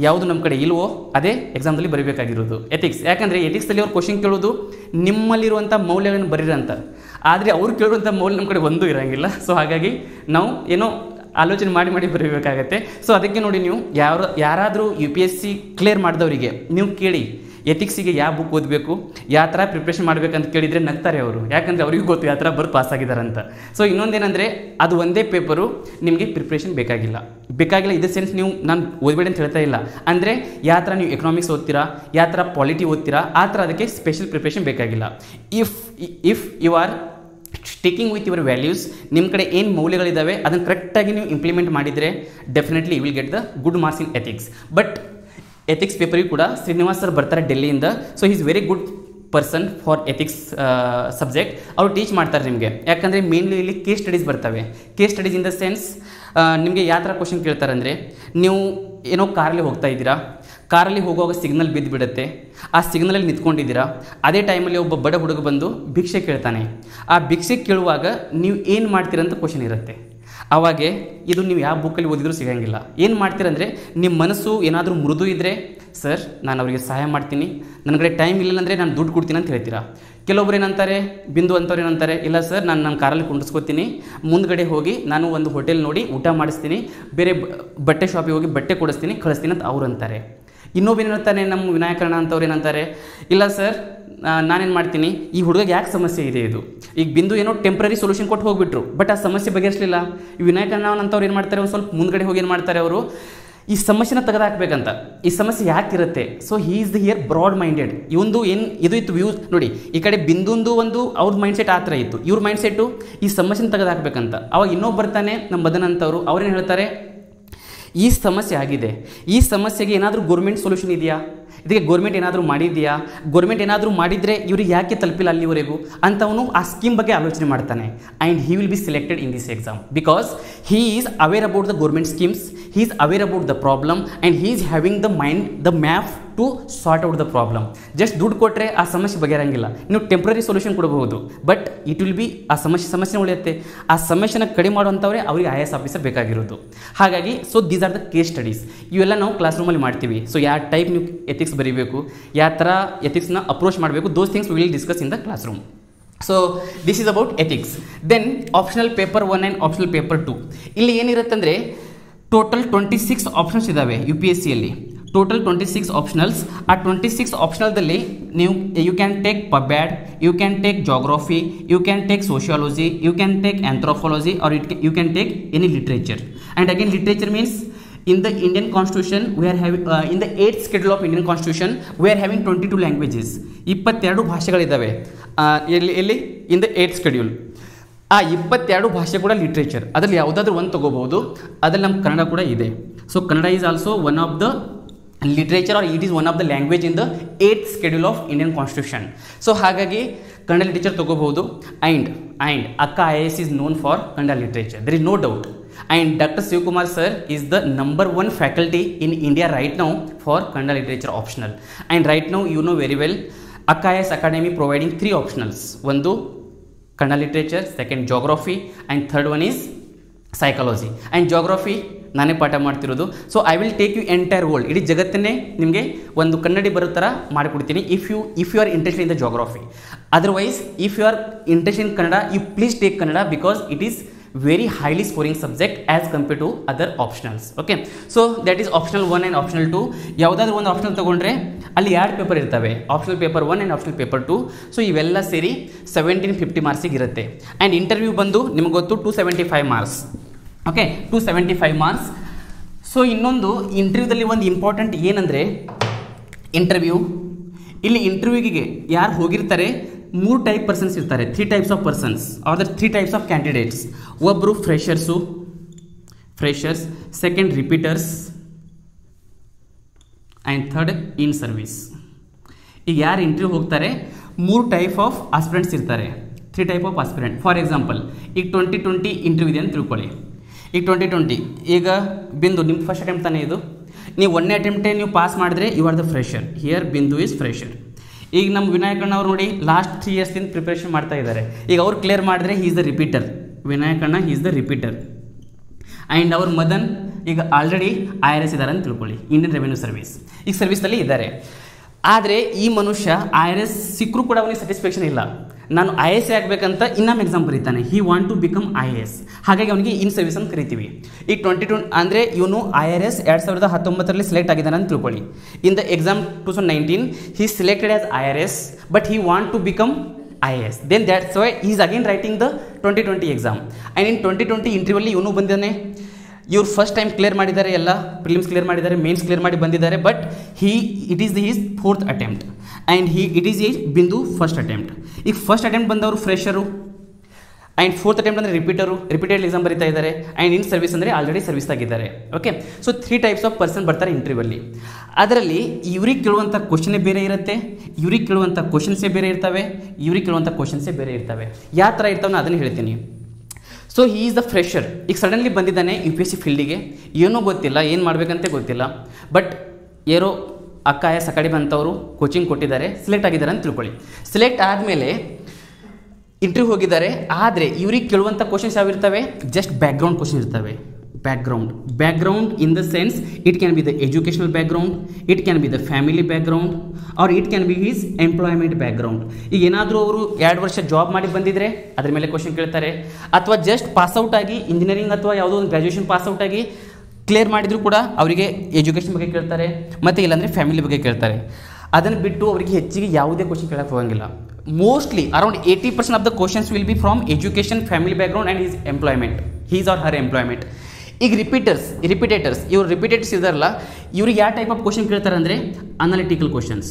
ಯಾವುದು ನಮ್ಮ ಕಡೆ ಇಲ್ವೋ ಅದೇ ಎಕ್ಸಾಮ್ದಲ್ಲಿ ಬರೀಬೇಕಾಗಿರೋದು ethics. ಯಾಕಂದರೆ ಎಥಿಕ್ಸಲ್ಲಿ ಅವ್ರು ಕ್ವಶನ್ ಕೇಳೋದು ನಿಮ್ಮಲ್ಲಿರುವಂಥ ಮೌಲ್ಯಗಳನ್ನು ಬರೀರಂತ, ಆದರೆ ಅವ್ರು ಕೇಳುವಂಥ ಮೌಲ್ಯ ನಮ್ಮ ಕಡೆ ಒಂದೂ ಇರೋಂಗಿಲ್ಲ. ಸೊ ಹಾಗಾಗಿ ನಾವು ಏನೋ ಆಲೋಚನೆ ಮಾಡಿ ಬರೀಬೇಕಾಗತ್ತೆ. ಸೊ ಅದಕ್ಕೆ ನೋಡಿ, ನೀವು ಯಾರಾದರೂ U P S C clear ಮಾಡಿದವರಿಗೆ ನೀವು ಕೇಳಿ ಎಥಿಕ್ಸಿಗೆ ಯಾವ ಬುಕ್ ಓದಬೇಕು, ಯಾವ ಥರ ಪ್ರಿಪ್ರೇಷನ್ ಮಾಡಬೇಕಂತ ಕೇಳಿದರೆ ನಗ್ತಾರೆ ಅವರು. ಯಾಕಂದರೆ ಅವ್ರಿಗೂ ಗೊತ್ತು ಯಾವ ಥರ ಬರೆದು ಪಾಸಾಗಿದ್ದಾರಂತ. ಸೊ ಇನ್ನೊಂದೇನೆಂದರೆ ಅದು ಒಂದೇ ಪೇಪರು ನಿಮಗೆ ಪ್ರಿಪ್ರೇಷನ್ ಬೇಕಾಗಿಲ್ಲ. ಇದೇ ಸೆನ್ಸ್ ನೀವು ನಾನು ಓದಬೇಡಿ ಅಂತ ಹೇಳ್ತಾ ಇಲ್ಲ. ಅಂದರೆ ಯಾವ ಥರ ನೀವು ಎಕನಾಮಿಕ್ಸ್ ಓದ್ತೀರಾ, ಯಾವ ಥರ ಪಾಲಿಟಿ ಓದ್ತೀರಾ, ಆ ಥರ ಅದಕ್ಕೆ ಸ್ಪೆಷಲ್ ಪ್ರಿಪ್ರೇಷನ್ ಬೇಕಾಗಿಲ್ಲ. If you are sticking with your values, ನಿಮ್ಮ ಕಡೆ ಏನು ಮೌಲ್ಯಗಳಿದ್ದಾವೆ ಅದನ್ನು ಕರೆಕ್ಟಾಗಿ ನೀವು ಇಂಪ್ಲಿಮೆಂಟ್ ಮಾಡಿದರೆ definitely you will get the good marks in ethics. But ethics ಪೇಪರಿಗೆ ಕೂಡ ಶ್ರೀನಿವಾಸ್ ಸರ್ ಬರ್ತಾರೆ ಡೆಲ್ಲಿಯಿಂದ. So is very good person for ethics subject. ಅವರು ಟೀಚ್ ಮಾಡ್ತಾರೆ ನಿಮಗೆ. ಯಾಕಂದರೆ ಮೇನ್ಲಿ ಇಲ್ಲಿ ಕೇಸ್ ಸ್ಟಡೀಸ್ ಬರ್ತವೆ. Case studies in the sense ನಿಮಗೆ ಯಾವ ಥರ ಕ್ವಶನ್ ಕೇಳ್ತಾರೆ ಅಂದರೆ, ನೀವು ಏನೋ ಕಾರಲ್ಲಿ ಹೋಗ್ತಾ ಇದ್ದೀರಾ, ಕಾರಲ್ಲಿ ಹೋಗುವಾಗ ಸಿಗ್ನಲ್ ಬಿದ್ದುಬಿಡುತ್ತೆ, ಆ ಸಿಗ್ನಲಲ್ಲಿ ನಿಂತ್ಕೊಂಡಿದ್ದೀರಾ, ಅದೇ ಟೈಮಲ್ಲಿ ಒಬ್ಬ ಬಡ ಹುಡುಗ ಬಂದು ಭಿಕ್ಷೆ ಕೇಳ್ತಾನೆ. ಆ ಭಿಕ್ಷೆ ಕೇಳುವಾಗ ನೀವು ಏನು ಮಾಡ್ತೀರಂತ ಕ್ವಶನ್ ಇರುತ್ತೆ. ಆವಾಗೆ ಇದು ನೀವು ಯಾವ ಬುಕ್ಕಲ್ಲಿ ಓದಿದ್ರೂ ಸಿಗೋಂಗಿಲ್ಲ. ಏನು ಮಾಡ್ತೀರಂದರೆ, ನಿಮ್ಮ ಮನಸ್ಸು ಏನಾದರೂ ಮೃದು ಇದ್ದರೆ, ಸರ್ ನಾನು ಅವರಿಗೆ ಸಹಾಯ ಮಾಡ್ತೀನಿ, ನನ್ನ ಕಡೆ ಟೈಮ್ ಇಲ್ಲ ಅಂದರೆ ನಾನು ದುಡ್ಡು ಕೊಡ್ತೀನಿ ಅಂತ ಹೇಳ್ತೀರಾ. ಕೆಲವೊಬ್ರು ಏನಂತಾರೆ, ಬಿಂದು ಅಂತವ್ರು ಏನಂತಾರೆ, ಇಲ್ಲ ಸರ್ ನಾನು ನನ್ನ ಕಾರಲ್ಲಿ ಕುಂಡಿಸ್ಕೋತೀನಿ, ಮುಂದ್ಗಡೆ ಹೋಗಿ ನಾನು ಒಂದು ಹೋಟೆಲ್ ನೋಡಿ ಊಟ ಮಾಡಿಸ್ತೀನಿ, ಬೇರೆ ಬಟ್ಟೆ ಶಾಪಿಗೆ ಹೋಗಿ ಬಟ್ಟೆ ಕೊಡಿಸ್ತೀನಿ, ಕಳಿಸ್ತೀನಿ ಅಂತ ಅವ್ರು ಅಂತಾರೆ. ಇನ್ನೊಬ್ರು ಹೇಳ್ತಾನೆ, ನಮ್ಮ ವಿನಾಯಕರಣ ಅಂತವ್ರು ಏನಂತಾರೆ, ಇಲ್ಲ ಸರ್ ನಾನೇನು ಮಾಡ್ತೀನಿ, ಈ ಹುಡುಗಗೆ ಯಾಕೆ ಸಮಸ್ಯೆ ಇದೆ ಇದು, ಈಗ ಬಿಂದು ಏನೋ ಟೆಂಪ್ರರಿ ಸೊಲ್ಯೂಷನ್ ಕೊಟ್ಟು ಹೋಗ್ಬಿಟ್ರು, ಬಟ್ ಆ ಸಮಸ್ಯೆ ಬಗೆಹರಿಸಲಿಲ್ಲ. ಈ ವಿನಾಯಕರಣ ಅಂತವ್ರು ಏನು ಮಾಡ್ತಾರೆ, ಒಂದು ಸ್ವಲ್ಪ ಮುಂದ್ಗಡೆ ಹೋಗಿ ಏನು ಮಾಡ್ತಾರೆ, ಅವರು ಈ ಸಮಸ್ಯೆನ ತೆಗೆದಾಕಬೇಕಂತ, ಈ ಸಮಸ್ಯೆ ಯಾಕಿರುತ್ತೆ. So he is the here broad minded. ಇವಂದು ಏನು ಇದು ಇತ್ತು ವ್ಯೂಸ್ ನೋಡಿ, ಈ ಕಡೆ ಬಿಂದುಂದು ಒಂದು ಅವ್ರದ್ದು ಮೈಂಡ್ಸೆಟ್ ಆ ಥರ ಇತ್ತು, ಇವ್ರ ಮೈಂಡ್ಸೆಟ್ಟು ಈ ಸಮಸ್ಯೆನ ತೆಗೆದಾಕಬೇಕಂತ. ಅವಾಗ ಇನ್ನೊಬ್ಬ ಬರ್ತಾನೆ, ನಮ್ಮ ಮದನ್ ಅಂತವರು, ಅವ್ರೇನು ಹೇಳ್ತಾರೆ, ಈ ಸಮಸ್ಯೆ ಆಗಿದೆ, ಈ ಸಮಸ್ಯೆಗೆ ಏನಾದರೂ ಗೌರ್ಮೆಂಟ್ ಸೊಲ್ಯೂಷನ್ ಇದೆಯಾ, ಇದಕ್ಕೆ ಗೋರ್ಮೆಂಟ್ ಏನಾದರೂ ಮಾಡಿದೆಯಾ, ಗೋರ್ಮೆಂಟ್ ಏನಾದರೂ ಮಾಡಿದರೆ ಇವ್ರಿಗೆ ಯಾಕೆ ತಲುಪಿಲ್ಲ ಅಲ್ಲಿವರೆಗೂ ಅಂತವನು ಆ ಸ್ಕೀಮ್ ಬಗ್ಗೆ ಆಲೋಚನೆ ಮಾಡ್ತಾನೆ. And he will be selected in this exam because he is aware about the government schemes, he is aware about the problem and he is having the mind the map to sort out the problem. Just ದುಡ್ಡು ಕೊಟ್ಟರೆ ಆ ಸಮಸ್ಯೆ ಬಗೆಹರಂಗಿಲ್ಲ. ನೀವು temporary solution ಕೊಡಬಹುದು, but it will be ಆ ಸಮಸ್ಯೆ ಉಳಿಯುತ್ತೆ. ಆ ಸಮಸ್ಯೆನ ಕಡಿಮೆ ಮಾಡುವಂಥವ್ರೆ ಅವರಿಗೆ IAS ಆಫೀಸರ್ ಬೇಕಾಗಿರೋದು. ಹಾಗಾಗಿ so these are the case studies. ಇವೆಲ್ಲ ನಾವು ಕ್ಲಾಸ್ ರೂಮಲ್ಲಿ ಮಾಡ್ತೀವಿ. ಸೊ ಯಾವ ಟೈಪ್ ನೀವು ಎಥಿಕ್ಸ್ ಬರೀಬೇಕು, ಯಾವ ಥರ ಎಥಿಕ್ಸ್ನ ಅಪ್ರೋಚ್ ಮಾಡಬೇಕು, those things will discuss in the classroom. So this is about ethics. Then optional paper 1 and optional paper 2. ಇಲ್ಲಿ ಏನಿರುತ್ತಂದರೆ ಟೋಟಲ್ 26 ಆಪ್ಷನ್ಸ್ ಇದ್ದಾವೆ UPSCಯಲ್ಲಿ. Total 26 optionals. ಆ 26 ಆಪ್ಷನಲ್ದಲ್ಲಿ ನೀವು you can take pub ad, you can take geography, you can take sociology, you can take anthropology or you can take any literature. And again literature means in the Indian Constitution we are having in the 8th schedule of Indian Constitution we are having 22 languages. 22 ಭಾಷೆಗಳಿದ್ದಾವೆ ಎಲ್ಲಿ ಇನ್ the 8th schedule. ಆ 22 ಭಾಷೆ ಕೂಡ literature. ಅದರಲ್ಲಿ ಯಾವುದಾದ್ರೂ ಒಂದು ತೊಗೋಬಹುದು. ಅದರಲ್ಲಿ ನಮ್ಮ ಕನ್ನಡ ಕೂಡ ಇದೆ. So Kannada is also one of the literature or it is one of the language in the 8th schedule of Indian constitution. So ಹಾಗಾಗಿ ಕನ್ನಡ ಲಿಟ್ರೇಚರ್ ತೊಗೋಬಹುದು. ಆ್ಯಂಡ್ ಅಕ್ಕ IAS is known for Kannada literature, there is no doubt. And Dr. Sivkumar sir is the number 1 faculty in India right now for Kannada literature optional. And right now you know very well Akka IAS Academy providing 3 optionals. One Kannada literature, second geography, and third one is psychology. And geography ನಾನೇ ಪಾಠ ಮಾಡ್ತಿರೋದು. So I will take you entire world, ಇಡೀ ಜಗತ್ತನ್ನೇ ನಿಮಗೆ ಒಂದು ಕನ್ನಡಿ ಬರೋ ಥರ ಮಾಡಿಕೊಡ್ತೀನಿ if you are interested in the geography. Otherwise if you are interested in Kannada you please take Kannada because it is very highly scoring subject as compared to other optionals. Okay, so that is optional 1 and optional 2. ಯಾವುದಾದ್ರೂ ಒಂದು optional ತೊಗೊಂಡ್ರೆ ಅಲ್ಲಿ 2 paper ಇರ್ತವೆ, optional paper 1 and optional paper 2. So ಇವೆಲ್ಲ ಸೇರಿ 1750 ಮಾರ್ಕ್ಸಿಗೆ ಇರುತ್ತೆ. And interview ಬಂದು ನಿಮಗೆ ಗೊತ್ತು 275 ಮಾರ್ಕ್ಸ್. Okay, 275 marks. ಸೊ ಇನ್ನೊಂದು ಇಂಟರ್ವ್ಯೂದಲ್ಲಿ ಒಂದು ಇಂಪಾರ್ಟೆಂಟ್ ಏನಂದರೆ ಇಲ್ಲಿ ಇಂಟರ್ವ್ಯೂಗೆ ಯಾರು ಹೋಗಿರ್ತಾರೆ 3 ಟೈಪ್ ಪರ್ಸನ್ಸ್ ಇರ್ತಾರೆ, 3 types of persons are the 3 types of candidates. ಒಬ್ಬರು freshers, second repeaters and third in service. ಈಗ ಯಾರು ಇಂಟರ್ವ್ಯೂ ಹೋಗ್ತಾರೆ 3 ಟೈಪ್ ಆಫ್ ಆಸ್ಪಿರೆಂಟ್ಸ್ ಇರ್ತಾರೆ, 3 type of aspirant. For example ಈಗ 2020 ಇಂಟರ್ವ್ಯೂ ಇದೆ ಅಂತ ತಿಳ್ಕೊಳ್ಳಿ. ಈಗ 2020 ಈಗ ಬಿಂದು ನಿಮ್ಮ ಫಸ್ಟ್ ಅಟೆಂಪ್ಟ್ ತಾನೇ ಇದು. ನೀವು 1ನೇ ಅಟೆಂಪ್ಟೇ ನೀವು ಪಾಸ್ ಮಾಡಿದ್ರೆ you are the fresher. Here Bindu is fresher. ಈಗ ನಮ್ಮ ವಿನಾಯಕಣ್ಣ ಅವ್ರು ನೋಡಿ ಲಾಸ್ಟ್ 3 ಇಯರ್ಸ್ದಿಂದ ಪ್ರಿಪ್ರೇಷನ್ ಮಾಡ್ತಾ ಇದ್ದಾರೆ. ಈಗ ಅವ್ರು ಕ್ಲಿಯರ್ ಮಾಡಿದ್ರೆ ಹಿ ಈಸ್ ದ ರಿಪೀಟರ್. ವಿನಾಯಕಣ್ಣ he is the repeater. And ಅವ್ರ ಮದನ್ ಈಗ ಆಲ್ರೆಡಿ IRS ಇದ್ದಾರೆ ಅಂತ ತಿಳ್ಕೊಳ್ಳಿ, ಇಂಡಿಯನ್ ರೆವೆನ್ಯೂ ಸರ್ವಿಸ್. ಈಗ ಸರ್ವಿಸ್ನಲ್ಲಿ ಇದ್ದಾರೆ. ಆದರೆ ಈ ಮನುಷ್ಯ IRS ಸಿಕ್ಕರೂ ಕೂಡ ಅವನಿಗೆ ಸ್ಯಾಟಿಸ್ಫ್ಯಾಕ್ಷನ್ ಇಲ್ಲ. ನಾನು IAS ಆಗಬೇಕಂತ ಇನ್ನೊಮ್ಮೆ ಎಕ್ಸಾಮ್ ಬರೀತಾನೆ. He want to become IAS. ಹಾಗಾಗಿ ಅವನಿಗೆ ಇನ್ ಸರ್ವಿಸ್ ಅಂತ ಕರಿತೀವಿ. ಈಗ 2020 ಅಂದರೆ ಇವನು IRS 2019ರಲ್ಲಿ ಸೆಲೆಕ್ಟ್ ಆಗಿದ್ದಾನೆ ಅಂತ ತಿಳ್ಕೊಳ್ಳಿ. In the exam 2019 he is selected as IRS but he want to become IAS. Then that's why he is again writing the 2020 exam. And in 2020 ಇಂಟರ್ವ್ಯೂಲ್ಲಿ ಇವನು ಬಂದಿದ್ದಾನೆ. ಇವ್ರು ಫಸ್ಟ್ ಟೈಮ್ ಕ್ಲಿಯರ್ ಮಾಡಿದ್ದಾರೆ, ಎಲ್ಲ ಪ್ರಿಲಿಮ್ಸ್ ಕ್ಲಿಯರ್ ಮಾಡಿದ್ದಾರೆ, ಮೇನ್ಸ್ ಕ್ಲಿಯರ್ ಮಾಡಿ ಬಂದಿದ್ದಾರೆ. But it is his 4th attempt and it is Bindu first attempt. ಈಗ ಫಸ್ಟ್ ಅಟೆಂಪ್ಟ್ ಬಂದವರು ಫ್ರೆಷರು ಆ್ಯಂಡ್ 4th ಅಟೆಂಪ್ಟ್ ಅಂದರೆ ರಿಪೀಟೆಡ್ ಎಕ್ಸಾಮ್ ಬರೀತಾ ಇದ್ದಾರೆ. ಆ್ಯಂಡ್ ಇನ್ ಸರ್ವಿಸ್ ಅಂದರೆ ಆಲ್ರೆಡಿ ಸರ್ವಿಸ್ ಆಗಿದ್ದಾರೆ. Okay, so 3 types of person ಬರ್ತಾರೆ ಇಂಟರ್ವ್ಯೂಲ್ಲಿ. ಅದರಲ್ಲಿ ಇವ್ರಿಗೆ ಕೇಳುವಂಥ ಕ್ವಶನೇ ಬೇರೆ ಇರುತ್ತೆ, ಇವ್ರಿಗೆ ಕೇಳುವಂಥ ಕ್ವಶನ್ಸೇ ಬೇರೆ ಇರ್ತವೆ, ಇವ್ರಿಗೆ ಕೇಳುವಂಥ ಕ್ವಶನ್ಸೇ ಬೇರೆ ಇರ್ತವೆ. ಯಾವ ಥರ ಇರ್ತಾವೆ ಅದನ್ನು ಹೇಳ್ತೀನಿ. So he is the fresher. ಈಗ ಸಡನ್ಲಿ ಬಂದಿದ್ದಾನೆ UPSC ಫೀಲ್ಡಿಗೆ, ಏನೂ ಗೊತ್ತಿಲ್ಲ, ಏನು ಮಾಡಬೇಕಂತೆ ಗೊತ್ತಿಲ್ಲ. ಬಟ್ ಏನೋ ಅಕ್ಕ IAS ಅಕಾಡೆಮಿ ಅಂತವರು ಕೋಚಿಂಗ್ ಕೊಟ್ಟಿದ್ದಾರೆ, ಸೆಲೆಕ್ಟ್ ಆಗಿದ್ದಾರೆ ಅಂತ ತಿಳ್ಕೊಳ್ಳಿ. ಸೆಲೆಕ್ಟ್ ಆದಮೇಲೆ ಇಂಟರ್ವ್ಯೂ ಹೋಗಿದ್ದಾರೆ. ಆದರೆ ಇವ್ರಿಗೆ ಕೇಳುವಂಥ ಕ್ವಶನ್ಸ್ ಯಾವಿರ್ತವೆ? ಜಸ್ಟ್ ಬ್ಯಾಕ್ಗ್ರೌಂಡ್ ಕ್ವಶನ್ ಇರ್ತವೆ. Background in the sense it can be the educational background, it can be the family background or it can be his employment background. ಈಗ ಏನಾದರೂ ಅವರು 2 ವರ್ಷ ಜಾಬ್ ಮಾಡಿ ಬಂದಿದ್ರೆ ಅದ್ರ ಮೇಲೆ ಕ್ವಶನ್ ಕೇಳ್ತಾರೆ, ಅಥವಾ ಜಸ್ಟ್ ಪಾಸ್ಔಟ್ ಆಗಿ ಇಂಜಿನಿಯರಿಂಗ್ ಅಥವಾ ಯಾವುದೋ ಒಂದು ಗ್ರ್ಯಾಜುಯೇಷನ್ ಪಾಸ್ಔಟ್ ಆಗಿ ಕ್ಲಿಯರ್ ಮಾಡಿದರೂ ಕೂಡ ಅವರಿಗೆ ಎಜುಕೇಷನ್ ಬಗ್ಗೆ ಕೇಳ್ತಾರೆ, ಮತ್ತು ಇಲ್ಲಾಂದರೆ ಫ್ಯಾಮಿಲಿ ಬಗ್ಗೆ ಕೇಳ್ತಾರೆ. ಅದನ್ನು ಬಿಟ್ಟು ಅವರಿಗೆ ಹೆಚ್ಚಿಗೆ ಯಾವುದೇ ಕ್ವಶನ್ ಕೇಳಕ್ಕೆ ಹೋಗಂಗಿಲ್ಲ. Mostly around 80% of the questions will be from education, family background and his employment, his or her employment. ಈಗ ರಿಪೀಟೇಟರ್ಸ್ ಇವ್ರು ರಿಪೀಟೇಟರ್ಸ್ ಇದಾರಲ್ಲ, ಇವ್ರಿಗೆ ಯಾವ ಟೈಪ್ ಆಫ್ ಕ್ವಶನ್ ಕೇಳ್ತಾರೆ ಅಂದರೆ ಅನಾಲಿಟಿಕಲ್ ಕ್ವಶನ್ಸ್.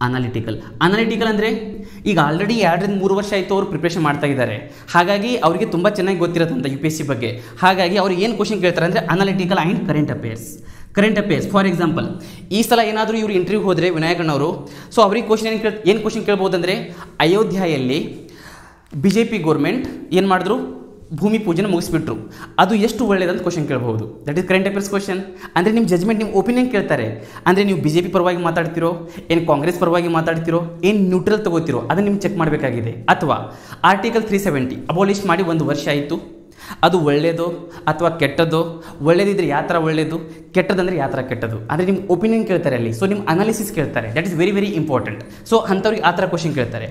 ಅನಾಲಿಟಿಕಲ್ ಅಂದರೆ ಈಗ ಆಲ್ರೆಡಿ 2-3 ವರ್ಷ ಆಯಿತು ಅವರು ಪ್ರಿಪ್ರೇಷನ್ ಮಾಡ್ತಾ ಇದ್ದಾರೆ. ಹಾಗಾಗಿ ಅವರಿಗೆ ತುಂಬ ಚೆನ್ನಾಗಿ ಗೊತ್ತಿರುತ್ತಂತ UPSC ಬಗ್ಗೆ. ಹಾಗಾಗಿ ಅವ್ರು ಏನು ಕ್ವಶನ್ ಕೇಳ್ತಾರೆ ಅಂದರೆ analytical and current affairs. Current affairs. For example, ಈ ಸಲ ಏನಾದರೂ ಇವರು ಇಂಟರ್ವ್ಯೂ ಹೋದರೆ ವಿನಾಯಕಣ್ಣವರು, ಸೊ ಅವ್ರಿಗೆ ಕ್ವಶನ್ ಏನು ಕ್ವಶನ್ ಕೇಳ್ಬೋದು ಅಂದರೆ, ಅಯೋಧ್ಯೆಯಲ್ಲಿ BJP ಗೌರ್ಮೆಂಟ್ ಏನು ಮಾಡಿದ್ರು, ಭೂಮಿ ಪೂಜೆನ ಮುಗಿಸ್ಬಿಟ್ರು, ಅದು ಎಷ್ಟು ಒಳ್ಳೆಯದಂತ ಕ್ವಶನ್ ಕೇಳ್ಬೋದು. That is current affairs question. ಅಂದರೆ ನಿಮ್ಮ ಜಜ್ಮೆಂಟ್, ನಿಮ್ಮ ಒಪಿನಿಯನ್ ಕೇಳ್ತಾರೆ. ಅಂದರೆ ನೀವು BJP ಪರವಾಗಿ ಮಾತಾಡ್ತಿರೋ, ಏನು ಕಾಂಗ್ರೆಸ್ ಪರವಾಗಿ ಮಾತಾಡ್ತಿರೋ, ಏನು ನ್ಯೂಟ್ರಲ್ ತಗೋತಿರೋ, ಅದನ್ನು ನಿಮ್ಗೆ ಚೆಕ್ ಮಾಡಬೇಕಾಗಿದೆ. ಅಥವಾ ಆರ್ಟಿಕಲ್ 370 ಅಬೋಲಿಷ್ ಮಾಡಿ 1 ವರ್ಷ ಆಯಿತು, ಅದು ಒಳ್ಳೆಯದು ಅಥವಾ ಕೆಟ್ಟದ್ದು, ಒಳ್ಳೇದಿದ್ರೆ ಯಾವ ಥರ ಒಳ್ಳೆಯದು, ಕೆಟ್ಟದಂದರೆ ಯಾವ ಥರ ಕೆಟ್ಟದ್ದು, ಅಂದರೆ ನಿಮ್ಮ ಒಪಿನಿಯನ್ ಕೇಳ್ತಾರೆ ಅಲ್ಲಿ. ಸೊ ನಿಮ್ಮ ಅನಾಲಿಸಿಸ್ ಕೇಳ್ತಾರೆ. That is very very important. So ಅಂಥವ್ರಿಗೆ ಆ ಥರ ಕ್ವಶನ್ ಕೇಳ್ತಾರೆ.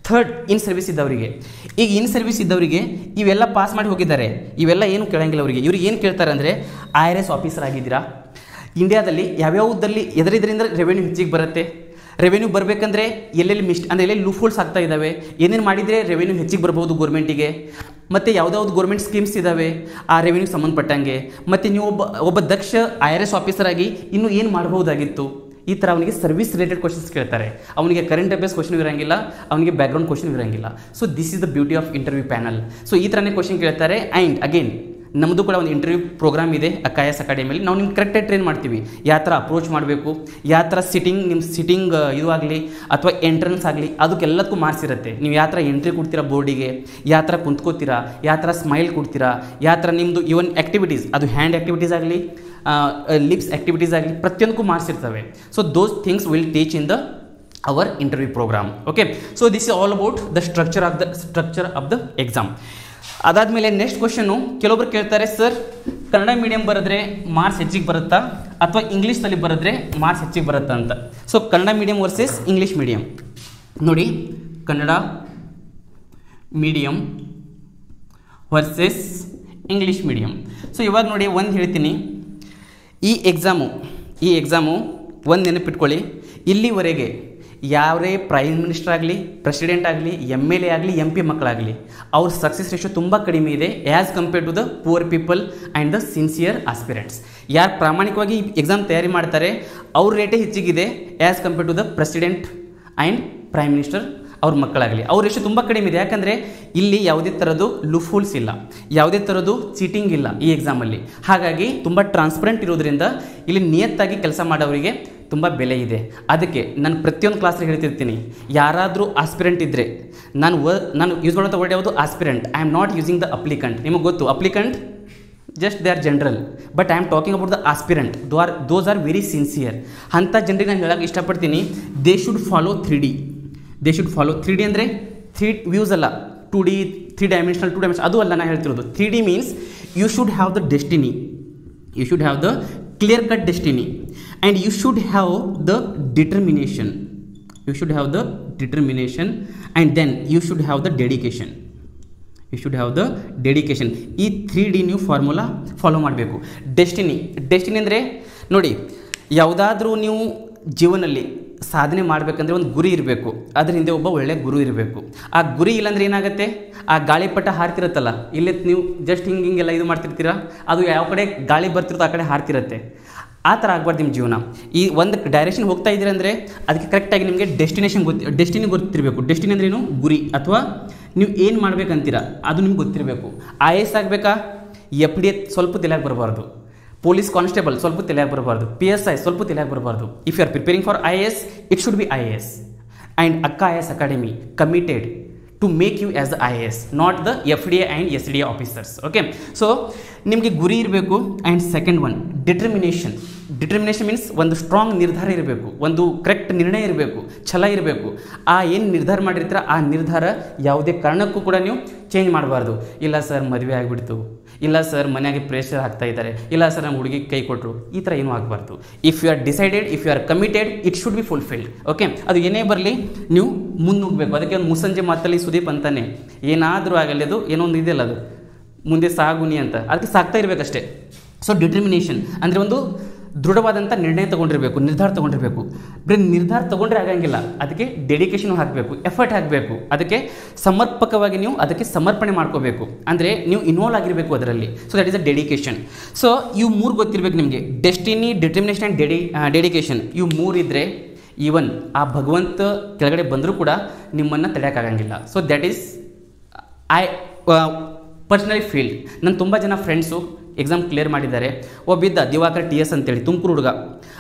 ಥರ್ಡ್, ಇನ್ ಸರ್ವಿಸ್ ಇದ್ದವರಿಗೆ. ಈಗ ಇನ್ ಸರ್ವಿಸ್ ಇದ್ದವರಿಗೆ ಇವೆಲ್ಲ ಪಾಸ್ ಮಾಡಿ ಹೋಗಿದ್ದಾರೆ, ಇವೆಲ್ಲ ಏನು ಕೇಳಂಗಿಲ್ಲ ಅವರಿಗೆ. ಇವ್ರಿಗೆ ಏನು ಕೇಳ್ತಾರೆ ಅಂದರೆ, IRS ಆಫೀಸರ್ ಆಗಿದ್ದೀರಾ, ಇಂಡಿಯಾದಲ್ಲಿ ಯಾವ್ಯಾವುದಲ್ಲಿ ಎದರಿಂದ ರೆವೆನ್ಯೂ ಹೆಚ್ಚಿಗೆ ಬರುತ್ತೆ, ರೆವೆನ್ಯೂ ಬರಬೇಕಂದ್ರೆ ಎಲ್ಲೆಲ್ಲಿ ಅಂದರೆ ಎಲ್ಲೆಲ್ಲಿ ಲೂಫೋಲ್ಸ್ ಆಗ್ತಾ ಇದ್ದಾವೆ, ಏನೇನು ಮಾಡಿದರೆ ರೆವೆನ್ಯೂ ಹೆಚ್ಚಿಗೆ ಬರ್ಬೋದು ಗೌರ್ಮೆಂಟಿಗೆ, ಮತ್ತು ಯಾವುದಾವ್ದು ಗೌರ್ಮೆಂಟ್ ಸ್ಕೀಮ್ಸ್ ಇದ್ದಾವೆ ಆ ರೆವೆನ್ಯೂ ಸಂಬಂಧಪಟ್ಟಂಗೆ, ಮತ್ತು ನೀವು ಒಬ್ಬ ದಕ್ಷ IRS ಆಫೀಸರ್ ಆಗಿ ಇನ್ನೂ ಏನು ಮಾಡ್ಬೋದಾಗಿತ್ತು, ಈ ಥರ ಅವನಿಗೆ ಸರ್ವಿಸ್ ರಿಲೇಟೆಡ್ ಕ್ವಶನ್ಸ್ ಕೇಳ್ತಾರೆ. ಅವನಿಗೆ ಕರೆಂಟ್ ಅಫೇರ್ಸ್ ಕ್ವಶನ್ ಇರೋಂಗಿಲ್ಲ, ಅವನಿಗೆ ಬ್ಯಾಕ್ಗ್ರೌಂಡ್ ಕ್ವಶನ್ ಇರೋಂಗಿಲ್ಲ. So this is the beauty of interview panel. So ಈ ಥರನೇ ಕ್ವಶನ್ ಕೇಳ್ತಾರೆ. ಆ್ಯಂಡ್ ಅಗೇನ್ ನಮ್ಮದು ಕೂಡ ಒಂದು ಇಂಟರ್ವ್ಯೂ ಪ್ರೋಗ್ರಾಮ್ ಇದೆ IAS ಅಕಾಡೆಮಿಯಲ್ಲಿ. ನಾವು ನಿಮ್ಗೆ ಕರೆಕ್ಟಾಗಿ ಟ್ರೈನ್ ಮಾಡ್ತೀವಿ, ಯಾವ ಥರ ಅಪ್ರೋಚ್ ಮಾಡಬೇಕು, ಯಾವ ಥರ ನಿಮ್ಮ ಸಿಟ್ಟಿಂಗ್ ಇದು ಆಗಲಿ ಅಥವಾ ಎಂಟ್ರೆನ್ಸ್ ಆಗಲಿ, ಅದಕ್ಕೆಲ್ಲದಕ್ಕೂ ಮಾರ್ಕ್ಸ್ ಇರುತ್ತೆ. ನೀವು ಯಾವ ಥರ ಎಂಟ್ರಿ ಕೊಡ್ತೀರಾ ಬೋರ್ಡಿಗೆ, ಯಾವ ಥರ ಕುಂತ್ಕೋತೀರಾ, ಯಾವ ಥರ ಸ್ಮೈಲ್ ಕೊಡ್ತೀರಾ, ಯಾವ ಥರ ನಿಮ್ಮದು ಇವನ್ ಆ್ಯಕ್ಟಿವಿಟೀಸ್, ಅದು ಹ್ಯಾಂಡ್ ಆ್ಯಕ್ಟಿವಿಟೀಸ್ ಆಗಲಿ, ಲಿಪ್ಸ್ ಆ್ಯಕ್ಟಿವಿಟೀಸ್ ಆಗಲಿ, ಪ್ರತಿಯೊಂದಕ್ಕೂ ಮಾರ್ಕ್ಸ್ ಇರ್ತವೆ. So those things will teach in the our interview program. Okay, so this is all about the structure of the exam. ಅದಾದಮೇಲೆ ನೆಕ್ಸ್ಟ್ ಕ್ವಶನ್ನು ಕೆಲವೊಬ್ರು ಕೇಳ್ತಾರೆ, ಸರ್ ಕನ್ನಡ ಮೀಡಿಯಂ ಬರೆದ್ರೆ marks ಹೆಚ್ಚಿಗೆ ಬರುತ್ತಾ ಅಥವಾ ಇಂಗ್ಲೀಷ್ನಲ್ಲಿ ಬರೆದ್ರೆ ಮಾರ್ಕ್ಸ್ ಹೆಚ್ಚಿಗೆ ಬರುತ್ತಾ ಅಂತ. So Kannada medium versus English medium ನೋಡಿ, Kannada medium versus English medium. So ಇವಾಗ ನೋಡಿ ಒಂದು ಹೇಳ್ತೀನಿ, ಈ ಎಕ್ಸಾಮು ಒಂದು ನೆನಪಿಟ್ಕೊಳ್ಳಿ, ಇಲ್ಲಿವರೆಗೆ ಯಾರೇ ಪ್ರೈಮ್ ಮಿನಿಸ್ಟರ್ ಆಗಲಿ, ಪ್ರೆಸಿಡೆಂಟ್ ಆಗಲಿ, MLA ಆಗಲಿ, MP ಮಕ್ಕಳಾಗಲಿ, ಅವ್ರ ಸಕ್ಸಸ್ ರೇಷೋ ತುಂಬ ಕಡಿಮೆ ಇದೆ as compared to the poor people and the sincere aspirants. ಯಾರು ಪ್ರಾಮಾಣಿಕವಾಗಿ ಎಕ್ಸಾಮ್ ತಯಾರಿ ಮಾಡ್ತಾರೆ ಅವ್ರ ರೇಟೇ ಹೆಚ್ಚಿಗಿದೆ as compared to the president and prime minister ಅವ್ರ ಮಕ್ಕಳಾಗಲಿ. ಅವ್ರ ರೇಷೋ ತುಂಬ ಕಡಿಮೆ ಇದೆ. ಯಾಕಂದರೆ ಇಲ್ಲಿ ಯಾವುದೇ ಥರದ್ದು ಲೂಫೋಲ್ಸ್ ಇಲ್ಲ, ಯಾವುದೇ ಥರದ್ದು ಚೀಟಿಂಗ್ ಇಲ್ಲ ಈ ಎಕ್ಸಾಮಲ್ಲಿ. ಹಾಗಾಗಿ ತುಂಬ ಟ್ರಾನ್ಸ್ಪರೆಂಟ್ ಇರೋದ್ರಿಂದ ಇಲ್ಲಿ ನಿಯತ್ತಾಗಿ ಕೆಲಸ ಮಾಡೋರಿಗೆ ತುಂಬ ಬೆಲೆ ಇದೆ. ಅದಕ್ಕೆ ನಾನು ಪ್ರತಿಯೊಂದು ಕ್ಲಾಸ್ಗೆ ಹೇಳ್ತಿರ್ತೀನಿ, ಯಾರಾದರೂ ಆಸ್ಪಿರೆಂಟ್ ಇದ್ದರೆ, ನಾನು ಯೂಸ್ ಮಾಡೋಂಥ ವರ್ಡ್ ಯಾವುದು, aspirant. I am not using the applicant. ನಿಮಗೆ ಗೊತ್ತು applicant just they are general, but I am talking about the aspirant. Those are very sincere. ಅಂಥ ಜನರಿಗೆ ನಾನು ಹೇಳೋಕ್ಕೆ ಇಷ್ಟಪಡ್ತೀನಿ, they should follow 3D. They should follow 3D ಅಂದರೆ 3 views ಅಲ್ಲ, 2D 3 dimensional 2 dimension ಅದು ಅಲ್ಲ ನಾನು ಹೇಳ್ತಿರೋದು. 3D means you should have the destiny, you should have the clear cut destiny, and you should have the determination, you should have the determination, and then you should have the dedication, you should have the dedication. ಈ 3D ನೀವು formula follow ಮಾಡಬೇಕು. Destiny ಅಂದರೆ ನೋಡಿ, ಯಾವುದಾದ್ರೂ ನೀವು ಜೀವನದಲ್ಲಿ ಸಾಧನೆ ಮಾಡಬೇಕಂದ್ರೆ ಒಂದು ಗುರಿ ಇರಬೇಕು, ಅದ್ರ ಹಿಂದೆ ಒಬ್ಬ ಒಳ್ಳೆಯ ಗುರು ಇರಬೇಕು. ಆ ಗುರಿ ಇಲ್ಲಾಂದ್ರೆ ಏನಾಗುತ್ತೆ, ಆ ಗಾಳಿಪಟ ಹಾರ್ತಿರುತ್ತಲ್ಲ, ಇಲ್ಲೇ ನೀವು ಜಸ್ಟ್ ಹಿಂಗೆಲ್ಲ ಇದು ಮಾಡ್ತಿರ್ತೀರ, ಅದು ಯಾವ ಕಡೆ ಗಾಳಿ ಬರ್ತಿರುತ್ತೋ ಆ ಕಡೆ ಹಾರ್ತಿರುತ್ತೆ. ಆ ಥರ ಆಗಬಾರ್ದು ನಿಮ್ಮ ಜೀವನ. ಈ ಒಂದು ಡೈರೆಕ್ಷನ್ ಹೋಗ್ತಾ ಇದ್ದೀರಿ ಅಂದರೆ ಅದಕ್ಕೆ ಕರೆಕ್ಟಾಗಿ ನಿಮಗೆ ಡೆಸ್ಟಿನಿ ಗೊತ್ತಿರಬೇಕು. ಡೆಸ್ಟಿನಿ ಅಂದ್ರೆ ಏನು, ಗುರಿ, ಅಥವಾ ನೀವು ಏನು ಮಾಡ್ಬೇಕಂತೀರ ಅದು ನಿಮ್ಗೆ ಗೊತ್ತಿರಬೇಕು. IAS ಆಗಬೇಕಾ, FD ಸ್ವಲ್ಪ ತಲೆಯಾಗಿ ಬರಬಾರ್ದು, ಪೊಲೀಸ್ ಕಾನ್ಸ್ಟೇಬಲ್ ಸ್ವಲ್ಪ ತಲೆಯಾಗಿ ಬರಬಾರ್ದು, PSI ಸ್ವಲ್ಪ ತಲೆಯಾಗಿ ಬರಬಾರ್ದು. If you are preparing for IAS, it should be IAS. And IAS academy committed to make you as the IAS, not the FDA and SDA officers. Okay, so ನಿಮಗೆ ಗುರಿ ಇರಬೇಕು. And second one, determination means ಒಂದು strong ನಿರ್ಧಾರ ಇರಬೇಕು, ಒಂದು correct ನಿರ್ಣಯ ಇರಬೇಕು, ಛಲ ಇರಬೇಕು. ಆ ಏನು ನಿರ್ಧಾರ ಮಾಡಿರ್ತೀರ ಆ ನಿರ್ಧಾರ ಯಾವುದೇ ಕಾರಣಕ್ಕೂ ಕೂಡ ನೀವು ಚೇಂಜ್ ಮಾಡಬಾರ್ದು. ಇಲ್ಲ ಸರ್ ಮದುವೆ ಆಗಿಬಿಡ್ತು, ಇಲ್ಲ ಸರ್ ಮನೆಯಾಗೆ ಪ್ರೆಷರ್ ಹಾಕ್ತಾ ಇದ್ದಾರೆ, ಇಲ್ಲ ಸರ್ ನಮ್ಮ ಹುಡುಗಿ ಕೈ ಕೊಟ್ಟರು, ಈ ಥರ ಏನೂ ಆಗಬಾರ್ದು. If you are decided, if you are committed, it should be fulfilled. Okay, ಅದು ಏನೇ ಬರಲಿ ನೀವು ಮುನ್ನುಗ್ಗಬೇಕು. ಅದಕ್ಕೆ ಒಂದು ಮುಸ್ಸಂಜೆ ಮಾತಲ್ಲಿ ಸುದೀಪ್ ಅಂತಾನೆ, ಏನಾದರೂ ಆಗಲಿ ಅದು ಏನೋ ಒಂದು ಇದೆಯಲ್ಲ, ಅದು ಮುಂದೆ ಸಾಗುನಿ ಅಂತ, ಅದಕ್ಕೆ ಸಾಕ್ತಾ ಇರಬೇಕಷ್ಟೇ. ಸೊ ಡಿಟರ್ಮಿನೇಷನ್ ಅಂದರೆ ಒಂದು ದೃಢವಾದಂಥ ನಿರ್ಣಯ ತೊಗೊಂಡಿರಬೇಕು, ನಿರ್ಧಾರ ತೊಗೊಂಡಿರಬೇಕು. ಬರೀ ನಿರ್ಧಾರ ತೊಗೊಂಡ್ರೆ ಆಗಂಗಿಲ್ಲ, ಅದಕ್ಕೆ ಡೆಡಿಕೇಶನ್ ಹಾಕಬೇಕು, ಎಫರ್ಟ್ ಹಾಕಬೇಕು, ಅದಕ್ಕೆ ಸಮರ್ಪಕವಾಗಿ ನೀವು ಅದಕ್ಕೆ ಸಮರ್ಪಣೆ ಮಾಡ್ಕೋಬೇಕು. ಅಂದರೆ ನೀವು ಇನ್ವಾಲ್ವ್ ಆಗಿರಬೇಕು ಅದರಲ್ಲಿ. So that is a dedication. So ಇವು 3 ಗೊತ್ತಿರಬೇಕು ನಿಮಗೆ, ಡೆಸ್ಟಿನಿ, ಡಿಟರ್ಮಿನೇಷನ್ ಆ್ಯಂಡ್ ಡೆಡಿಕೇಶನ್. ಇವು 3 ಇದ್ದರೆ ಈವನ್ ಆ ಭಗವಂತ ಕೆಳಗಡೆ ಬಂದರೂ ಕೂಡ ನಿಮ್ಮನ್ನು ತಡೆಯೋಕ್ಕಾಗಂಗಿಲ್ಲ. So that is I personally felt. ನನ್ನ ತುಂಬ ಜನ ಫ್ರೆಂಡ್ಸು ಎಕ್ಸಾಮ್ ಕ್ಲಿಯರ್ ಮಾಡಿದ್ದಾರೆ. ಒಬ್ಬಿದ್ದ ದಿವಾಕರ್ TS ಅಂತೇಳಿ ತುಮಕೂರು ಹುಡುಗ,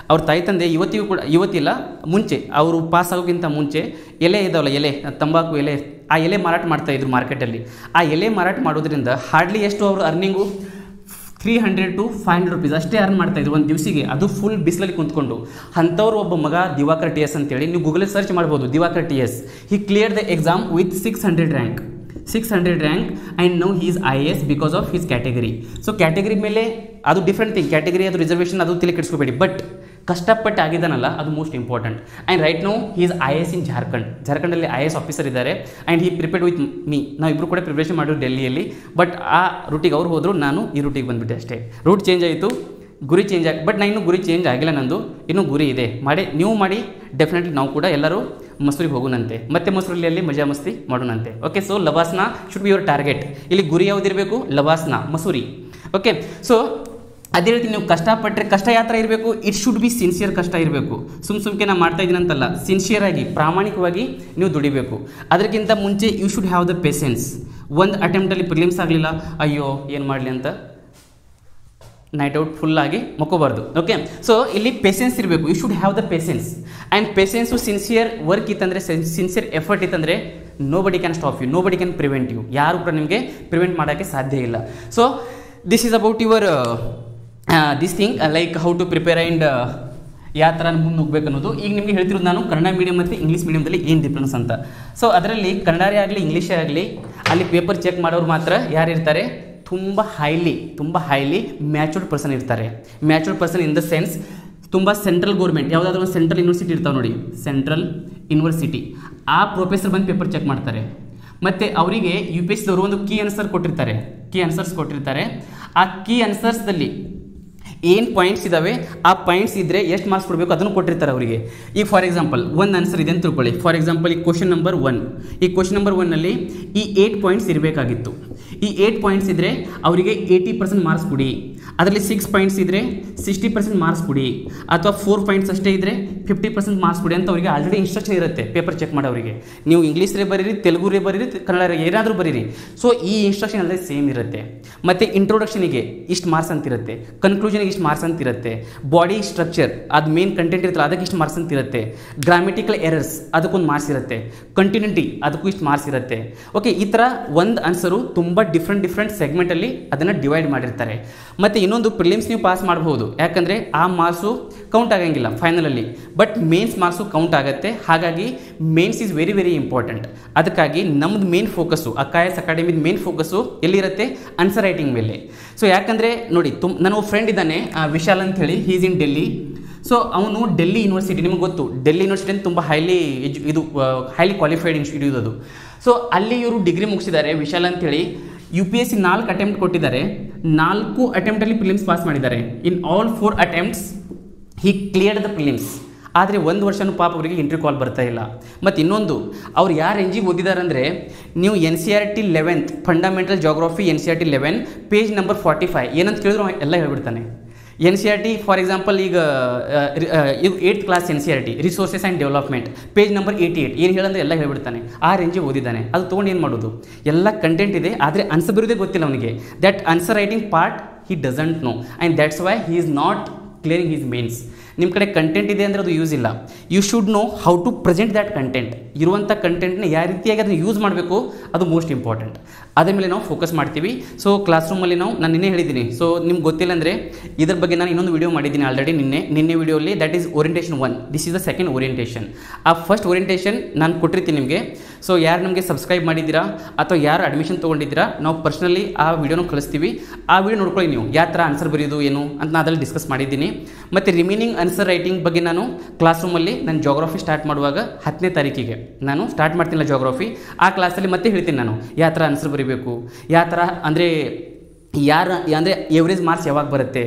ಅವ್ರ ತಾಯಿ ತಂದೆ ಇವತ್ತಿಲ್ಲ ಮುಂಚೆ ಅವರು ಪಾಸ್ ಆಗೋಕ್ಕಿಂತ ಮುಂಚೆ ಎಲೆ ಇದಾವಲ್ಲ, ಎಲೆ ತಂಬಾಕು ಎಲೆ, ಆ ಎಲೆ ಮಾರಾಟ ಮಾಡ್ತಾಯಿದ್ರು ಮಾರ್ಕೆಟಲ್ಲಿ. ಆ ಎಲೆ ಮಾರಾಟ ಮಾಡೋದ್ರಿಂದ ಹಾರ್ಡ್ಲಿ ಎಷ್ಟು ಅವರು ಅರ್ನಿಂಗು 300 to 500 rupees ಅಷ್ಟೇ ಅರ್ನ್ ಮಾಡ್ತಾಯಿದ್ರು ಒಂದು ದಿವಸಿಗೆ, ಅದು ಫುಲ್ ಬಿಸಿಲಲ್ಲಿ ಕುಂತ್ಕೊಂಡು. ಅಂಥವ್ರು ಒಬ್ಬ ಮಗ ದಿವಾಕರ್ TS ಅಂತೇಳಿ, ನೀವು ಗೂಗಲಲ್ಲಿ ಸರ್ಚ್ ಮಾಡ್ಬೋದು Diwakar TS. He clear the exam with 600 rank and now he is IAS because of his category. So category ಮೇಲೆ ಅದು ಡಿಫ್ರೆಂಟ್ ಥಿಂಗ್, ಕ್ಯಾಟಗರಿ ಅದು ರಿಸರ್ವೇಷನ್ ಅದು ತಲೆ ಕೆಡಿಸ್ಕೋಬೇಡಿ, ಬಟ್ ಕಷ್ಟಪಟ್ಟು ಆಗಿದ್ದಾನಲ್ಲ ಅದು most important. And right now he is IAS in ಜಾರ್ಖಂಡಲ್ಲಿ IAS ಆಫೀಸರ್ ಇದ್ದಾರೆ. And he prepared with me, ನಾವಿಬ್ಬರು ಕೂಡ ಪ್ರಿಪ್ರೇಷನ್ ಮಾಡಿದ್ರು ಡೆಲ್ಲಿಯಲ್ಲಿ. ಬಟ್ ಆ ರೂಟಿಗೆ ಅವ್ರು ಹೋದರು, ನಾನು ಈ ರೂಟಿಗೆ ಬಂದುಬಿಟ್ಟೆ ಅಷ್ಟೇ. ರೂಟ್ ಚೇಂಜ್ ಆಯಿತು, ಗುರಿ ಚೇಂಜ್ ಬಟ್ ನಾನು ಇನ್ನೂ ಗುರಿ ಚೇಂಜ್ ಆಗಿಲ್ಲ, ನಂದು ಇನ್ನೂ ಗುರಿ ಇದೆ. ನೀವು ಮಾಡಿ ಡೆಫಿನೆಟ್ಲಿ ನಾವು ಕೂಡ ಎಲ್ಲರೂ ಮಸೂರಿಗೆ ಹೋಗೋಣಂತೆ, ಮತ್ತೆ ಮಸೂರಿಯಲ್ಲಿ ಮಜಾ ಮಸ್ತಿ ಮಾಡೋಣಂತೆ. Okay, so LBSNAA should be your target. ಇಲ್ಲಿ ಗುರಿ ಯಾವುದಿರಬೇಕು? ಲವಾಸ್ನ, ಮಸೂರಿ. ಓಕೆ, ಸೊ ಅದೇ ರೀತಿ ನೀವು ಕಷ್ಟಪಟ್ಟರೆ ಕಷ್ಟ ಯಾವ ಥರ ಇರಬೇಕು? ಇಟ್ ಶುಡ್ ಬಿ ಸಿನ್ಸಿಯರ್ ಕಷ್ಟ ಇರಬೇಕು. ಸುಮ್ಕೆ ನಾನು ಮಾಡ್ತಾ ಇದ್ದೀನಿ ಅಂತಲ್ಲ, ಸಿನ್ಸಿಯರಾಗಿ ಪ್ರಾಮಾಣಿಕವಾಗಿ ನೀವು ದುಡಿಬೇಕು. ಅದಕ್ಕಿಂತ ಮುಂಚೆ you should have the patience. ಒಂದು ಅಟೆಂಪ್ಟಲ್ಲಿ ಪ್ರಿಲಿಮ್ಸ್ ಆಗಲಿಲ್ಲ, ಅಯ್ಯೋ ಏನು ಮಾಡಲಿ ಅಂತ ನೈಟ್ ಔಟ್ ಫುಲ್ಲಾಗಿ ಮಕ್ಕೋಬಾರ್ದು. ಓಕೆ, ಸೊ ಇಲ್ಲಿ ಪೇಷನ್ಸ್ ಇರಬೇಕು. You should have the patience and patience sincere work ಇತ್ತಂದರೆ, ಸಿನ್ಸಿಯರ್ ಎಫರ್ಟ್ ಇತ್ತಂದರೆ nobody can stop you, nobody can prevent you. ಯಾರು ಕೂಡ ನಿಮಗೆ ಪ್ರಿವೆಂಟ್ ಮಾಡೋಕ್ಕೆ ಸಾಧ್ಯ ಇಲ್ಲ. So this is about your this thing, like how to prepare and ಯಾವ ಥರ ಮುಂದೆ ಹೋಗ್ಬೇಕು ಅನ್ನೋದು. ಈಗ ನಿಮಗೆ ಹೇಳ್ತಿರೋದು ನಾನು ಕನ್ನಡ ಮೀಡಿಯಮ್ ಮತ್ತು ಇಂಗ್ಲೀಷ್ ಮೀಡಿಯಮ್ದಲ್ಲಿ ಏನು ಡಿಫ್ರೆನ್ಸ್ ಅಂತ. ಸೊ ಅದರಲ್ಲಿ ಕನ್ನಡವೇ ಆಗಲಿ ಇಂಗ್ಲೀಷೇ ಆಗಲಿ, ಅಲ್ಲಿ ಪೇಪರ್ ಚೆಕ್ ಮಾಡೋರು ಮಾತ್ರ ಯಾರು ಇರ್ತಾರೆ? ತುಂಬ ಹೈಲಿ ಮ್ಯಾಚೂರ್ಡ್ ಪರ್ಸನ್ ಇರ್ತಾರೆ. Matured person in the sense ತುಂಬ ಸೆಂಟ್ರಲ್ ಗೌರ್ಮೆಂಟ್ ಯಾವುದಾದ್ರೂ ಒಂದು ಸೆಂಟ್ರಲ್ ಯೂನಿವರ್ಸಿಟಿ ಇರ್ತಾವೆ ನೋಡಿ, ಸೆಂಟ್ರಲ್ ಯೂನಿವರ್ಸಿಟಿ, ಆ ಪ್ರೊಫೆಸರ್ ಬಂದು ಪೇಪರ್ ಚೆಕ್ ಮಾಡ್ತಾರೆ. ಮತ್ತು ಅವರಿಗೆ UPSC ದವರು ಒಂದು ಕೀ ಆನ್ಸರ್ಸ್ ಕೊಟ್ಟಿರ್ತಾರೆ. ಆ ಕೀ ಆನ್ಸರ್ಸ್ದಲ್ಲಿ ಏನು ಪಾಯಿಂಟ್ಸ್ ಇದ್ದಾವೆ, ಆ ಪಾಯಿಂಟ್ಸ್ ಇದ್ದರೆ ಎಷ್ಟು ಮಾರ್ಕ್ಸ್ ಕೊಡಬೇಕು ಅದನ್ನು ಕೊಟ್ಟಿರ್ತಾರೆ ಅವರಿಗೆ. ಈಗ ಫಾರ್ ಎಕ್ಸಾಂಪಲ್ ಒಂದು ಆನ್ಸರ್ ಇದೆ ಅಂತ ತಿಳ್ಕೊಳ್ಳಿ. ಫಾರ್ ಎಕ್ಸಾಂಪಲ್ ಈ ಕ್ವಶನ್ ನಂಬರ್ 1, ಈ ಕ್ವಶನ್ ನಂಬರ್ 1ನಲ್ಲಿ ಈ 8 ಪಾಯಿಂಟ್ಸ್ ಇರಬೇಕಾಗಿತ್ತು. ಈ 8 ಪಾಯಿಂಟ್ಸ್ ಇದ್ದರೆ ಅವರಿಗೆ 80% ಮಾರ್ಕ್ಸ್ ಕೊಡಿ. ಅದರಲ್ಲಿ 6 ಪಾಯಿಂಟ್ಸ್ ಇದ್ದರೆ 60% ಮಾರ್ಕ್ಸ್ ಕೊಡಿ, ಅಥವಾ 4 ಪಾಯಿಂಟ್ಸ್ ಅಷ್ಟೇ ಇದ್ದರೆ 50% ಮಾರ್ಕ್ಸ್ ಕೊಡಿ ಅಂತ ಅವರಿಗೆ ಆಲ್ರೆಡಿ ಇನ್ಸ್ಟ್ರಕ್ಷನ್ ಇರುತ್ತೆ ಪೇಪರ್ ಚೆಕ್ ಮಾಡೋರಿಗೆ. ನೀವು ಇಂಗ್ಲೀಷ್ರೇ ಬರೀರಿ, ತೆಲುಗುರೇ ಬರೀರಿ, ಕನ್ನಡ ಏನಾದರೂ ಬರೀರಿ. ಸೊ ಈ ಇನ್ಸ್ಟ್ರಕ್ಷನ್ ಅಲ್ಲದೆ ಸೇಮ್ ಇರುತ್ತೆ. ಮತ್ತು ಇಂಟ್ರೊಡಕ್ಷನಿಗೆ ಇಷ್ಟು ಮಾರ್ಕ್ಸ್ ಅಂತಿರುತ್ತೆ, ಕನ್ಕ್ಲೂಷನ್ಗೆ ಇಷ್ಟು ಮಾರ್ಕ್ಸ್ ಅಂತಿರುತ್ತೆ, ಬಾಡಿ ಸ್ಟ್ರಕ್ಚರ್ ಅದು ಮೇನ್ ಕಂಟೆಂಟ್ ಇರುತ್ತಲ್ಲ ಅದಕ್ಕೆ ಇಷ್ಟು ಮಾರ್ಕ್ಸ್ ಅಂತಿರುತ್ತೆ, ಗ್ರಾಮೆಟಿಕಲ್ ಎರರ್ಸ್ ಅದಕ್ಕೊಂದು ಮಾರ್ಕ್ಸ್ ಇರುತ್ತೆ, ಕಂಟಿನ್ಯೂಟಿ ಅದಕ್ಕೂ ಇಷ್ಟು ಮಾರ್ಕ್ಸ್ ಇರುತ್ತೆ. ಓಕೆ, ಈ ಥರ ಒಂದು ಆನ್ಸರು ತುಂಬ ಡಿಫ್ರೆಂಟ್ ಸೆಗ್ಮೆಂಟಲ್ಲಿ ಅದನ್ನು ಡಿವೈಡ್ ಮಾಡಿರ್ತಾರೆ. ಮತ್ತು ಇನ್ನೊಂದು ಪ್ರಿಲಿಮ್ಸ್ ನೀವು ಪಾಸ್ ಮಾಡಬಹುದು, ಯಾಕಂದರೆ ಆ ಮಾರ್ಕ್ಸು ಕೌಂಟ್ ಆಗಂಗಿಲ್ಲ ಫೈನಲಲ್ಲಿ, ಬಟ್ ಮೇನ್ಸ್ ಮಾರ್ಕ್ಸು ಕೌಂಟ್ ಆಗುತ್ತೆ. ಹಾಗಾಗಿ mains is very very important. ಅದಕ್ಕಾಗಿ ನಮ್ಮದು ಮೇನ್ ಫೋಕಸ್ಸು IAS ಅಕಾಡೆಮಿದ ಮೇನ್ ಫೋಕಸ್ಸು ಎಲ್ಲಿರುತ್ತೆ? ಆನ್ಸರ್ ರೈಟಿಂಗ್ ಮೇಲೆ. ಸೊ ಯಾಕಂದರೆ ನೋಡಿ, ನನ್ನ ಫ್ರೆಂಡ್ ಇದ್ದಾನೆ ವಿಶಾಲ್ ಅಂತ ಹೇಳಿ, ಹೀಸ್ ಇನ್ ಡೆಲ್ಲಿ. ಸೊ ಅವನು ಡೆಲ್ಲಿ ಯೂನಿವರ್ಸಿಟಿ, ನಿಮಗೆ ಗೊತ್ತು ಡೆಲ್ಲಿ ಯೂನಿವರ್ಸಿಟಿ ಅಂತ ತುಂಬ ಹೈಲಿ ಕ್ವಾಲಿಫೈಡ್ ಇನ್ಸ್ಟಿಟ್ಯೂಟ್ ಅದು. ಸೊ ಅಲ್ಲಿ ಇವರು ಡಿಗ್ರಿ ಮುಗಿಸಿದ್ದಾರೆ ವಿಶಾಲ್ ಅಂತೇಳಿ. UPSC 4 ಅಟೆಂಪ್ಟ್ ಕೊಟ್ಟಿದ್ದಾರೆ, 4 ಅಟೆಂಪ್ಟಲ್ಲಿ ಪ್ರಿಲಿಮ್ಸ್ ಪಾಸ್ ಮಾಡಿದ್ದಾರೆ. In all 4 attempts he cleared the prelims. ಆದರೆ ಒಂದು ವರ್ಷನೂ ಪಾಪ ಅವರಿಗೆ ಇಂಟರ್ವ್ಯೂ ಕಾಲ್ ಬರ್ತಾ ಇಲ್ಲ. ಮತ್ತು ಇನ್ನೊಂದು, ಅವ್ರು ಯಾರು ರೇಂಜಿಗೆ ಓದಿದ್ದಾರೆ ಅಂದರೆ, ನೀವು NCERT 11th fundamental geography NCERT 11 page number 45 ಏನಂತ ಕೇಳಿದ್ರು ಎಲ್ಲ ಹೇಳ್ಬಿಡ್ತಾನೆ. NCERT ಫಾರ್ ಎಕ್ಸಾಂಪಲ್ ಈಗ 8th class NCERT resources and development page number 88 ಏನು ಹೇಳಂದ್ರೆ ಎಲ್ಲ ಹೇಳ್ಬಿಡ್ತಾನೆ. ಆ ರೇಂಜಿಗೆ ಓದಿದ್ದಾನೆ. ಅದು ತೊಗೊಂಡು ಏನು ಮಾಡೋದು? ಎಲ್ಲ ಕಂಟೆಂಟ್ ಇದೆ, ಆದರೆ ಆನ್ಸರ್ ಬರೋದೇ ಗೊತ್ತಿಲ್ಲ ಅವನಿಗೆ. That answer writing part he doesn't know, and that's why he is not clearing his mains. ನಿಮ್ಮ ಕಡೆ ಕಂಟೆಂಟ್ ಇದೆ ಅಂದರೆ ಅದು ಯೂಸ್ ಇಲ್ಲ. You should know how to present that content. ಇರುವಂಥ ಕಂಟೆಂಟ್ನ ಯಾವ ರೀತಿಯಾಗಿ ಅದನ್ನು ಯೂಸ್ ಮಾಡಬೇಕು ಅದು ಮೋಸ್ಟ್ ಇಂಪಾರ್ಟೆಂಟ್. ಅದ್ರ ಮೇಲೆ ನಾವು ಫೋಕಸ್ ಮಾಡ್ತೀವಿ. ಸೊ ಕ್ಲಾಸ್ ರೂಮಲ್ಲಿ ನಾನು ನಿನ್ನೆ ಹೇಳಿದ್ದೀನಿ. ಸೊ ನಿಮ್ಗೆ ಗೊತ್ತಿಲ್ಲ ಅಂದರೆ ಇದ್ರ ಬಗ್ಗೆ ನಾನು ಇನ್ನೊಂದು ವೀಡಿಯೋ ಮಾಡಿದ್ದೀನಿ ಆಲ್ರೆಡಿ ನಿನ್ನೆ ವೀಡಿಯೋಲಿ. That is orientation 1. This is the second orientation. ಆ ಫಸ್ಟ್ ಓರಿಯಂಟೇಷನ್ ನಾನು ಕೊಟ್ಟಿರ್ತೀನಿ ನಿಮಗೆ. ಸೊ ಯಾರು ನಮಗೆ ಸಬ್ಸ್ಕ್ರೈಬ್ ಮಾಡಿದ್ದೀರಾ ಅಥವಾ ಯಾರು ಅಡ್ಮಿಷನ್ ತೊಗೊಂಡಿದ್ದೀರಾ, ನಾವು ಪರ್ಸ್ನಲಿ ಆ ವೀಡಿಯೋನ ಕಳಿಸ್ತೀವಿ. ಆ ವೀಡಿಯೋ ನೋಡ್ಕೊಳ್ಳಿ ನೀವು, ಯಾವ ಥರ ಆನ್ಸರ್ ಬರೆಯೋದು ಏನು ಅಂತ ನಾನು ಅದರಲ್ಲಿ ಡಿಸ್ಕಸ್ ಮಾಡಿದ್ದೀನಿ. ಮತ್ತು ರಿಮೈನಿಂಗ್ ಆನ್ಸರ್ ರೈಟಿಂಗ್ ಬಗ್ಗೆ ನಾನು ಕ್ಲಾಸ್ ರೂಮಲ್ಲಿ ನಾನು ಜಾಗ್ರಫಿ ಸ್ಟಾರ್ಟ್ ಮಾಡುವಾಗ 10ನೇ ತಾರೀಕಿಗೆ ನಾನು ಸ್ಟಾರ್ಟ್ ಮಾಡ್ತೀನಿಲ್ಲ ಜಾಗ್ರಫಿ. ಆ ಕ್ಲಾಸಲ್ಲಿ ಮತ್ತೆ ಹೇಳ್ತೀನಿ ನಾನು ಯಾವ ಥರ ಆನ್ಸರ್ ಬರೀಬೇಕು, ಯಾವ ಥರ ಅಂದರೆ ಅಂದರೆ ಎವರೇಜ್ ಮಾರ್ಕ್ಸ್ ಯಾವಾಗ ಬರುತ್ತೆ,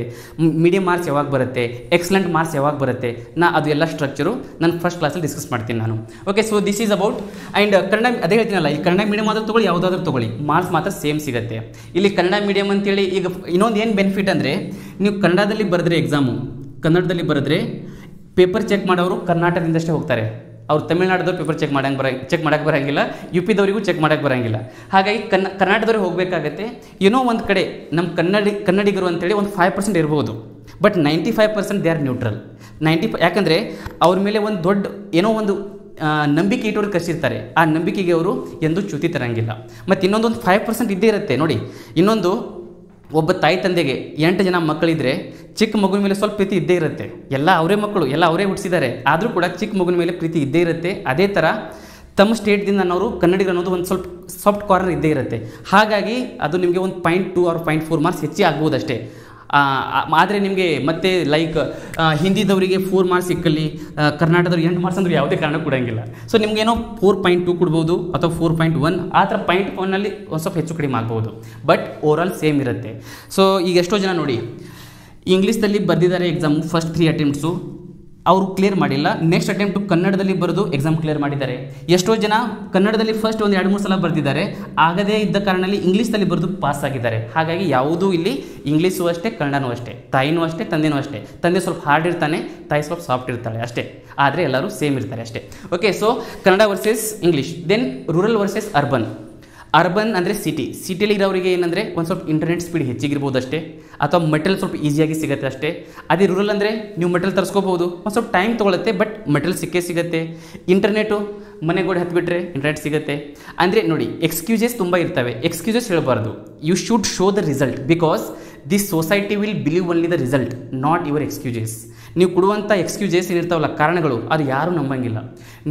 ಮೀಡಿಯಮ್ ಮಾರ್ಕ್ಸ್ ಯಾವಾಗ ಬರುತ್ತೆ, ಎಕ್ಸಲೆಂಟ್ ಮಾರ್ಕ್ಸ್ ಯಾವಾಗ ಬರುತ್ತೆ, ಅದು ಎಲ್ಲ ಸ್ಟ್ರಕ್ಚರು ನಾನು ಫಸ್ಟ್ ಕ್ಲಾಸಲ್ಲಿ ಡಿಸ್ಕಸ್ ಮಾಡ್ತೀನಿ ನಾನು. Okay, so this is about. And Kannada ಅದೇ ಹೇಳ್ತೀನಲ್ಲ, ಈ ಕನ್ನಡ ಮೀಡಿಯಮ್ ಆದರೂ ತೊಗೊಳ್ಳಿ, ಯಾವುದಾದ್ರೂ ತೊಗೊಳ್ಳಿ, ಮಾರ್ಕ್ಸ್ ಮಾತ್ರ ಸೇಮ್ ಸಿಗುತ್ತೆ. ಇಲ್ಲಿ ಕನ್ನಡ ಮೀಡಿಯಮ್ ಅಂತೇಳಿ ಈಗ ಇನ್ನೊಂದು ಏನು ಬೆನಿಫಿಟ್ ಅಂದರೆ, ನೀವು ಕನ್ನಡದಲ್ಲಿ ಬರೆದ್ರೆ ಎಕ್ಸಾಮು, ಕನ್ನಡದಲ್ಲಿ ಬರೆದ್ರೆ ಪೇಪರ್ ಚೆಕ್ ಮಾಡೋರು ಕರ್ನಾಟಕದಿಂದಷ್ಟೇ ಹೋಗ್ತಾರೆ. ಅವ್ರು ತಮಿಳ್ನಾಡದವ್ರು ಪೇಪರ್ ಚೆಕ್ ಮಾಡೋಕ್ಕೆ ಬರೋಂಗಿಲ್ಲ, ಯು ಪಿದವರಿಗೂ ಚೆಕ್ ಮಾಡೋಕ್ಕೆ ಬರೋಂಗಿಲ್ಲ. ಹಾಗಾಗಿ ಕರ್ನಾಟಕದವ್ರಿಗೆ ಹೋಗಬೇಕಾಗತ್ತೆ. ಏನೋ ಒಂದು ಕಡೆ ನಮ್ಮ ಕನ್ನಡಿಗರು ಅಂತೇಳಿ ಒಂದು 5% ಇರ್ಬೋದು, ಬಟ್ 95% ದೇ ಆರ್ ನ್ಯೂಟ್ರಲ್. ಯಾಕಂದರೆ ಅವ್ರ ಮೇಲೆ ಒಂದು ದೊಡ್ಡ ಏನೋ ಒಂದು ನಂಬಿಕೆ ಇಟ್ಟವ್ರು ಕರೆಸಿರ್ತಾರೆ, ಆ ನಂಬಿಕೆಗೆ ಅವರು ಎಂದೂ ಚ್ಯುತಿ ತರಂಗಿಲ್ಲ. ಮತ್ತು ಇನ್ನೊಂದು 5% ಇದ್ದೇ ಇರುತ್ತೆ ನೋಡಿ. ಇನ್ನೊಂದು, ಒಬ್ಬ ತಾಯಿ ತಂದೆಗೆ 8 ಜನ ಮಕ್ಕಳಿದ್ರೆ ಚಿಕ್ಕ ಮಗುವಿನ ಮೇಲೆ ಸ್ವಲ್ಪ ಪ್ರೀತಿ ಇದ್ದೇ ಇರುತ್ತೆ. ಎಲ್ಲ ಅವರೇ ಮಕ್ಕಳು, ಎಲ್ಲ ಅವರೇ ಹುಟ್ಟಿಸಿದ್ದಾರೆ, ಆದರೂ ಕೂಡ ಚಿಕ್ಕ ಮಗುವಿನ ಮೇಲೆ ಪ್ರೀತಿ ಇದ್ದೇ ಇರುತ್ತೆ. ಅದೇ ಥರ ತಮ್ಮ ಸ್ಟೇಟ್ದಿಂದ ಅನ್ನೋರು ಕನ್ನಡಿಗರು ಅನ್ನೋದು ಒಂದು ಸ್ವಲ್ಪ ಸಾಫ್ಟ್ ಕಾರ್ನರ್ ಇದ್ದೇ ಇರುತ್ತೆ. ಹಾಗಾಗಿ ಅದು ನಿಮಗೆ ಒಂದು 0.2 or 0.4 ಮಾರ್ಕ್ಸ್ ಹೆಚ್ಚಿಗೆ ಆಗ್ಬೋದು ಅಷ್ಟೇ. ಆದರೆ ನಿಮಗೆ ಮತ್ತೆ ಲೈಕ್ ಹಿಂದಿದವರಿಗೆ 4 ಮಾರ್ಕ್ಸ್ ಸಿಕ್ಕಲ್ಲಿ, ಕರ್ನಾಟಕದವ್ರಿಗೆ 8 ಮಾರ್ಕ್ಸ್ ಅಂದ್ರೆ ಯಾವುದೇ ಕಾರಣ ಕೊಡೋಂಗಿಲ್ಲ. ಸೊ ನಿಮಗೇನೋ 4.2 ಕೊಡ್ಬೋದು ಅಥವಾ 4.1 ಆ ಥರ 0.1ನಲ್ಲಿ ಒಂದು ಸ್ವಲ್ಪ ಹೆಚ್ಚು ಕಡಿಮೆ ಆಗ್ಬೋದು, ಬಟ್ ಓವರಾಲ್ ಸೇಮ್ ಇರುತ್ತೆ. ಸೊ ಈಗ ಎಷ್ಟೋ ಜನ ನೋಡಿ ಇಂಗ್ಲೀಷ್ದಲ್ಲಿ ಬರೆದಿದ್ದಾರೆ ಎಕ್ಸಾಮು, ಫಸ್ಟ್ 3 ಅಟೆಂಪ್ಟ್ಸು ಅವರು ಕ್ಲಿಯರ್ ಮಾಡಿಲ್ಲ, ನೆಕ್ಸ್ಟ್ ಅಟೆಂಪ್ಟು ಕನ್ನಡದಲ್ಲಿ ಬರೆದು ಎಕ್ಸಾಮ್ ಕ್ಲಿಯರ್ ಮಾಡಿದ್ದಾರೆ. ಎಷ್ಟೋ ಜನ ಕನ್ನಡದಲ್ಲಿ ಫಸ್ಟ್ ಒಂದು 2-3 ಸಲ ಬರೆದಿದ್ದಾರೆ, ಆಗದೇ ಇದ್ದ ಕಾರಣದಲ್ಲಿ ಇಂಗ್ಲೀಷ್ನಲ್ಲಿ ಬರೆದು ಪಾಸ್ ಆಗಿದ್ದಾರೆ. ಹಾಗಾಗಿ ಯಾವುದೂ ಇಲ್ಲಿ ಇಂಗ್ಲೀಷು ಅಷ್ಟೇ, ಕನ್ನಡನೂ ಅಷ್ಟೇ, ತಾಯಿನೂ ಅಷ್ಟೇ, ತಂದೆನೂ ಅಷ್ಟೇ. ತಂದೆ ಸ್ವಲ್ಪ ಹಾರ್ಡ್ ಇರ್ತಾನೆ, ತಾಯಿ ಸ್ವಲ್ಪ ಸಾಫ್ಟ್ ಇರ್ತಾಳೆ ಅಷ್ಟೇ, ಆದರೆ ಎಲ್ಲರೂ ಸೇಮ್ ಇರ್ತಾರೆ ಅಷ್ಟೇ. Okay, so Kannada versus English. Then rural versus urban. Urban ಅಂದರೆ ಸಿಟಿಯಲ್ಲಿ ಇರೋರಿಗೆ ಏನಂದರೆ ಒಂದು ಸ್ವಲ್ಪ ಇಂಟರ್ನೆಟ್ ಸ್ಪೀಡ್ ಹೆಚ್ಚಿಗಿರ್ಬೋದು ಅಷ್ಟೇ, ಅಥವಾ ಮೆಟೀರಿಯಲ್ ಸ್ವಲ್ಪ ಈಸಿಯಾಗಿ ಸಿಗುತ್ತೆ ಅಷ್ಟೇ. ಅದೇ ರೂರಲ್ ಅಂದರೆ ನೀವು ಮೆಟೀರಿಯಲ್ ತರಿಸ್ಕೋಬೋದು, ಒಂದು ಸ್ವಲ್ಪ ಟೈಮ್ ತೊಗೊಳುತ್ತೆ, ಬಟ್ ಮೆಟೀರಿಯಲ್ ಸಿಕ್ಕೇ ಸಿಗುತ್ತೆ. ಇಂಟರ್ನೆಟು ಮನೆಗೋಡೆ ಹತ್ಬಿಟ್ರೆ ಇಂಟರ್ನೆಟ್ ಸಿಗುತ್ತೆ. ಅಂದರೆ ನೋಡಿ, ಎಕ್ಸ್ಕ್ಯೂಸಸ್ ತುಂಬ ಇರ್ತವೆ, ಎಕ್ಸ್ಕ್ಯೂಸಸ್ ಹೇಳಬಾರ್ದು. You should show the result, because this society will believe only the result, not your excuses. ನೀವು ಕೊಡುವಂಥ ಎಕ್ಸ್ಕ್ಯೂಸಸ್ ಏನಿರ್ತಾವಲ್ಲ, ಕಾರಣಗಳು, ಅದು ಯಾರೂ ನಂಬಂಗಿಲ್ಲ.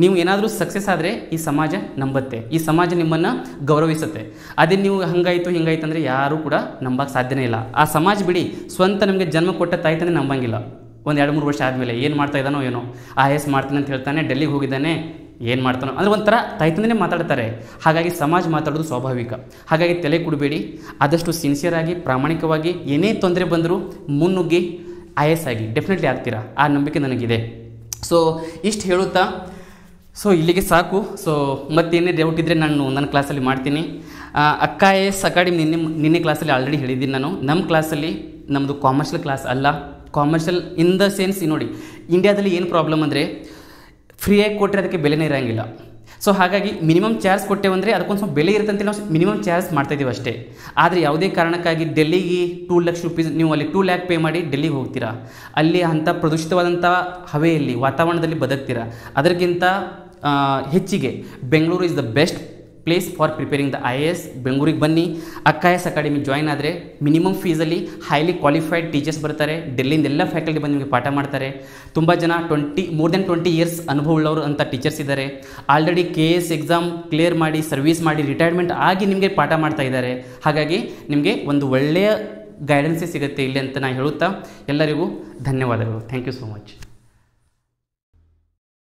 ನೀವು ಏನಾದರೂ ಸಕ್ಸಸ್ ಆದರೆ ಈ ಸಮಾಜ ನಂಬುತ್ತೆ, ಈ ಸಮಾಜ ನಿಮ್ಮನ್ನು ಗೌರವಿಸುತ್ತೆ. ಅದೇ ನೀವು ಹಂಗಾಯಿತು ಹಿಂಗಾಯ್ತು ಅಂದರೆ ಯಾರೂ ಕೂಡ ನಂಬಕ್ಕೆ ಸಾಧ್ಯನೇ ಇಲ್ಲ. ಆ ಸಮಾಜ ಬಿಡಿ, ಸ್ವಂತ ನಮಗೆ ಜನ್ಮ ಕೊಟ್ಟ ತಾಯಿ ತಂದೆ ನಂಬಂಗಿಲ್ಲ. ಒಂದು 2-3 ವರ್ಷ ಆದಮೇಲೆ ಏನು ಮಾಡ್ತಾ ಇದ್ದಾನೋ ಏನೋ, IAS ಮಾಡ್ತಾನೆ ಅಂತ ಹೇಳ್ತಾನೆ, ಡೆಲ್ಲಿಗೆ ಹೋಗಿದ್ದಾನೆ, ಏನು ಮಾಡ್ತಾನೋ ಅಂದರೆ ಒಂಥರ ತಾಯಿ ತಂದೆನೇ ಮಾತಾಡ್ತಾರೆ. ಹಾಗಾಗಿ ಸಮಾಜ ಮಾತಾಡೋದು ಸ್ವಾಭಾವಿಕ. ಹಾಗಾಗಿ ತಲೆ ಕೊಡಬೇಡಿ, ಆದಷ್ಟು ಸಿನ್ಸಿಯರ್ ಆಗಿ ಪ್ರಾಮಾಣಿಕವಾಗಿ ಏನೇ ತೊಂದರೆ ಬಂದರೂ ಮುನ್ನುಗ್ಗಿ IAS ಆಗಿ ಡೆಫಿನೆಟ್ಲಿ ಆಗ್ತೀರಾ, ಆ ನಂಬಿಕೆ ನನಗಿದೆ. ಸೊ ಇಷ್ಟು ಹೇಳುತ್ತಾ ಸೊ ಇಲ್ಲಿಗೆ ಸಾಕು. ಸೊ ಮತ್ತೇನೇ ಡೌಟ್ ಇದ್ದರೆ ನಾನು ನನ್ನ ಕ್ಲಾಸಲ್ಲಿ ಮಾಡ್ತೀನಿ. ಅಕ್ಕ IAS ಅಕಾಡೆಮಿ ನಿನ್ನೆ ಕ್ಲಾಸಲ್ಲಿ ಆಲ್ರೆಡಿ ಹೇಳಿದ್ದೀನಿ ನಾನು. ನಮ್ಮ ಕ್ಲಾಸಲ್ಲಿ ನಮ್ಮದು ಕಾಮರ್ಷಿಯಲ್ ಕ್ಲಾಸ್ ಅಲ್ಲ. ಕಾಮರ್ಷಿಯಲ್ ಇನ್ ದ ಸೆನ್ಸ್, ನೋಡಿ ಇಂಡಿಯಾದಲ್ಲಿ ಏನು ಪ್ರಾಬ್ಲಮ್ ಅಂದರೆ ಫ್ರೀಯಾಗಿ ಕೊಟ್ಟರೆ ಅದಕ್ಕೆ ಬೆಲೆನೇ ಇರೋಂಗಿಲ್ಲ. ಸೊ ಹಾಗಾಗಿ ಮಿನಿಮಮ್ ಚಾರ್ಜ್ ಕೊಟ್ಟೇವಂದರೆ ಅದಕ್ಕೊಂದು ಸ್ವಲ್ಪ ಬೆಲೆ ಇರುತ್ತಂತೆ, ನಾವು ಮಿನಿಮಮ್ ಚಾರ್ಜ್ ಮಾಡ್ತಾಯಿದ್ದೀವಿ ಅಷ್ಟೇ. ಆದರೆ ಯಾವುದೇ ಕಾರಣಕ್ಕಾಗಿ ಡೆಲ್ಲಿಗೆ 2 ಲಕ್ಷ ರೂಪೀಸ್ ನೀವು ಅಲ್ಲಿ 2 ಲ್ಯಾಕ್ ಪೇ ಮಾಡಿ ಡೆಲ್ಲಿಗೆ ಹೋಗ್ತೀರಾ, ಅಲ್ಲಿ ಅಂಥ ಪ್ರದೂಷಿತವಾದಂಥ ಹವೆಯಲ್ಲಿ ವಾತಾವರಣದಲ್ಲಿ ಬದುಕ್ತೀರಾ. ಅದಕ್ಕಿಂತ ಹೆಚ್ಚಿಗೆ Bengaluru is the best place for preparing the IAS. ಬೆಂಗಳೂರಿಗೆ ಬನ್ನಿ, ಅಕ್ಕ IAS ಅಕಾಡೆಮಿ ಜಾಯ್ನ್ ಆದರೆ ಮಿನಿಮಮ್ ಫೀಸಲ್ಲಿ ಹೈಲಿ ಕ್ವಾಲಿಫೈಡ್ ಟೀಚರ್ಸ್ ಬರ್ತಾರೆ. ಡೆಲ್ಲಿಯಿಂದ ಎಲ್ಲ ಫ್ಯಾಕಲ್ಟಿ ಬಂದು ನಿಮಗೆ ಪಾಠ ಮಾಡ್ತಾರೆ. ತುಂಬ ಜನ more than 20 ಇಯರ್ಸ್ ಅನುಭವ ಉಳ್ಳವರು ಅಂತ ಟೀಚರ್ಸ್ ಇದ್ದಾರೆ. ಆಲ್ರೆಡಿ KS ಎಕ್ಸಾಮ್ ಕ್ಲಿಯರ್ ಮಾಡಿ, ಸರ್ವಿಸ್ ಮಾಡಿ, ರಿಟೈರ್ಮೆಂಟ್ ಆಗಿ ನಿಮಗೆ ಪಾಠ ಮಾಡ್ತಾ ಇದ್ದಾರೆ. ಹಾಗಾಗಿ ನಿಮಗೆ ಒಂದು ಒಳ್ಳೆಯ ಗೈಡೆನ್ಸೇ ಸಿಗುತ್ತೆ ಇಲ್ಲಿ ಅಂತ ನಾನು ಹೇಳುತ್ತಾ ಎಲ್ಲರಿಗೂ ಧನ್ಯವಾದಗಳು. Thank you so much.